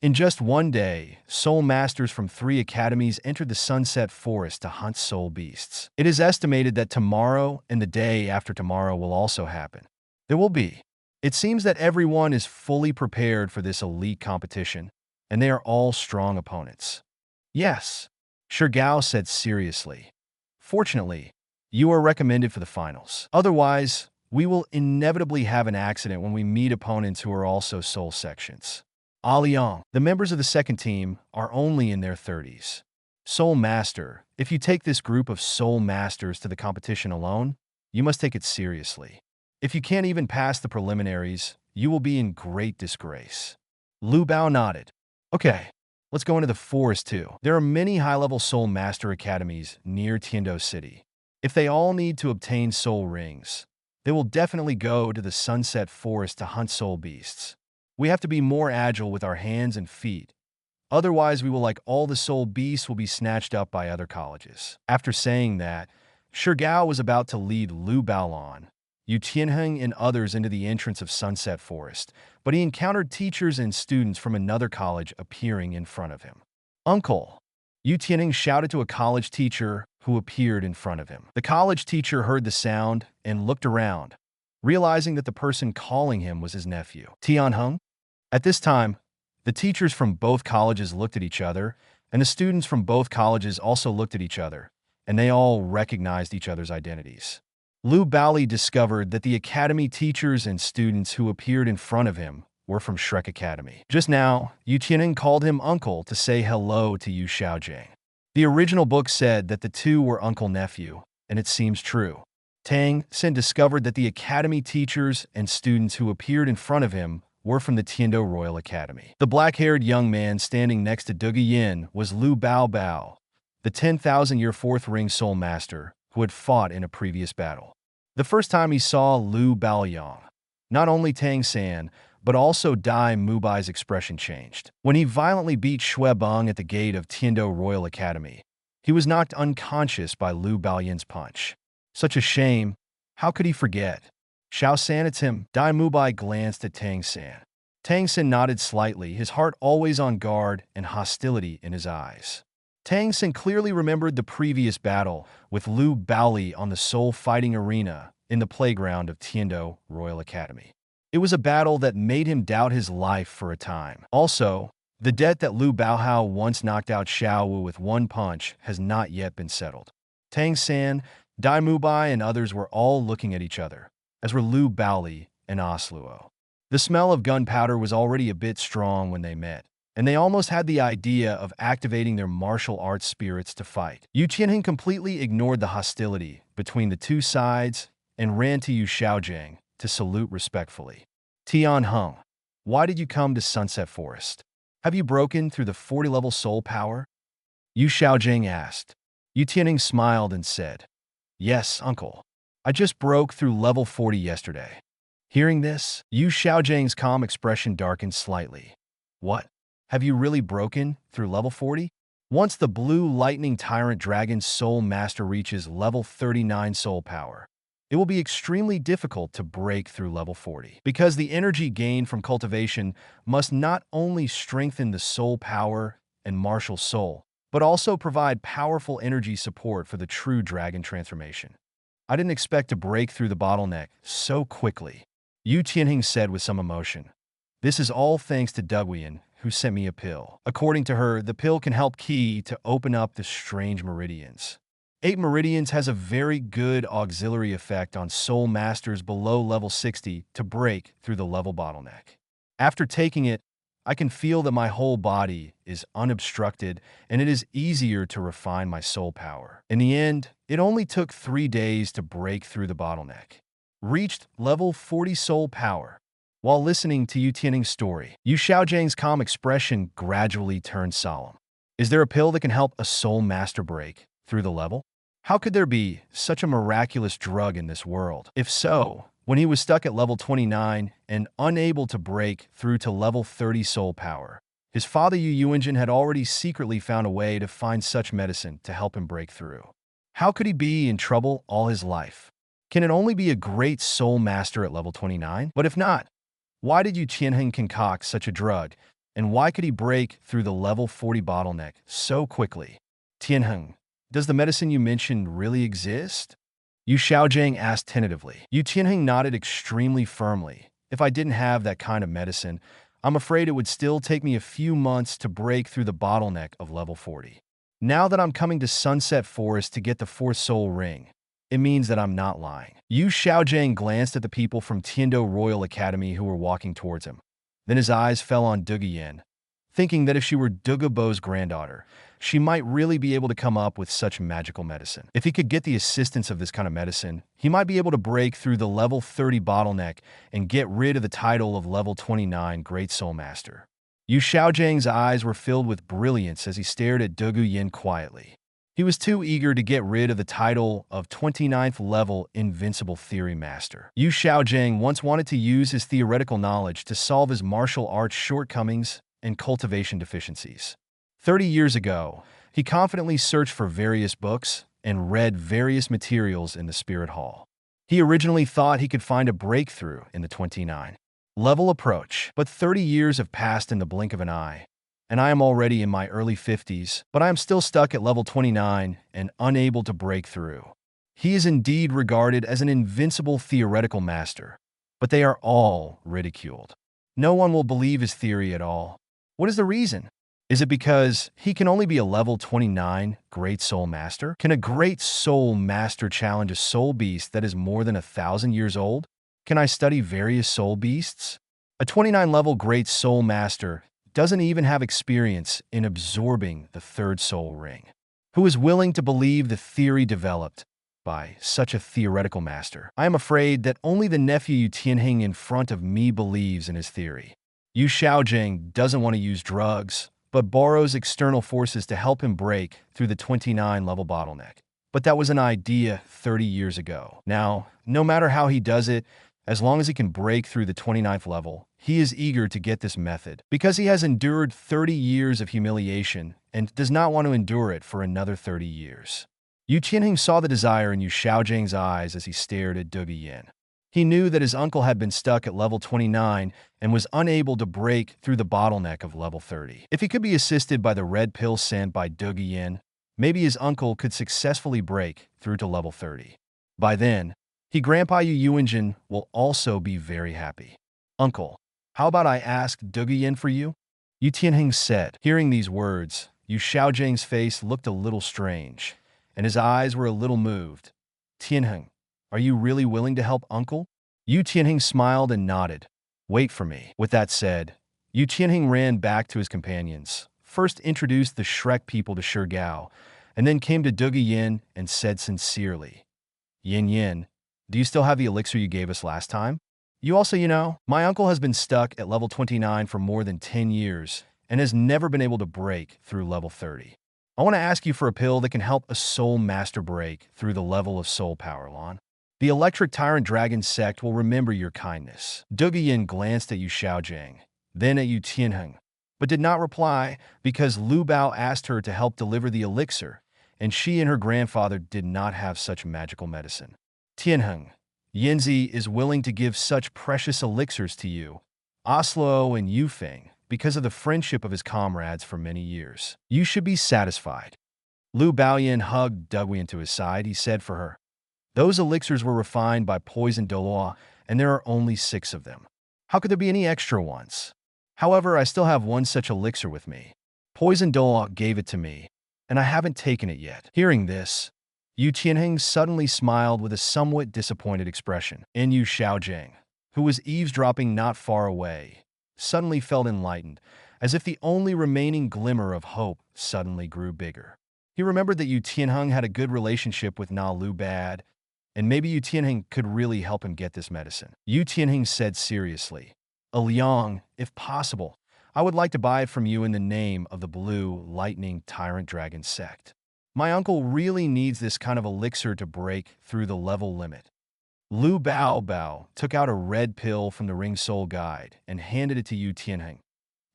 "In just one day, soul masters from 3 academies entered the Sunset Forest to hunt soul beasts. It is estimated that tomorrow and the day after tomorrow will also happen. There will be. It seems that everyone is fully prepared for this elite competition, and they are all strong opponents." "Yes," Shirgao said seriously. "Fortunately, you are recommended for the finals. Otherwise, we will inevitably have an accident when we meet opponents who are also soul sections." Liang, the members of the second team, are only in their 30s. "Soul Master, if you take this group of soul masters to the competition alone, you must take it seriously. If you can't even pass the preliminaries, you will be in great disgrace." Lu Bao nodded. "Okay, let's go into the forest too. There are many high-level soul master academies near Tiando City. If they all need to obtain soul rings, they will definitely go to the Sunset Forest to hunt soul beasts. We have to be more agile with our hands and feet. Otherwise, we will, like all the soul beasts, will be snatched up by other colleges." After saying that, Shirgao was about to lead Lu Baolon, Yu Tianheng, and others into the entrance of Sunset Forest, but he encountered teachers and students from another college appearing in front of him. "Uncle!" Yu Tianheng shouted to a college teacher who appeared in front of him. The college teacher heard the sound and looked around, realizing that the person calling him was his nephew, Tianheng. At this time, the teachers from both colleges looked at each other, and the students from both colleges also looked at each other, and they all recognized each other's identities. Lu Baoli discovered that the academy teachers and students who appeared in front of him were from Shrek Academy. Just now, Yu Tianheng called him uncle to say hello to Yu Xiaojiang. The original book said that the two were uncle-nephew, and it seems true. Tang Xin discovered that the academy teachers and students who appeared in front of him were from the Tiando Royal Academy. The black-haired young man standing next to Duge Yin was Lu Bao Bao, the 10,000-year fourth ring soul master who had fought in a previous battle. The first time he saw Lu Baoyang, not only Tang San, but also Dai Mubai's expression changed. When he violently beat Xue Beng at the gate of Tiando Royal Academy, he was knocked unconscious by Lu Baoyan's punch. Such a shame. How could he forget? "Xiao San, it's him." Dai Mubai glanced at Tang San. Tang San nodded slightly, his heart always on guard and hostility in his eyes. Tang San clearly remembered the previous battle with Lu Baoli on the soul fighting arena in the playground of Tiando Royal Academy. It was a battle that made him doubt his life for a time. Also, The debt that Lu Baohao once knocked out Xiao Wu with one punch has not yet been settled. Tang San, Dai Mubai, and others were all looking at each other, as were Lu Baoli and Osluo. The smell of gunpowder was already a bit strong when they met, and they almost had the idea of activating their martial arts spirits to fight. Yu Qianheng completely ignored the hostility between the two sides and ran to Yu Xiaojiang to salute respectfully. Tian Heng, why did you come to Sunset Forest? Have you broken through the 40-level soul power? Yu Xiaojiang asked. Yu Tianheng smiled and said, Yes, uncle. I just broke through level 40 yesterday. Hearing this, Yu Xiaojiang's calm expression darkened slightly. What? Have you really broken through level 40? Once the blue lightning tyrant dragon's soul master reaches level 39 soul power, it will be extremely difficult to break through level 40, because the energy gained from cultivation must not only strengthen the soul power and martial soul, but also provide powerful energy support for the true dragon transformation. I didn't expect to break through the bottleneck so quickly, Yu Tianheng said with some emotion. This is all thanks to Duguian, who sent me a pill. According to her, the pill can help Qi to open up the strange meridians. 8 meridians has a very good auxiliary effect on soul masters below level 60 to break through the level bottleneck. After taking it, I can feel that my whole body is unobstructed and it is easier to refine my soul power. In the end, it only took 3 days to break through the bottleneck. Reached level 40 soul power. While listening to Yu Tianheng's story, Yu Xiaojiang's calm expression gradually turned solemn. Is there a pill that can help a soul master break through the level? How could there be such a miraculous drug in this world? If so, when he was stuck at level 29 and unable to break through to level 30 soul power, his father Yu Yuanjin had already secretly found a way to find such medicine to help him break through. How could he be in trouble all his life? Can it only be a great soul master at level 29? But if not, why did Yu Qianheng concoct such a drug, and why could he break through the level 40 bottleneck so quickly? Tianheng, does the medicine you mentioned really exist? Yu Xiaojiang asked tentatively. Yu Tianheng nodded extremely firmly. If I didn't have that kind of medicine, I'm afraid it would still take me a few months to break through the bottleneck of level 40. Now that I'm coming to Sunset Forest to get the 4th soul ring, it means that I'm not lying. Yu Xiaojiang glanced at the people from Tiando Royal Academy who were walking towards him. Then his eyes fell on Duguian, thinking that if she were Dugubo's granddaughter, she might really be able to come up with such magical medicine. If he could get the assistance of this kind of medicine, he might be able to break through the level 30 bottleneck and get rid of the title of level 29 Great Soul Master. Yu Xiaojiang's eyes were filled with brilliance as he stared at Duguian quietly. He was too eager to get rid of the title of 29th level Invincible Theory Master. Yu Xiaojiang once wanted to use his theoretical knowledge to solve his martial arts shortcomings and cultivation deficiencies. 30 years ago, he confidently searched for various books and read various materials in the Spirit Hall. He originally thought he could find a breakthrough in the 29 level approach, but 30 years have passed in the blink of an eye, and I am already in my early 50s, but I am still stuck at level 29 and unable to break through. He is indeed regarded as an invincible theoretical master, but they are all ridiculed. No one will believe his theory at all. What is the reason? Is it because he can only be a level 29 Great Soul Master? Can a Great Soul Master challenge a soul beast that is more than 1,000 years old? Can I study various soul beasts? A 29-level Great Soul Master doesn't even have experience in absorbing the 3rd soul ring. Who is willing to believe the theory developed by such a theoretical master? I am afraid that only the nephew Yu Tianheng in front of me believes in his theory. Yu Xiaojiang doesn't want to use drugs, but borrows external forces to help him break through the 29-level bottleneck. But that was an idea 30 years ago. Now, no matter how he does it, as long as he can break through the 29th level, he is eager to get this method, because he has endured 30 years of humiliation and does not want to endure it for another 30 years. Yu Qianheng saw the desire in Yu Xiaojiang's eyes as he stared at Duguian. He knew that his uncle had been stuck at level 29 and was unable to break through the bottleneck of level 30. If he could be assisted by the red pill sent by Duguian, maybe his uncle could successfully break through to level 30. By then, Grandpa Yu Yuanjin will also be very happy. Uncle, how about I ask Duguian for you? Yu Tianheng said. Hearing these words, Yu Xiaojiang's face looked a little strange, and his eyes were a little moved. Tianheng, are you really willing to help uncle? Yu Tianheng smiled and nodded. Wait for me. With that said, Yu Tianheng ran back to his companions, first introduced the Shrek people to Shi Gao, and then came to Duge Yin and said sincerely, Yin Yin, do you still have the elixir you gave us last time? You also, my uncle has been stuck at level 29 for more than 10 years and has never been able to break through level 30. I want to ask you for a pill that can help a soul master break through the level of soul power, Lon. The Electric Tyrant Dragon sect will remember your kindness. Duge Yin glanced at Yu Xiaojiang, then at Yu Tianheng, but did not reply because Lu Bao asked her to help deliver the elixir, and she and her grandfather did not have such magical medicine. Tianheng, Yanzi is willing to give such precious elixirs to you, Oslo and Yufeng, because of the friendship of his comrades for many years. You should be satisfied. Lu Baoyan hugged Duguian to his side. He said for her, those elixirs were refined by poison Douluo, and there are only 6 of them. How could there be any extra ones? However, I still have one such elixir with me. Poison Douluo gave it to me, and I haven't taken it yet. Hearing this, Yu Tianheng suddenly smiled with a somewhat disappointed expression. And Yu Xiaojiang, who was eavesdropping not far away, suddenly felt enlightened, as if the only remaining glimmer of hope suddenly grew bigger. He remembered that Yu Tianheng had a good relationship with Na Lu Bad, and maybe Yu Tianheng could really help him get this medicine. Yu Tianheng said seriously, Liang, if possible, I would like to buy it from you in the name of the Blue Lightning Tyrant Dragon sect. My uncle really needs this kind of elixir to break through the level limit. Lu Bao took out a red pill from the Ring Soul Guide and handed it to Yu Tianheng.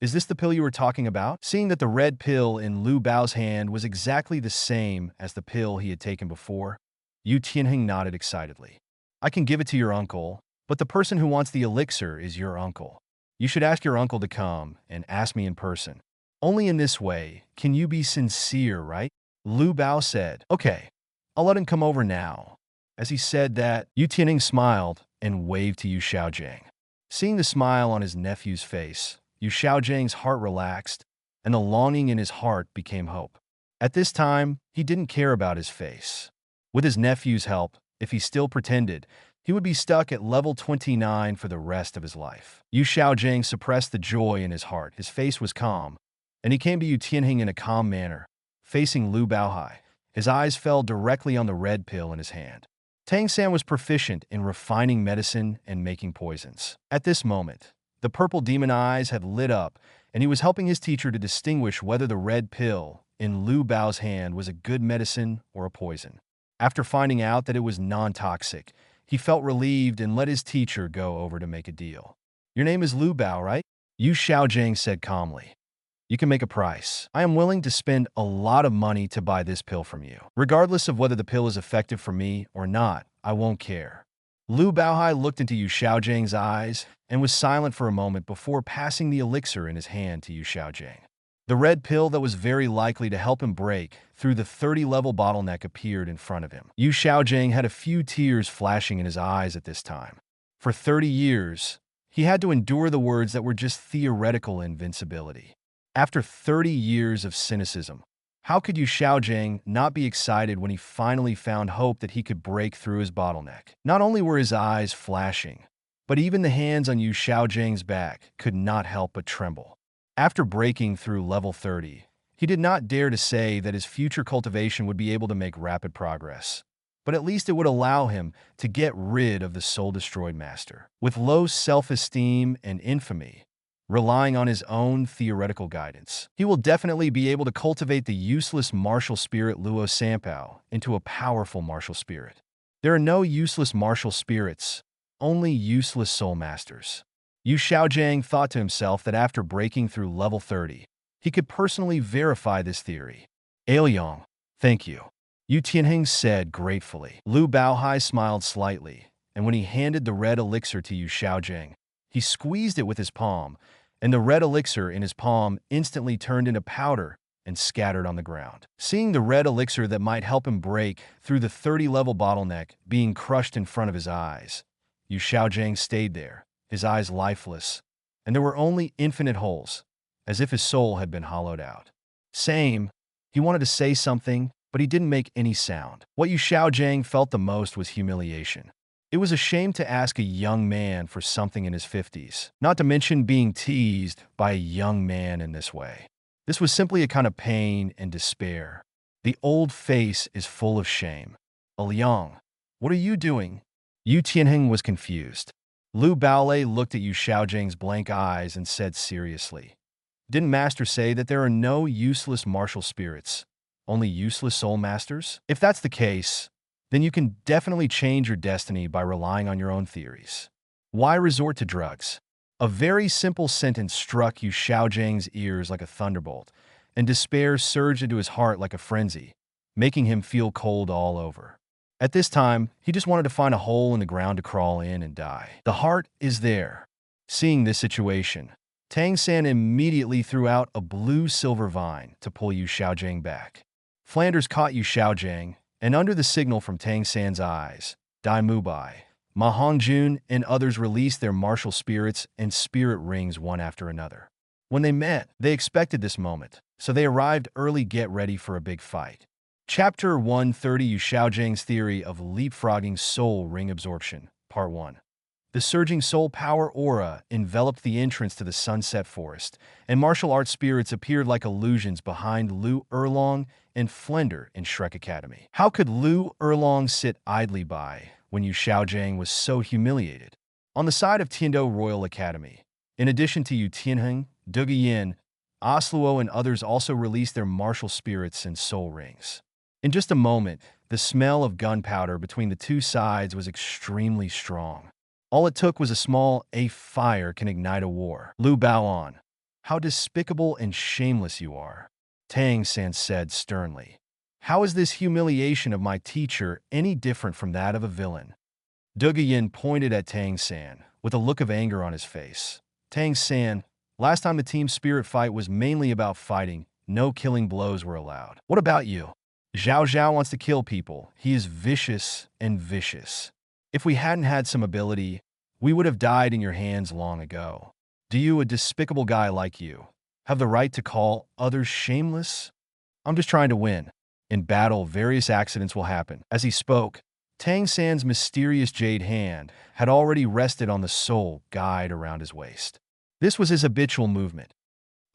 Is this the pill you were talking about? Seeing that the red pill in Lu Bao's hand was exactly the same as the pill he had taken before, Yu Tianheng nodded excitedly. I can give it to your uncle, but the person who wants the elixir is your uncle. You should ask your uncle to come and ask me in person. Only in this way can you be sincere, right? Lu Bao said, Okay, I'll let him come over now. As he said that, Yu Tianheng smiled and waved to Yu Xiaojiang. Seeing the smile on his nephew's face, Yu Xiaojiang's heart relaxed, and the longing in his heart became hope. At this time, he didn't care about his face. With his nephew's help, if he still pretended, he would be stuck at level 29 for the rest of his life. Yu Xiaojiang suppressed the joy in his heart. His face was calm, and he came to Yu Tianheng in a calm manner, facing Lu Baohai. His eyes fell directly on the red pill in his hand. Tang San was proficient in refining medicine and making poisons. At this moment, the purple demon eyes had lit up, and he was helping his teacher to distinguish whether the red pill in Lu Bao's hand was a good medicine or a poison. After finding out that it was non-toxic, he felt relieved and let his teacher go over to make a deal. Your name is Lu Bao, right? Yu Xiaojiang said calmly. You can make a price. I am willing to spend a lot of money to buy this pill from you. Regardless of whether the pill is effective for me or not, I won't care. Lu Baohai looked into Yu Xiaojiang's eyes and was silent for a moment before passing the elixir in his hand to Yu Xiaojiang. The red pill that was very likely to help him break through the 30-level bottleneck appeared in front of him. Yu Xiaojiang had a few tears flashing in his eyes at this time. For 30 years, he had to endure the words that were just theoretical invincibility. After 30 years of cynicism, how could Yu Xiaojiang not be excited when he finally found hope that he could break through his bottleneck? Not only were his eyes flashing, but even the hands on Yu Xiaojiang's back could not help but tremble. After breaking through level 30, he did not dare to say that his future cultivation would be able to make rapid progress, but at least it would allow him to get rid of the soul-destroyed master. With low self-esteem and infamy, relying on his own theoretical guidance, he will definitely be able to cultivate the useless martial spirit Luo Sanpao into a powerful martial spirit. There are no useless martial spirits, only useless soul masters. Yu Xiaojiang thought to himself that after breaking through level 30, he could personally verify this theory. Aoyong, thank you. Yu Tianheng said gratefully. Lu Baohai smiled slightly, and when he handed the red elixir to Yu Xiaojiang, he squeezed it with his palm, and the red elixir in his palm instantly turned into powder and scattered on the ground. Seeing the red elixir that might help him break through the 30-level bottleneck being crushed in front of his eyes, Yu Xiaojiang stayed there, his eyes lifeless, and there were only infinite holes, as if his soul had been hollowed out. Same. He wanted to say something, but he didn't make any sound. What Yu Xiaojing felt the most was humiliation. It was a shame to ask a young man for something in his 50s, not to mention being teased by a young man in this way. This was simply a kind of pain and despair. The old face is full of shame. Liang, what are you doing? Yu Tianheng was confused. Lu Haoli looked at Yu Xiaojing's blank eyes and said seriously, "Didn't Master say that there are no useless martial spirits, only useless soul masters? If that's the case, then you can definitely change your destiny by relying on your own theories. Why resort to drugs?" A very simple sentence struck Yu Xiaojing's ears like a thunderbolt, and despair surged into his heart like a frenzy, making him feel cold all over. At this time, he just wanted to find a hole in the ground to crawl in and die. The heart is there. Seeing this situation, Tang San immediately threw out a blue silver vine to pull Yu Xiaojing back. Flanders caught Yu Xiaojing, and under the signal from Tang San's eyes, Dai Mubai, Ma Hongjun, and others released their martial spirits and spirit rings one after another. When they met, they expected this moment, so they arrived early, get ready for a big fight. Chapter 130, Yu Xiaojing's Theory of Leapfrogging Soul Ring Absorption, Part 1. The surging soul power aura enveloped the entrance to the Sunset Forest, and martial arts spirits appeared like illusions behind Lu Erlong and Flender in Shrek Academy. How could Lu Erlong sit idly by when Yu Xiaojing was so humiliated? On the side of Tiando Royal Academy, in addition to Yu Tianheng, Duge Yin, Osluo, and others also released their martial spirits and soul rings. In just a moment, the smell of gunpowder between the two sides was extremely strong. All it took was a fire can ignite a war. Lu Baoan, how despicable and shameless you are, Tang San said sternly. How is this humiliation of my teacher any different from that of a villain? Duge Yin pointed at Tang San with a look of anger on his face. Tang San, last time the team spirit fight was mainly about fighting. No killing blows were allowed. What about you? Zhao Zhao wants to kill people. He is vicious and vicious. If we hadn't had some ability, we would have died in your hands long ago. Do you, a despicable guy like you, have the right to call others shameless? I'm just trying to win. In battle, various accidents will happen. As he spoke, Tang San's mysterious jade hand had already rested on the soul guide around his waist. This was his habitual movement.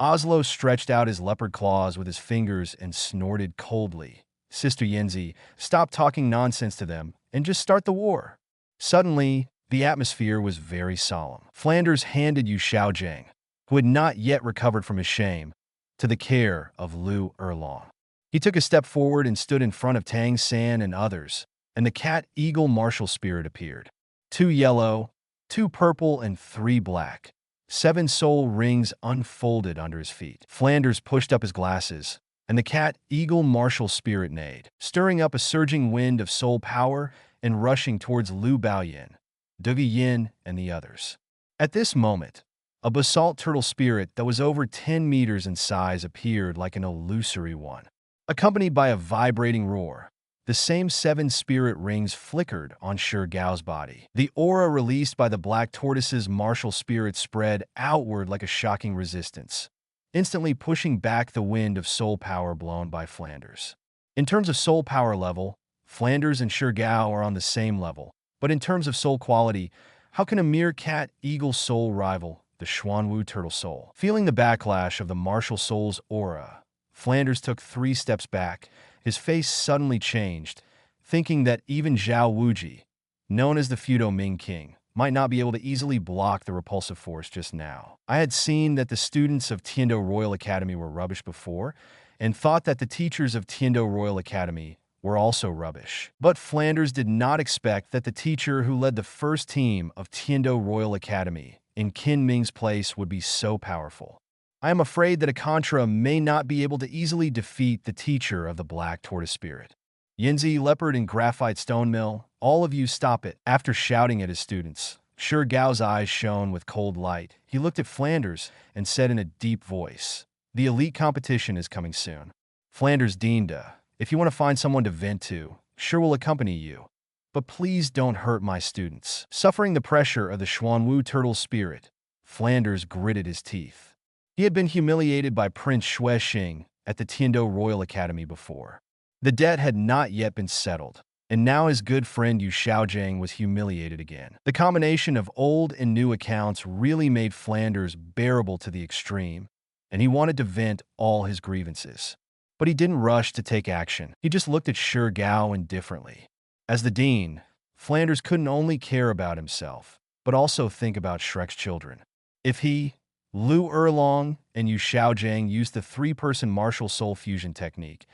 Oslo stretched out his leopard claws with his fingers and snorted coldly. Sister Yenzi, stop talking nonsense to them and just start the war. Suddenly, the atmosphere was very solemn. Flanders handed Yu Xiaojing, who had not yet recovered from his shame, to the care of Lu Erlong. He took a step forward and stood in front of Tang San and others, and the cat-eagle martial spirit appeared. 2 yellow, 2 purple, and 3 black. 7 soul rings unfolded under his feet. Flanders pushed up his glasses, and the cat-eagle martial spirit neighed, stirring up a surging wind of soul power and rushing towards Lu Baoyan, Duge Yin, and the others. At this moment, a basalt turtle spirit that was over 10 meters in size appeared like an illusory one. Accompanied by a vibrating roar, the same 7 spirit rings flickered on Shi Gao's body. The aura released by the black tortoise's martial spirit spread outward like a shocking resistance, instantly pushing back the wind of soul power blown by Flanders. In terms of soul power level, Flanders and Shi Gao are on the same level, but in terms of soul quality, how can a mere cat-eagle soul rival the Xuanwu turtle soul? Feeling the backlash of the martial soul's aura, Flanders took 3 steps back. His face suddenly changed, thinking that even Zhao Wuji, known as the Feudo Ming King, might not be able to easily block the repulsive force just now. I had seen that the students of Tiando Royal Academy were rubbish before, and thought that the teachers of Tiando Royal Academy were also rubbish. But Flanders did not expect that the teacher who led the first team of Tiando Royal Academy in Qin Ming's place would be so powerful. I am afraid that a Contra may not be able to easily defeat the teacher of the Black Tortoise Spirit. Yinzi, Leopard, and Graphite Stone Mill, all of you stop it. After shouting at his students, Shi Gao's eyes shone with cold light. He looked at Flanders and said in a deep voice, "The elite competition is coming soon. Flanders Dinda, if you want to find someone to vent to, sure will accompany you. But please don't hurt my students." Suffering the pressure of the Xuanwu turtle spirit, Flanders gritted his teeth. He had been humiliated by Prince Xuexing at the Tiando Royal Academy before. The debt had not yet been settled, and now his good friend Yu Xiaojing was humiliated again. The combination of old and new accounts really made Flanders bearable to the extreme, and he wanted to vent all his grievances. But he didn't rush to take action. He just looked at Shi Gao indifferently. As the dean, Flanders couldn't only care about himself, but also think about Shrek's children. If he, Lu Erlong, and Yu Xiaojing used the three-person martial soul fusion technique,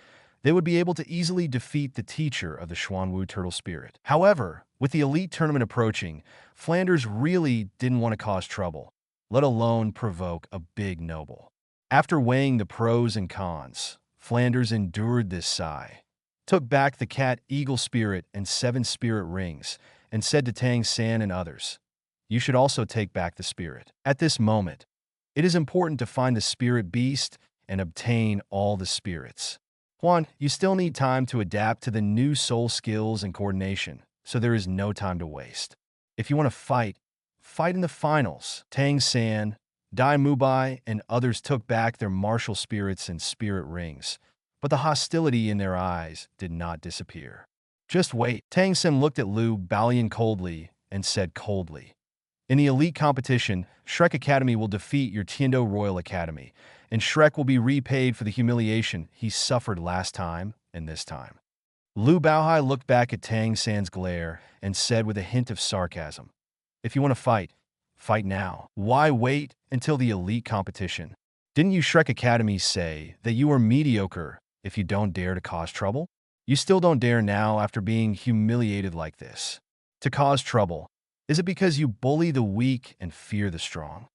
they would be able to easily defeat the teacher of the Xuanwu turtle spirit. However, with the elite tournament approaching, Flanders really didn't want to cause trouble, let alone provoke a big noble. After weighing the pros and cons, Flanders endured this sigh, took back the cat eagle spirit and 7 spirit rings, and said to Tang San and others, "You should also take back the spirit. At this moment, it is important to find the spirit beast and obtain all the spirits. Juan, you still need time to adapt to the new soul skills and coordination, so there is no time to waste. If you want to fight in the finals." Tang San, Dai Mubai, and others took back their martial spirits and spirit rings, but the hostility in their eyes did not disappear. "Just wait." Tang San looked at Lu Balian coldly and said coldly, "In the elite competition, Shrek Academy will defeat your Tiando Royal Academy, and Shrek will be repaid for the humiliation he suffered last time and this time." Lu Baohai looked back at Tang San's glare and said with a hint of sarcasm, "If you want to fight now. Why wait until the elite competition? Didn't you Shrek Academy say that you are mediocre if you don't dare to cause trouble? You still don't dare now after being humiliated like this. To cause trouble. Is it because you bully the weak and fear the strong?"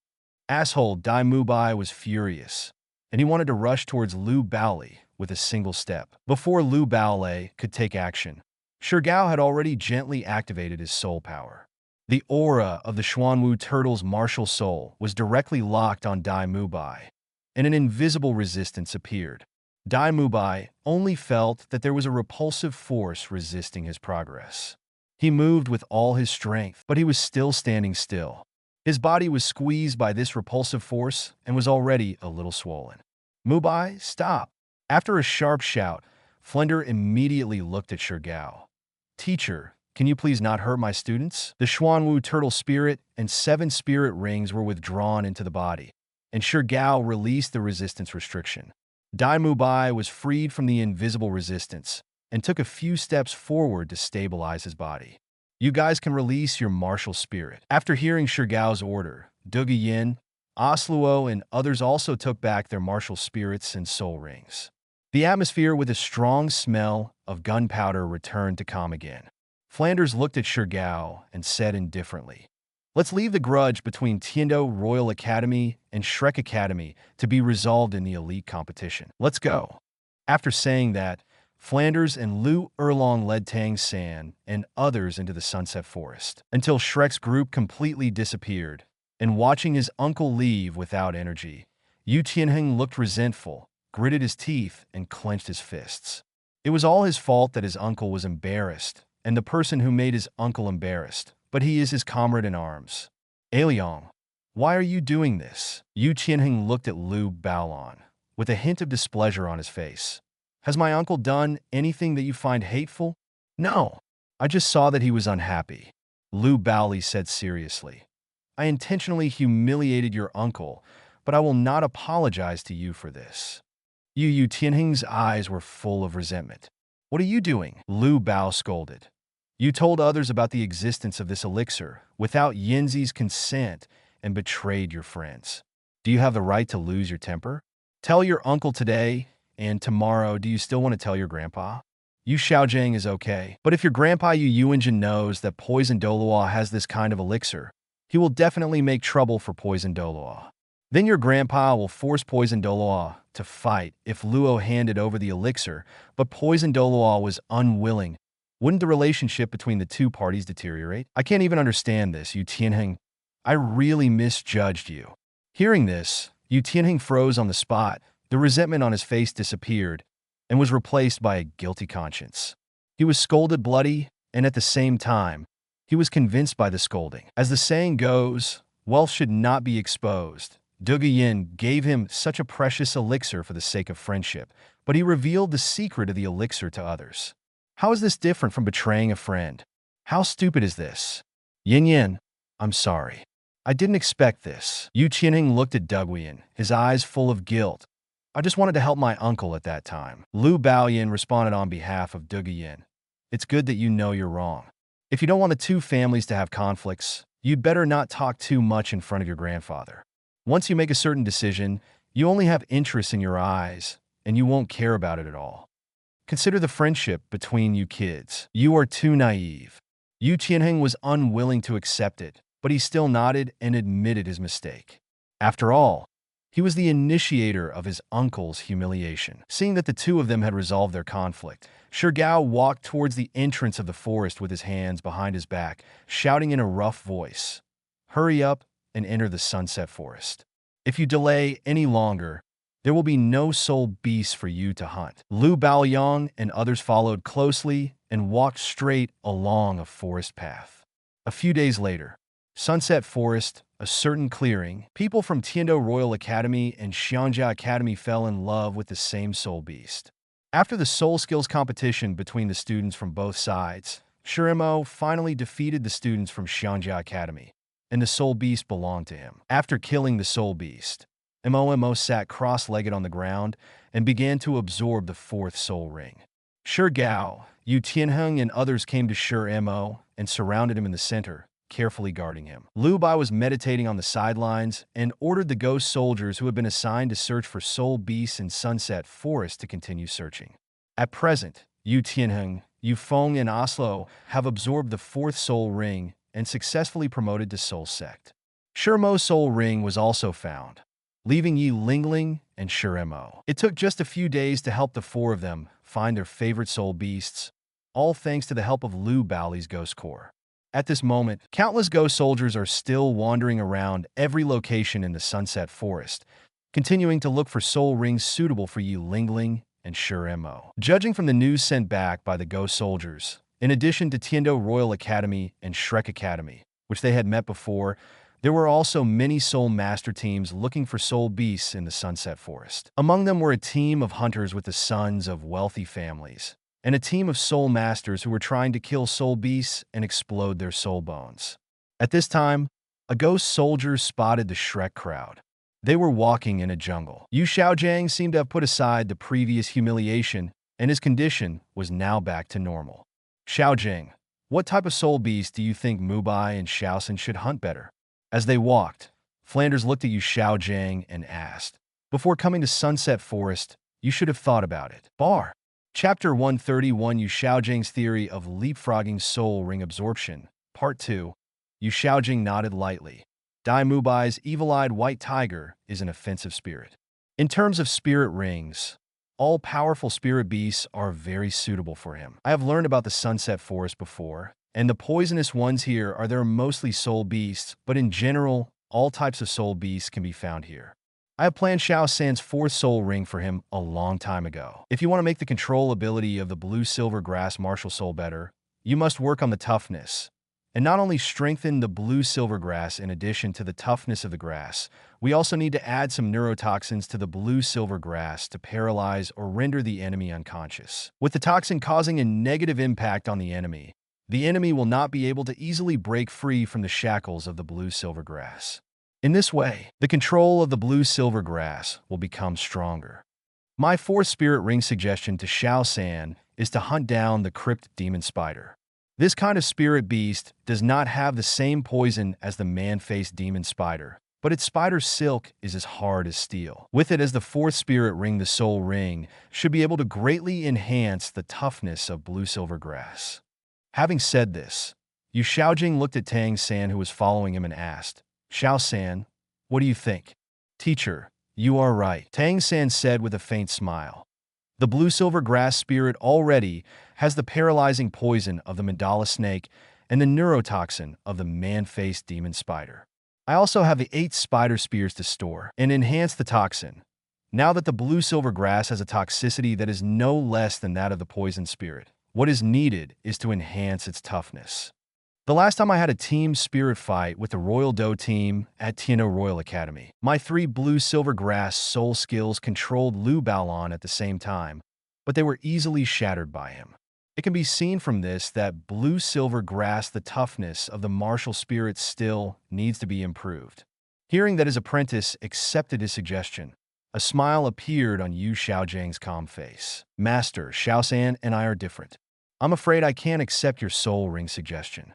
Asshole Dai Mubai was furious, and he wanted to rush towards Lu Baoli with a single step. Before Lu Baoli could take action, Shi Gao had already gently activated his soul power. The aura of the Xuanwu turtle's martial soul was directly locked on Dai Mubai, and an invisible resistance appeared. Dai Mubai only felt that there was a repulsive force resisting his progress. He moved with all his strength, but he was still standing still. His body was squeezed by this repulsive force and was already a little swollen. "Mubai, stop!" After a sharp shout, Flender immediately looked at Shi Gao. "Teacher, can you please not hurt my students?" The Xuanwu turtle spirit and 7 spirit rings were withdrawn into the body, and Shi Gao released the resistance restriction. Dai Mubai was freed from the invisible resistance and took a few steps forward to stabilize his body. "You guys can release your martial spirit." After hearing Shi Gao's order, Duga Yin, Osluo, and others also took back their martial spirits and soul rings. The atmosphere with a strong smell of gunpowder returned to calm again. Flanders looked at Shi Gao and said indifferently, "Let's leave the grudge between Tiando Royal Academy and Shrek Academy to be resolved in the elite competition. Let's go." After saying that, Flanders and Lu Erlong led Tang San and others into the Sunset Forest, until Shrek's group completely disappeared, and watching his uncle leave without energy, Yu Tianheng looked resentful, gritted his teeth, and clenched his fists. It was all his fault that his uncle was embarrassed, and the person who made his uncle embarrassed, but he is his comrade in arms. "Aliong, why are you doing this?" Yu Tianheng looked at Lu Baolon, with a hint of displeasure on his face. "Has my uncle done anything that you find hateful?" "No, I just saw that he was unhappy," Lu Baoli said seriously. "I intentionally humiliated your uncle, but I will not apologize to you for this." Yu Tianheng's eyes were full of resentment. "What are you doing?" Lu Bao scolded. "You told others about the existence of this elixir without Yinzi's consent and betrayed your friends. Do you have the right to lose your temper? Tell your uncle today, and tomorrow do you still want to tell your grandpa? Yu Xiaojing is okay, but if your grandpa Yu Yuanjin knows that Poison Douluo has this kind of elixir, he will definitely make trouble for Poison Douluo. Then your grandpa will force Poison Douluo to fight if Luo handed over the elixir, but Poison Douluo was unwilling. Wouldn't the relationship between the two parties deteriorate? I can't even understand this, Yu Tianheng. I really misjudged you." Hearing this, Yu Tianheng froze on the spot. The resentment on his face disappeared and was replaced by a guilty conscience. He was scolded bloody, and at the same time, he was convinced by the scolding. As the saying goes, wealth should not be exposed. Douluo gave him such a precious elixir for the sake of friendship, but he revealed the secret of the elixir to others. How is this different from betraying a friend? How stupid is this? Yin, I'm sorry. I didn't expect this. Yu Qianheng looked at Douluo, his eyes full of guilt. I just wanted to help my uncle at that time. Lu Haoli responded on behalf of Douluo. It's good that you know you're wrong. If you don't want the two families to have conflicts, you'd better not talk too much in front of your grandfather. Once you make a certain decision, you only have interest in your eyes, and you won't care about it at all. Consider the friendship between you kids. You are too naive. Yu Qianheng was unwilling to accept it, but he still nodded and admitted his mistake. After all, he was the initiator of his uncle's humiliation. Seeing that the two of them had resolved their conflict, Shigao walked towards the entrance of the forest with his hands behind his back, shouting in a rough voice, "Hurry up and enter the sunset forest. If you delay any longer, there will be no soul beasts for you to hunt." Lu Haoli and others followed closely and walked straight along a forest path. A few days later, Sunset Forest, a certain clearing, people from Tiando Royal Academy and Xiangjia Academy fell in love with the same soul beast. After the soul skills competition between the students from both sides, Shirimo finally defeated the students from Xiangjia Academy, and the soul beast belonged to him. After killing the soul beast, Momo sat cross-legged on the ground and began to absorb the fourth soul ring. Shigao, Yu Qianheng, and others came to Shirimo and surrounded him in the center, carefully guarding him. Lu Bai was meditating on the sidelines and ordered the ghost soldiers who had been assigned to search for soul beasts in Sunset Forest to continue searching. At present, Yu Qianheng, Yu Feng, and Oslo have absorbed the fourth soul ring and successfully promoted to soul sect. Shirimo's soul ring was also found, leaving Yi Lingling and Shirimo. It took just a few days to help the four of them find their favorite soul beasts, all thanks to the help of Lu Baoli's Ghost Corps. At this moment, countless ghost soldiers are still wandering around every location in the Sunset Forest, continuing to look for soul rings suitable for Yi Lingling and Shirimo. Judging from the news sent back by the ghost soldiers, in addition to Tiando Royal Academy and Shrek Academy, which they had met before, there were also many soul master teams looking for soul beasts in the Sunset Forest. Among them were a team of hunters with the sons of wealthy families, and a team of soul masters who were trying to kill soul beasts and explode their soul bones. At this time, a ghost soldier spotted the Shrek crowd. They were walking in a jungle. Yu Xiaojiang seemed to have put aside the previous humiliation, and his condition was now back to normal. Xiaojing, what type of soul beast do you think Mubai and Xiaosan should hunt better? As they walked, Flanders looked at Yu Xiaojiang and asked, "Before coming to Sunset Forest, you should have thought about it." Bar. Chapter 131, Yu Xiaojiang's Theory of Leapfrogging Soul Ring Absorption, Part 2. Yu Xiaojing nodded lightly. Dai Mubai's evil-eyed white tiger is an offensive spirit. In terms of spirit rings, all powerful spirit beasts are very suitable for him. I have learned about the Sunset Forest before, and the poisonous ones here are there mostly soul beasts, but in general, all types of soul beasts can be found here. I have planned Xiao San's fourth soul ring for him a long time ago. If you want to make the control ability of the blue-silver grass martial soul better, you must work on the toughness. And not only strengthen the blue-silver grass in addition to the toughness of the grass, we also need to add some neurotoxins to the blue-silver grass to paralyze or render the enemy unconscious. With the toxin causing a negative impact on the enemy will not be able to easily break free from the shackles of the blue-silver grass. In this way, the control of the blue-silver grass will become stronger. My fourth spirit ring suggestion to Xiao San is to hunt down the crypt demon spider. This kind of spirit beast does not have the same poison as the man-faced demon spider, but its spider silk is as hard as steel. With it as the fourth spirit ring, the soul ring should be able to greatly enhance the toughness of blue-silver grass. Having said this, Yu Xiaojing looked at Tang San, who was following him, and asked, "Xiao San, what do you think?" "Teacher, you are right," Tang San said with a faint smile. The blue-silver grass spirit already has the paralyzing poison of the mandala snake and the neurotoxin of the man-faced demon spider. I also have the 8 spider spears to store and enhance the toxin. Now that the blue-silver grass has a toxicity that is no less than that of the poison spirit, what is needed is to enhance its toughness. The last time I had a team spirit fight with the Royal Do team at Tiano Royal Academy, my 3 blue-silver grass soul skills controlled Lu Baolon at the same time, but they were easily shattered by him. It can be seen from this that blue-silver grass, the toughness of the martial spirit still needs to be improved. Hearing that his apprentice accepted his suggestion, a smile appeared on Yu Xiaojing's calm face. Master, Xiaosan and I are different. I'm afraid I can't accept your soul ring suggestion.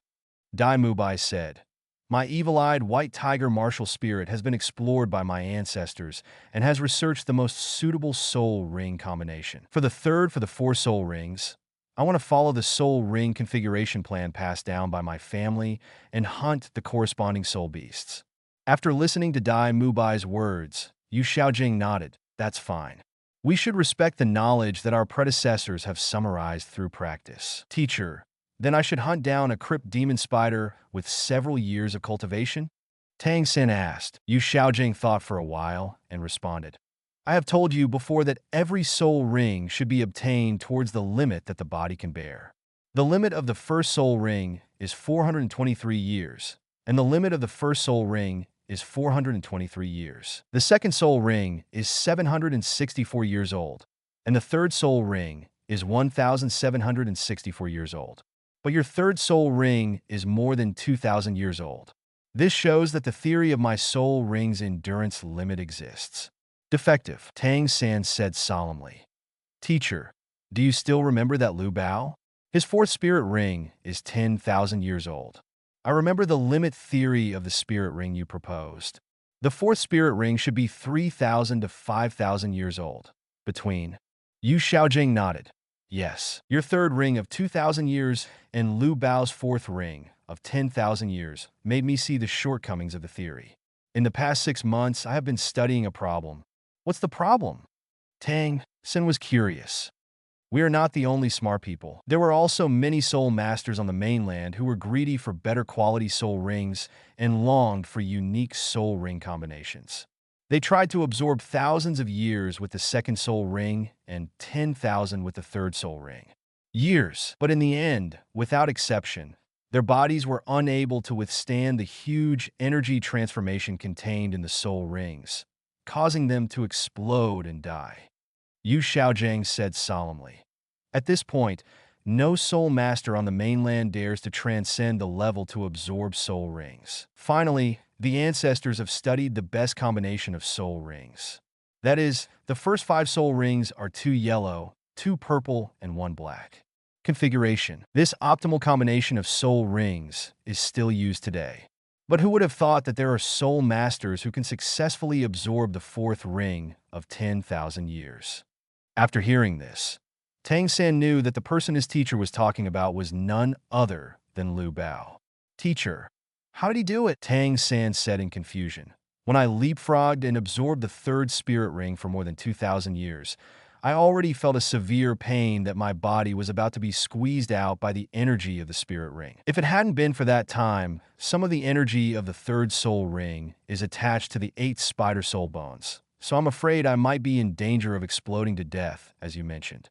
Dai Mubai said, my evil-eyed white tiger martial spirit has been explored by my ancestors and has researched the most suitable soul ring combination. For the 4 soul rings, I want to follow the soul ring configuration plan passed down by my family and hunt the corresponding soul beasts. After listening to Dai Mubai's words, Yu Xiaojing nodded. That's fine. We should respect the knowledge that our predecessors have summarized through practice. Teacher, then I should hunt down a crypt demon spider with several years of cultivation? Tang Xin asked. Yu Xiaojing thought for a while and responded. I have told you before that every soul ring should be obtained towards the limit that the body can bear. The limit of the first soul ring is 423 years, and the limit of the first soul ring is 423 years. The second soul ring is 764 years old, and the third soul ring is 1,764 years old. But your third soul ring is more than 2,000 years old. This shows that the theory of my soul ring's endurance limit exists. Defective, Tang San said solemnly. Teacher, do you still remember that Lu Bao? His 4th spirit ring is 10,000 years old. I remember the limit theory of the spirit ring you proposed. The 4th spirit ring should be 3,000 to 5,000 years old. Between. Yu Xiaojing nodded. Yes, your 3rd ring of 2,000 years and Lu Bao's 4th ring of 10,000 years made me see the shortcomings of the theory. In the past 6 months, I have been studying a problem. What's the problem? Tang Xin was curious. We are not the only smart people. There were also many soul masters on the mainland who were greedy for better quality soul rings and longed for unique soul ring combinations. They tried to absorb thousands of years with the 2nd soul ring and 10,000 with the 3rd soul ring. Years, but in the end, without exception, their bodies were unable to withstand the huge energy transformation contained in the soul rings, causing them to explode and die. Yu Xiaojing said solemnly. At this point, no soul master on the mainland dares to transcend the level to absorb soul rings. Finally, the ancestors have studied the best combination of soul rings. That is, the first 5 soul rings are 2 yellow, 2 purple, and 1 black. Configuration. This optimal combination of soul rings is still used today. But who would have thought that there are soul masters who can successfully absorb the 4th ring of 10,000 years? After hearing this, Tang San knew that the person his teacher was talking about was none other than Lu Bao. Teacher, how did he do it? Tang San said in confusion. When I leapfrogged and absorbed the 3rd spirit ring for more than 2,000 years, I already felt a severe pain that my body was about to be squeezed out by the energy of the spirit ring. If it hadn't been for that time, some of the energy of the 3rd soul ring is attached to the 8 spider soul bones, so I'm afraid I might be in danger of exploding to death, as you mentioned.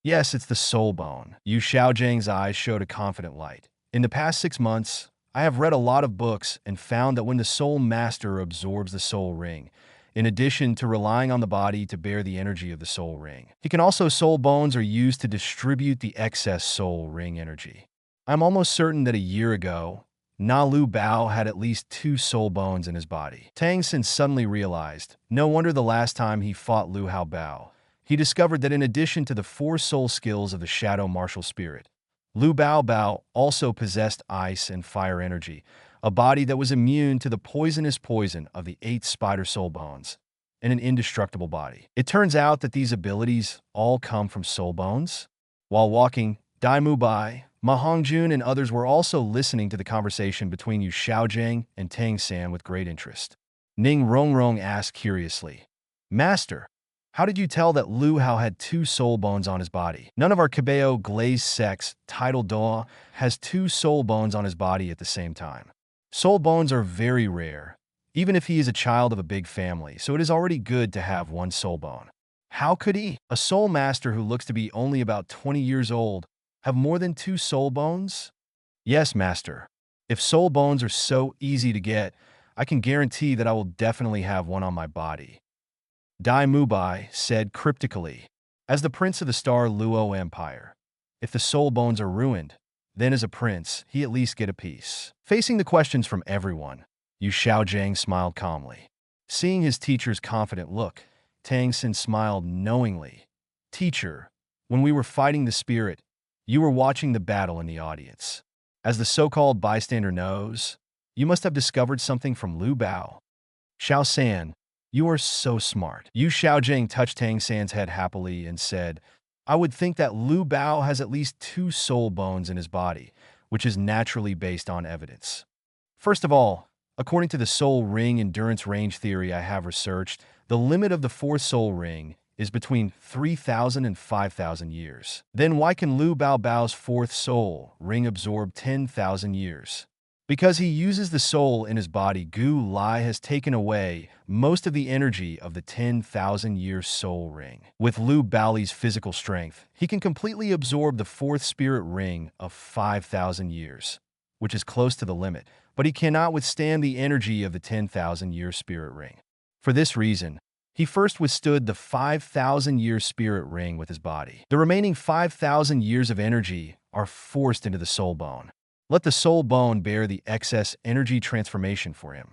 Yes, it's the soul bone. Yu Xiaojing's eyes showed a confident light. In the past 6 months, I have read a lot of books and found that when the soul master absorbs the soul ring, in addition to relying on the body to bear the energy of the soul ring, soul bones are used to distribute the excess soul ring energy. I'm almost certain that a year ago, Na Lu Bao had at least 2 soul bones in his body. Tang Xin suddenly realized, no wonder the last time he fought Lu Haoli, he discovered that in addition to the 4 soul skills of the shadow martial spirit, Lu Bao also possessed ice and fire energy, a body that was immune to the poisonous poison of the 8 spider soul bones, and an indestructible body. It turns out that these abilities all come from soul bones. While walking, Dai Mubai, Ma Hongjun, and others were also listening to the conversation between Yu Xiaojing and Tang San with great interest. Ning Rongrong asked curiously, Master, how did you tell that Lu Hao had 2 soul bones on his body? None of our Cabello Glaze sects, titled Doa, has 2 soul bones on his body at the same time. Soul bones are very rare, even if he is a child of a big family, so it is already good to have 1 soul bone. How could he, a soul master who looks to be only about 20 years old, have more than 2 soul bones? Yes, master. If soul bones are so easy to get, I can guarantee that I will definitely have one on my body. Dai Mubai said cryptically, as the prince of the Star Luo Empire. If the soul bones are ruined, then as a prince, he at least get a piece. Facing the questions from everyone, Yu Xiaojing smiled calmly. Seeing his teacher's confident look, Tang Xin smiled knowingly. Teacher, when we were fighting the spirit, you were watching the battle in the audience. As the so-called bystander knows, you must have discovered something from Lu Bao. Xiao San, you are so smart. Yu Xiaojing touched Tang San's head happily and said, I would think that Lu Bao has at least 2 soul bones in his body, which is naturally based on evidence. First of all, according to the soul ring endurance range theory I have researched, the limit of the 4th soul ring is between 3,000 and 5,000 years. Then why can Lu Bao Bao's 4th soul ring absorb 10,000 years? Because he uses the soul in his body, Gu Lai has taken away most of the energy of the 10,000-year soul ring. With Lu Bao's physical strength, he can completely absorb the 4th spirit ring of 5,000 years, which is close to the limit, but he cannot withstand the energy of the 10,000-year spirit ring. For this reason, he first withstood the 5,000-year spirit ring with his body. The remaining 5,000 years of energy are forced into the soul bone. Let the soul bone bear the excess energy transformation for him.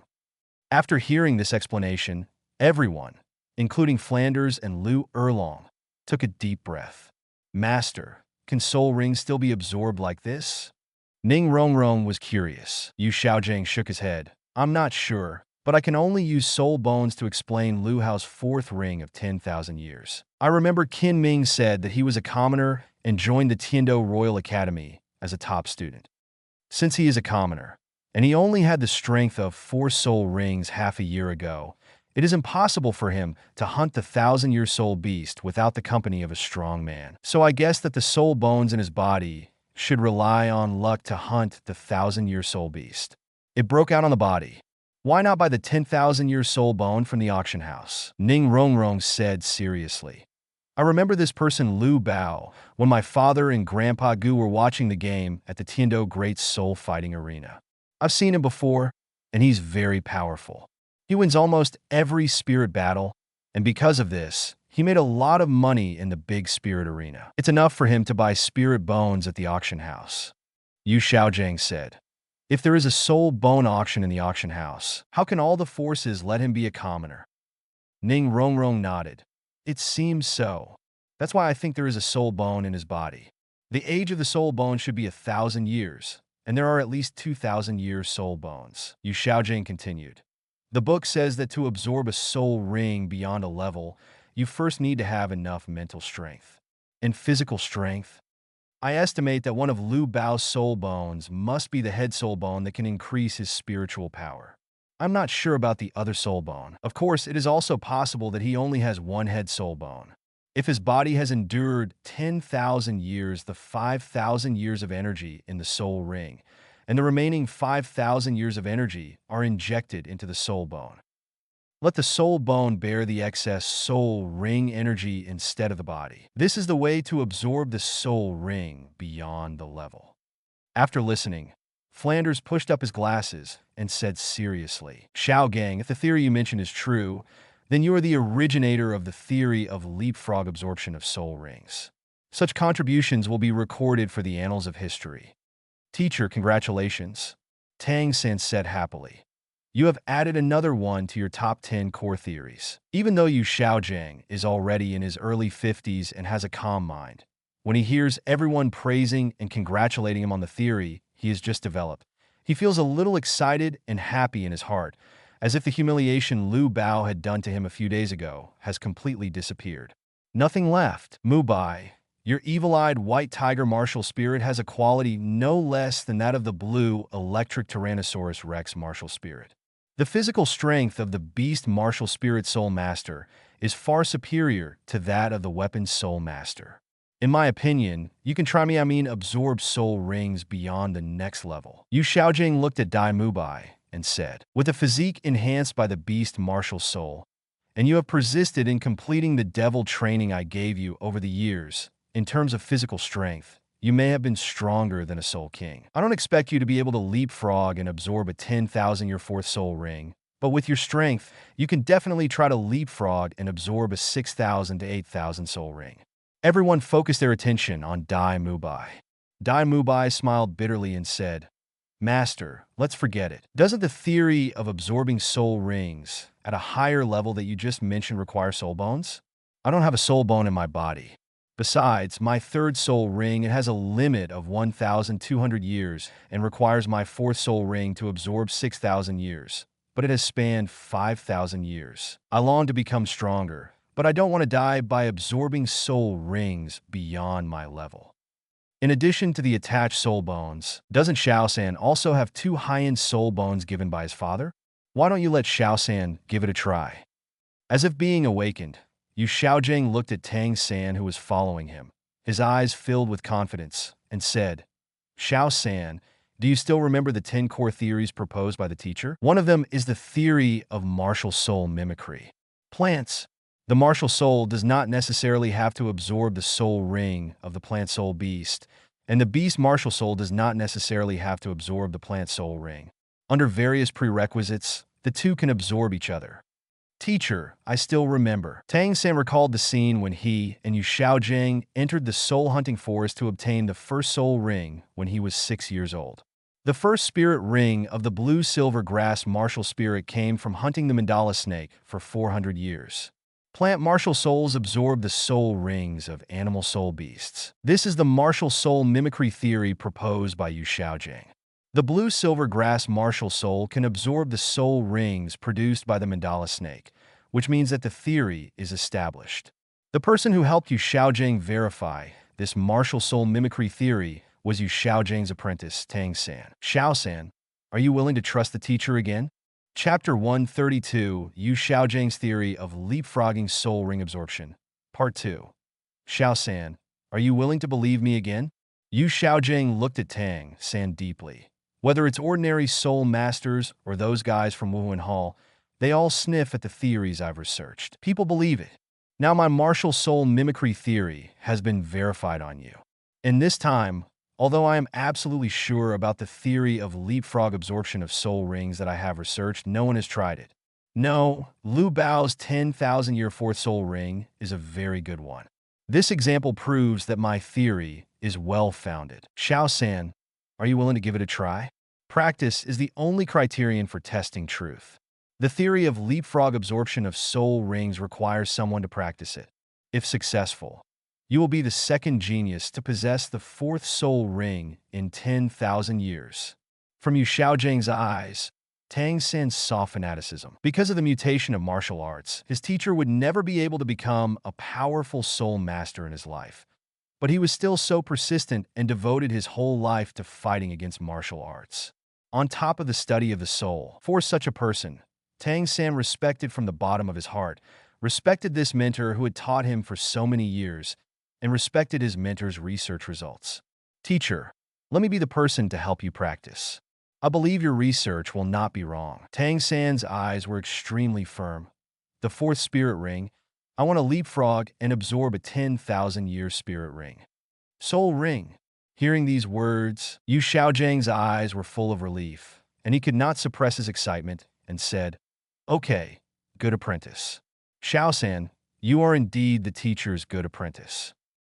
After hearing this explanation, everyone, including Flanders and Lu Erlong, took a deep breath. Master, can soul rings still be absorbed like this? Ning Rongrong was curious. Yu Xiaojing shook his head. I'm not sure, but I can only use soul bones to explain Lu Hao's 4th ring of 10,000 years. I remember Qin Ming said that he was a commoner and joined the Tiando Royal Academy as a top student. Since he is a commoner, and he only had the strength of 4 soul rings half a year ago, it is impossible for him to hunt the 1,000-year soul beast without the company of a strong man. So I guess that the soul bones in his body should rely on luck to hunt the 1,000-year soul beast. It broke out on the body. Why not buy the 10,000-year soul bone from the auction house? Ning Rongrong said seriously. I remember this person Lu Bao when my father and Grandpa Gu were watching the game at the Tiando Great Soul Fighting Arena. I've seen him before, and he's very powerful. He wins almost every spirit battle, and because of this, he made a lot of money in the big spirit arena. It's enough for him to buy spirit bones at the auction house. Yu Xiaojing said, if there is a soul bone auction in the auction house, how can all the forces let him be a commoner? Ning Rongrong nodded. It seems so. That's why I think there is a soul bone in his body. The age of the soul bone should be 1,000 years, and there are at least 2,000-year soul bones. Yu Xiaojing continued. The book says that to absorb a soul ring beyond a level, you first need to have enough mental strength. And physical strength? I estimate that one of Lu Bao's soul bones must be the head soul bone that can increase his spiritual power. I'm not sure about the other soul bone. Of course, it is also possible that he only has one head soul bone. If his body has endured 10,000 years, the 5,000 years of energy in the soul ring, and the remaining 5,000 years of energy are injected into the soul bone. Let the soul bone bear the excess soul ring energy instead of the body. This is the way to absorb the soul ring beyond the level. After listening, Flanders pushed up his glasses and said seriously, Xiao Gang, if the theory you mentioned is true, then you are the originator of the theory of leapfrog absorption of soul rings. Such contributions will be recorded for the annals of history. Teacher, congratulations. Tang San said happily. You have added another one to your top 10 core theories. Even though Yu Xiaojing is already in his early 50s and has a calm mind, when he hears everyone praising and congratulating him on the theory he has just developed, he feels a little excited and happy in his heart, as if the humiliation Lu Bao had done to him a few days ago has completely disappeared. Nothing left. Mubai, your evil-eyed white tiger martial spirit has a quality no less than that of the blue electric Tyrannosaurus Rex martial spirit. The physical strength of the beast martial spirit soul master is far superior to that of the weapon soul master. In my opinion, you can try me absorb soul rings beyond the next level. Yu Xiaojing looked at Dai Mubai and said, with a physique enhanced by the beast martial soul, and you have persisted in completing the devil training I gave you over the years, in terms of physical strength, you may have been stronger than a Soul King. I don't expect you to be able to leapfrog and absorb a 10,000-year fourth soul ring, but with your strength, you can definitely try to leapfrog and absorb a 6,000 to 8,000 soul ring. Everyone focused their attention on Dai Mubai. Dai Mubai smiled bitterly and said, Master, let's forget it. Doesn't the theory of absorbing soul rings at a higher level that you just mentioned require soul bones? I don't have a soul bone in my body. Besides, my third soul ring, it has a limit of 1,200 years and requires my fourth soul ring to absorb 6,000 years. But it has spanned 5,000 years. I long to become stronger, but I don't want to die by absorbing soul rings beyond my level. In addition to the attached soul bones, doesn't Xiaosan also have 2 high-end soul bones given by his father? Why don't you let Xiaosan give it a try? As if being awakened, Yu Xiaojing looked at Tang San, who was following him. His eyes filled with confidence, and said, Xiaosan, do you still remember the 10 core theories proposed by the teacher? One of them is the theory of martial soul mimicry. Plants. The martial soul does not necessarily have to absorb the soul ring of the plant soul beast, and the beast martial soul does not necessarily have to absorb the plant soul ring. Under various prerequisites, the two can absorb each other. Teacher, I still remember. Tang San recalled the scene when he and Yu Xiaojing entered the soul hunting forest to obtain the first soul ring when he was 6 years old. The first spirit ring of the blue-silver grass martial spirit came from hunting the mandala snake for 400 years. Plant martial souls absorb the soul rings of animal soul beasts. This is the martial soul mimicry theory proposed by Yu Xiaojing. The blue-silver grass martial soul can absorb the soul rings produced by the mandala snake, which means that the theory is established. The person who helped Yu Xiaojing verify this martial soul mimicry theory was Yu Xiaojing's apprentice, Tang San. Xiaosan, are you willing to trust the teacher again? Chapter 132, Yu Xiaojing's Theory of Leapfrogging Soul Ring Absorption, Part 2. Xiaosan, are you willing to believe me again? Yu Xiaojing looked at Tang San deeply. Whether it's ordinary soul masters or those guys from Wuhan Hall, they all sniff at the theories I've researched. People believe it. Now my martial soul mimicry theory has been verified on you. In this time, although I am absolutely sure about the theory of leapfrog absorption of soul rings that I have researched, no one has tried it. No, Lu Bao's 10,000-year fourth soul ring is a very good one. This example proves that my theory is well-founded. Xiaosan, are you willing to give it a try? Practice is the only criterion for testing truth. The theory of leapfrog absorption of soul rings requires someone to practice it. If successful, you will be the second genius to possess the fourth soul ring in 10,000 years. From Yu Xiaojing's eyes, Tang San saw fanaticism. Because of the mutation of martial arts, his teacher would never be able to become a powerful soul master in his life. But he was still so persistent and devoted his whole life to fighting against martial arts. On top of the study of the soul, for such a person, Tang San respected from the bottom of his heart, respected this mentor who had taught him for so many years, and respected his mentor's research results. Teacher, let me be the person to help you practice. I believe your research will not be wrong. Tang San's eyes were extremely firm. The fourth spirit ring, I want to leapfrog and absorb a 10,000-year spirit ring. Soul ring. Hearing these words, Yu Xiaojing's eyes were full of relief, and he could not suppress his excitement and said, Okay, good apprentice. Xiaosan, you are indeed the teacher's good apprentice.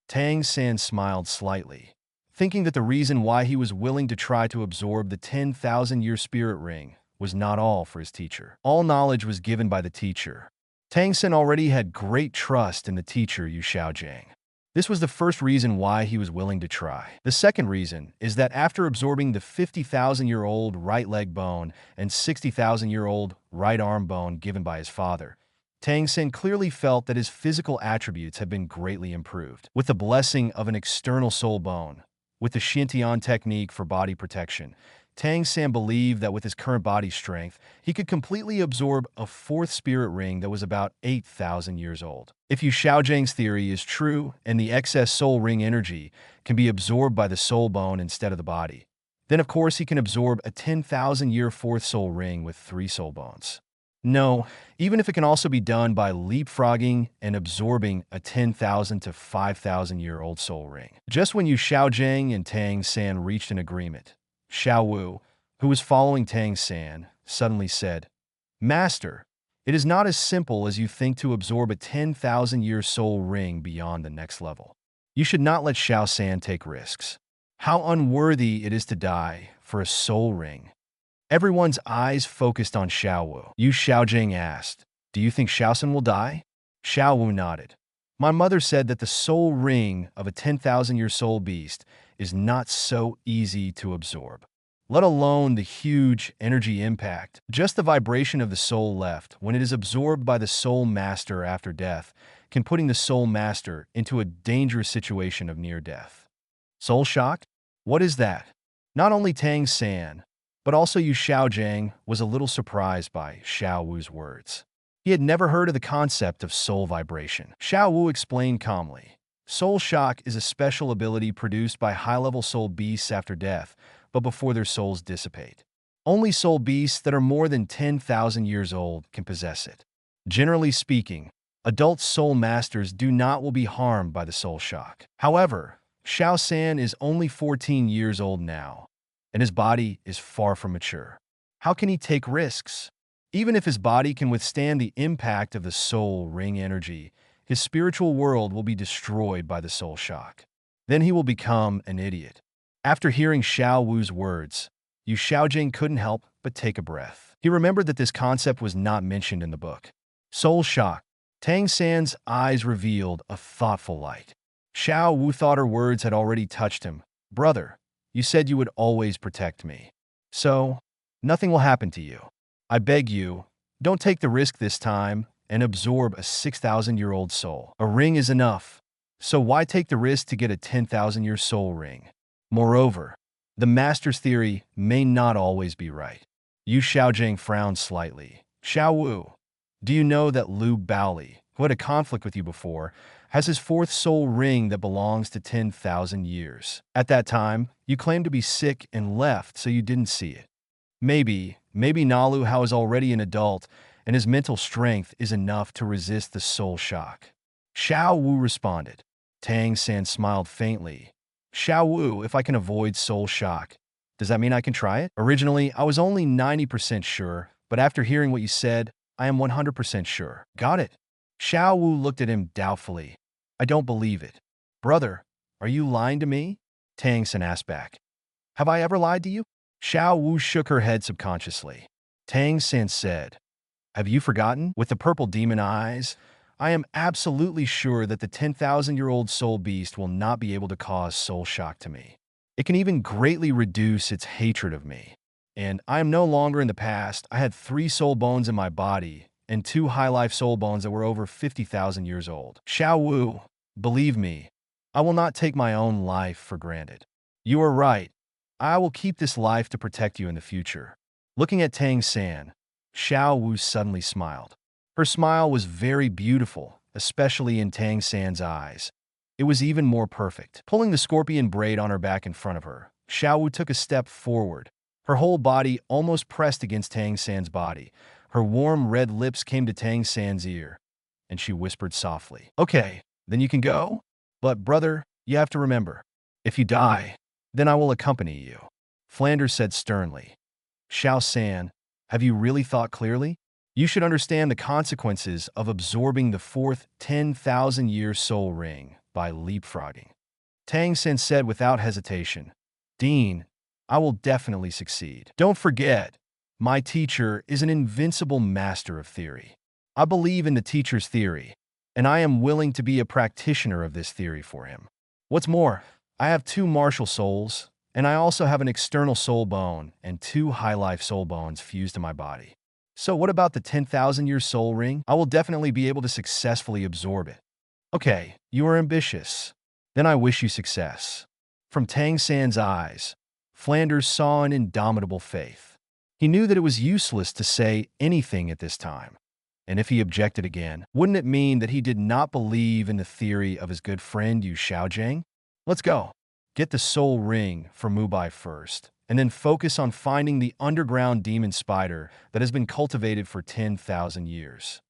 Tang San smiled slightly, thinking that the reason why he was willing to try to absorb the 10,000-year spirit ring was not all for his teacher. All knowledge was given by the teacher. Tang San already had great trust in the teacher Yu Xiaojing. This was the first reason why he was willing to try. The second reason is that after absorbing the 50,000-year-old right leg bone and 60,000-year-old right arm bone given by his father, Tang San clearly felt that his physical attributes had been greatly improved. With the blessing of an external soul bone, with the Xintian technique for body protection, Tang San believed that with his current body strength, he could completely absorb a fourth spirit ring that was about 8,000 years old. If Yu Xiaojing's theory is true and the excess soul ring energy can be absorbed by the soul bone instead of the body, then of course he can absorb a 10,000-year fourth soul ring with 3 soul bones. No, even if it can also be done by leapfrogging and absorbing a 10,000 to 5,000-year-old soul ring. Just when Xiao Zhang and Tang San reached an agreement, Xiao Wu, who was following Tang San, suddenly said, "Master, it is not as simple as you think to absorb a 10,000-year soul ring beyond the next level. You should not let Xiao San take risks. How unworthy it is to die for a soul ring." Everyone's eyes focused on Xiao Wu. Yu Xiaojing asked, "Do you think Xiao San will die?" Xiao Wu nodded. "My mother said that the soul ring of a 10,000-year soul beast is not so easy to absorb, let alone the huge energy impact. Just the vibration of the soul left when it is absorbed by the soul master after death can putting the soul master into a dangerous situation of near death." Soul shock? What is that? Not only Tang San, but also Yu Xiaojing was a little surprised by Xiao Wu's words. He had never heard of the concept of soul vibration. Xiao Wu explained calmly, "Soul shock is a special ability produced by high-level soul beasts after death, but before their souls dissipate. Only soul beasts that are more than 10,000 years old can possess it. Generally speaking, adult soul masters do not will be harmed by the soul shock. However, Xiao San is only 14 years old now, and his body is far from mature. How can he take risks? Even if his body can withstand the impact of the soul ring energy, his spiritual world will be destroyed by the soul shock. Then he will become an idiot." After hearing Xiao Wu's words, Yu Xiaojing couldn't help but take a breath. He remembered that this concept was not mentioned in the book. Soul shock. Tang San's eyes revealed a thoughtful light. Xiao Wu thought her words had already touched him. "Brother, you said you would always protect me. So, nothing will happen to you. I beg you, don't take the risk this time and absorb a 6,000-year-old soul. A ring is enough. So why take the risk to get a 10,000-year soul ring? Moreover, the master's theory may not always be right." Yu Xiaojing frowned slightly. "Xiao Wu, do you know that Lu Haoli, who had a conflict with you before, has his fourth soul ring that belongs to 10,000 years? At that time, you claimed to be sick and left, so you didn't see it. Maybe Lu Haoli is already an adult, and his mental strength is enough to resist the soul shock." Xiao Wu responded. Tang San smiled faintly. "Xiao Wu, if I can avoid soul shock, does that mean I can try it? Originally, I was only 90% sure, but after hearing what you said, I am 100% sure." "Got it." Xiao Wu looked at him doubtfully. "I don't believe it." "Brother, are you lying to me?" Tang San asked back. "Have I ever lied to you?" Xiao Wu shook her head subconsciously. Tang San said, "Have you forgotten? With the purple demon eyes, I am absolutely sure that the 10,000-year-old soul beast will not be able to cause soul shock to me. It can even greatly reduce its hatred of me. And I am no longer in the past. I had 3 soul bones in my body and 2 high-life soul bones that were over 50,000 years old. Xiao Wu, believe me, I will not take my own life for granted. You are right. I will keep this life to protect you in the future." Looking at Tang San, Xiao Wu suddenly smiled. Her smile was very beautiful, especially in Tang San's eyes. It was even more perfect. Pulling the scorpion braid on her back in front of her, Xiao Wu took a step forward. Her whole body almost pressed against Tang San's body. Her warm red lips came to Tang San's ear, and she whispered softly, "Okay, then you can go. But brother, you have to remember, if you die, then I will accompany you." Flanders said sternly, "Xiao San, have you really thought clearly? You should understand the consequences of absorbing the 4th 10,000-year soul ring by leapfrogging." Tang San said without hesitation, "Dean, I will definitely succeed. Don't forget, my teacher is an invincible master of theory. I believe in the teacher's theory, and I am willing to be a practitioner of this theory for him. What's more, I have 2 martial souls, and I also have an external soul bone and 2 high-life soul bones fused to my body. So what about the 10,000-year soul ring? I will definitely be able to successfully absorb it." "Okay, you are ambitious. Then I wish you success." From Tang San's eyes, Flanders saw an indomitable faith. He knew that it was useless to say anything at this time. And if he objected again, wouldn't it mean that he did not believe in the theory of his good friend Yu Xiaojing? "Let's go. Get the soul ring for Mubai first, and then focus on finding the underground demon spider that has been cultivated for 10,000 years.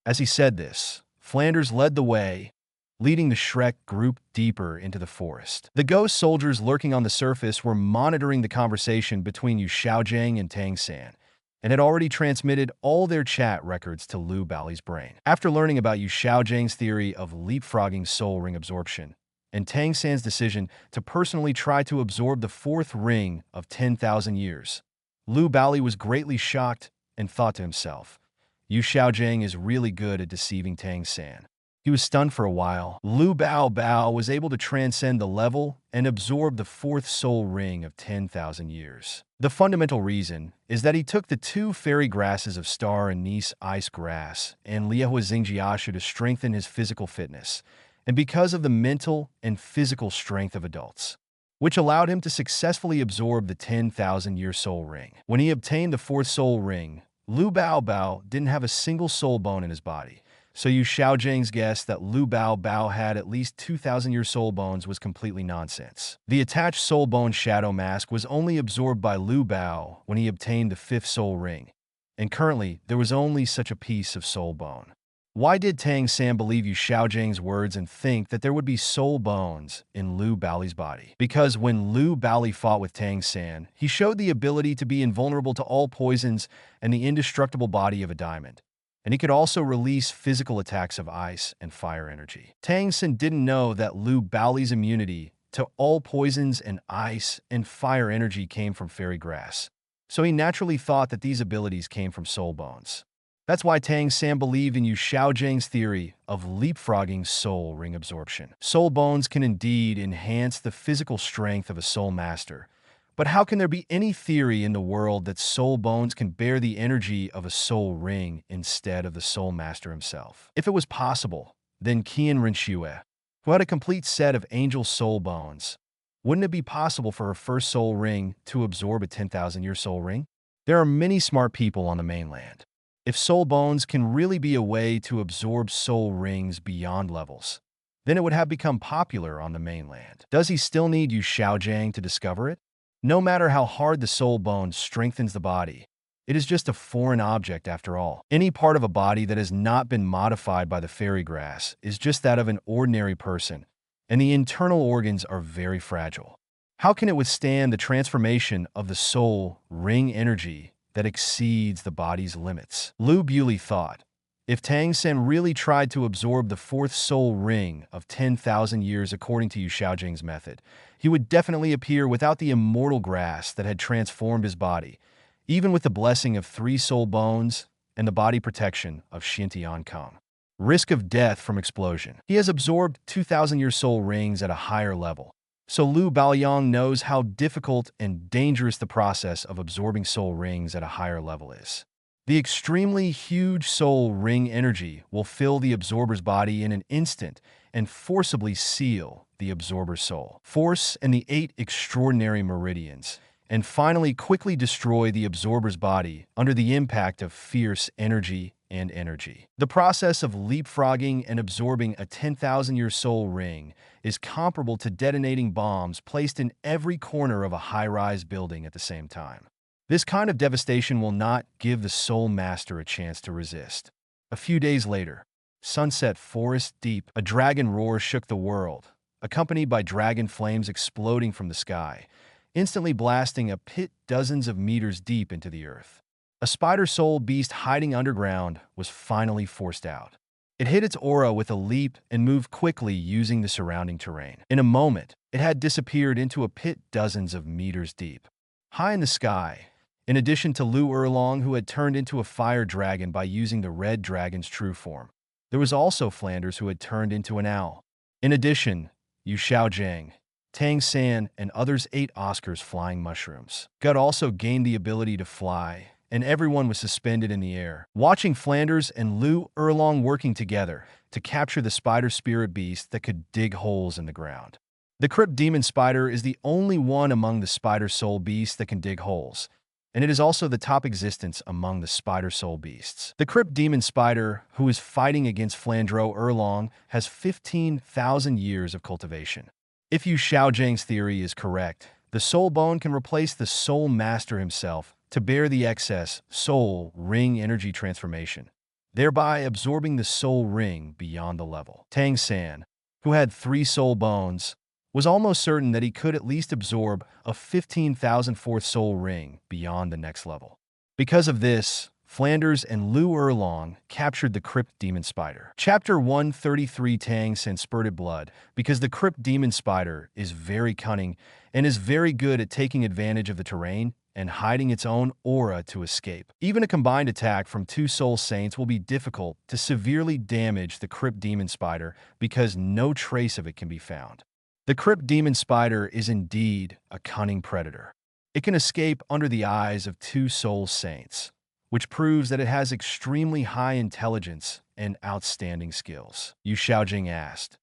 As he said this, Flanders led the way, leading the Shrek group deeper into the forest. The ghost soldiers lurking on the surface were monitoring the conversation between Yu Xiaojing and Tang San, and had already transmitted all their chat records to Lu Haoli's brain. After learning about Yu Xiaojing's theory of leapfrogging soul ring absorption, and Tang San's decision to personally try to absorb the fourth ring of 10,000 years, Lu Haoli was greatly shocked and thought to himself, Yu Xiaojing is really good at deceiving Tang San. He was stunned for a while. Lu Bao was able to transcend the level and absorb the fourth soul ring of 10,000 years. The fundamental reason is that he took the two fairy grasses of Star and Nice Ice Grass and Liehua Xingjiashu to strengthen his physical fitness, and because of the mental and physical strength of adults, which allowed him to successfully absorb the 10,000-year soul ring. When he obtained the fourth soul ring, Lu Bao didn't have a single soul bone in his body, so Yu Xiaojing's guess that Lu Bao had at least 2,000-year soul bones was completely nonsense. The attached soul bone shadow mask was only absorbed by Lu Bao when he obtained the fifth soul ring, and currently there was only such a piece of soul bone. Why did Tang San believe Yu Xiaojing's words and think that there would be soul bones in Lu Haoli's body? Because when Lu Haoli fought with Tang San, he showed the ability to be invulnerable to all poisons and the indestructible body of a diamond, and he could also release physical attacks of ice and fire energy. Tang San didn't know that Lu Haoli's immunity to all poisons and ice and fire energy came from fairy grass, so he naturally thought that these abilities came from soul bones. That's why Tang San believed in Yu Xiaojing's theory of leapfrogging soul ring absorption. Soul bones can indeed enhance the physical strength of a soul master, but how can there be any theory in the world that soul bones can bear the energy of a soul ring instead of the soul master himself? If it was possible, then Qian Renxue, who had a complete set of angel soul bones, wouldn't it be possible for her first soul ring to absorb a 10,000-year soul ring? There are many smart people on the mainland. If soul bones can really be a way to absorb soul rings beyond levels, then it would have become popular on the mainland. Does he still need Yu Xiaojing to discover it? No matter how hard the soul bone strengthens the body, it is just a foreign object after all. Any part of a body that has not been modified by the fairy grass is just that of an ordinary person, and the internal organs are very fragile. How can it withstand the transformation of the soul ring energy that exceeds the body's limits? Lu Haoli thought, if Tang San really tried to absorb the fourth soul ring of 10,000 years according to Yu Xiaojing's method, he would definitely appear without the immortal grass that had transformed his body, even with the blessing of 3 soul bones and the body protection of Xintian Kong. Risk of death from explosion. He has absorbed 2,000-year soul rings at a higher level, so Lu Haoli knows how difficult and dangerous the process of absorbing soul rings at a higher level is. The extremely huge soul ring energy will fill the absorber's body in an instant and forcibly seal the absorber's soul force and the 8 extraordinary meridians, and finally quickly destroy the absorber's body under the impact of fierce energy and energy. The process of leapfrogging and absorbing a 10,000-year soul ring is comparable to detonating bombs placed in every corner of a high-rise building at the same time. This kind of devastation will not give the soul master a chance to resist. A few days later, Sunset Forest Deep, a dragon roar shook the world, accompanied by dragon flames exploding from the sky, instantly blasting a pit dozens of meters deep into the earth. A spider soul beast hiding underground was finally forced out. It hit its aura with a leap and moved quickly using the surrounding terrain. In a moment, it had disappeared into a pit dozens of meters deep. High in the sky, in addition to Lu Erlong, who had turned into a fire dragon by using the red dragon's true form, there was also Flanders, who had turned into an owl. In addition, Yu Xiaojing, Tang San, and others ate Oscar's flying mushrooms. Gut also gained the ability to fly, and everyone was suspended in the air, watching Flanders and Lu Erlong working together to capture the spider spirit beast that could dig holes in the ground. The crypt demon spider is the only one among the spider soul beasts that can dig holes, and it is also the top existence among the spider soul beasts. The crypt demon spider, who is fighting against Flandro Erlong, has 15,000 years of cultivation. If Yu Xiaojing's theory is correct, The soul bone can replace the soul master himself to bear the excess soul ring energy transformation, thereby absorbing the soul ring beyond the level. Tang San, who had 3 soul bones, was almost certain that he could at least absorb a 15,004th soul ring beyond the next level. Because of this, Flanders and Lu Erlong captured the Crypt Demon Spider. Chapter 133 Tang San spurted blood because the Crypt Demon Spider is very cunning and is very good at taking advantage of the terrain and hiding its own aura to escape. Even a combined attack from 2 Soul Saints will be difficult to severely damage the Crypt Demon Spider because no trace of it can be found. The Crypt Demon Spider is indeed a cunning predator. It can escape under the eyes of 2 Soul Saints, which proves that it has extremely high intelligence and outstanding skills. Yu Xiaojing asked,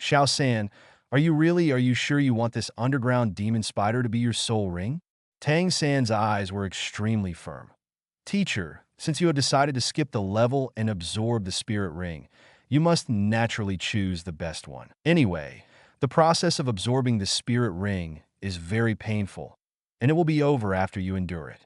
Xiao San, are you sure you want this underground demon spider to be your soul ring? Tang San's eyes were extremely firm. Teacher, since you have decided to skip the level and absorb the spirit ring, you must naturally choose the best one. Anyway, the process of absorbing the spirit ring is very painful, and it will be over after you endure it.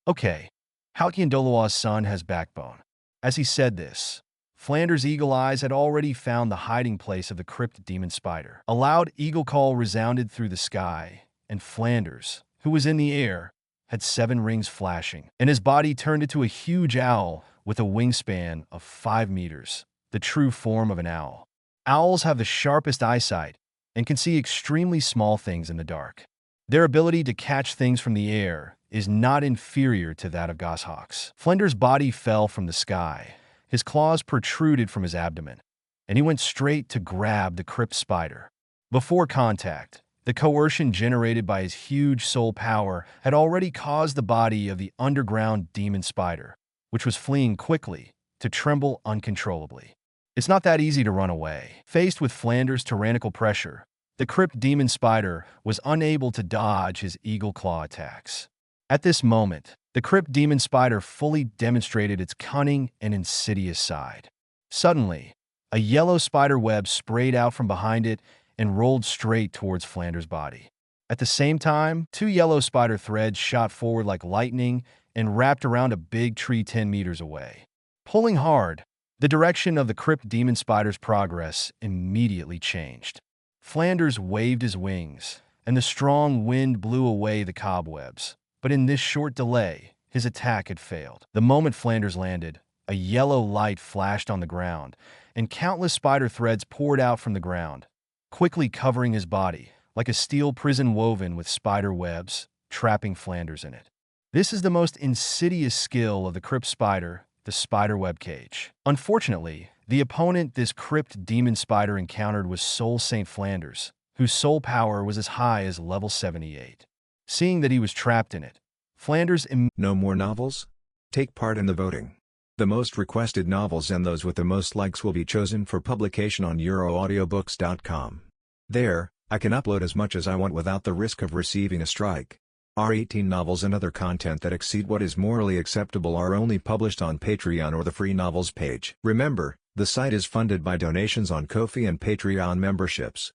Okay, Haoli Douluo's son has backbone. As he said this, Flanders' eagle eyes had already found the hiding place of the Crypt Demon Spider. A loud eagle call resounded through the sky, and Flanders, who was in the air, had 7 rings flashing, and his body turned into a huge owl with a wingspan of 5 meters, the true form of an owl. Owls have the sharpest eyesight and can see extremely small things in the dark. Their ability to catch things from the air is not inferior to that of goshawks. Flanders' body fell from the sky. His claws protruded from his abdomen, and he went straight to grab the crypt spider. Before contact, the coercion generated by his huge soul power had already caused the body of the underground demon spider, which was fleeing quickly, to tremble uncontrollably. It's not that easy to run away. Faced with Flanders' tyrannical pressure, the crypt demon spider was unable to dodge his eagle claw attacks. At this moment, the crypt demon spider fully demonstrated its cunning and insidious side. Suddenly, a yellow spider web sprayed out from behind it and rolled straight towards Flanders' body. At the same time, 2 yellow spider threads shot forward like lightning and wrapped around a big tree 10 meters away. Pulling hard, the direction of the crypt demon spider's progress immediately changed. Flanders waved his wings, and the strong wind blew away the cobwebs. But in this short delay, his attack had failed. The moment Flanders landed, a yellow light flashed on the ground, and countless spider threads poured out from the ground, quickly covering his body, like a steel prison woven with spider webs, trapping Flanders in it. This is the most insidious skill of the crypt spider, the spider web cage. Unfortunately, the opponent this crypt demon spider encountered was Soul Saint Flanders, whose soul power was as high as level 78. Seeing that he was trapped in it, Flanders No more novels? Take part in the voting. The most requested novels and those with the most likes will be chosen for publication on euroaudiobooks.com. There, I can upload as much as I want without the risk of receiving a strike. Our 18 novels and other content that exceed what is morally acceptable are only published on Patreon or the free novels page. Remember, the site is funded by donations on Ko-fi and Patreon memberships.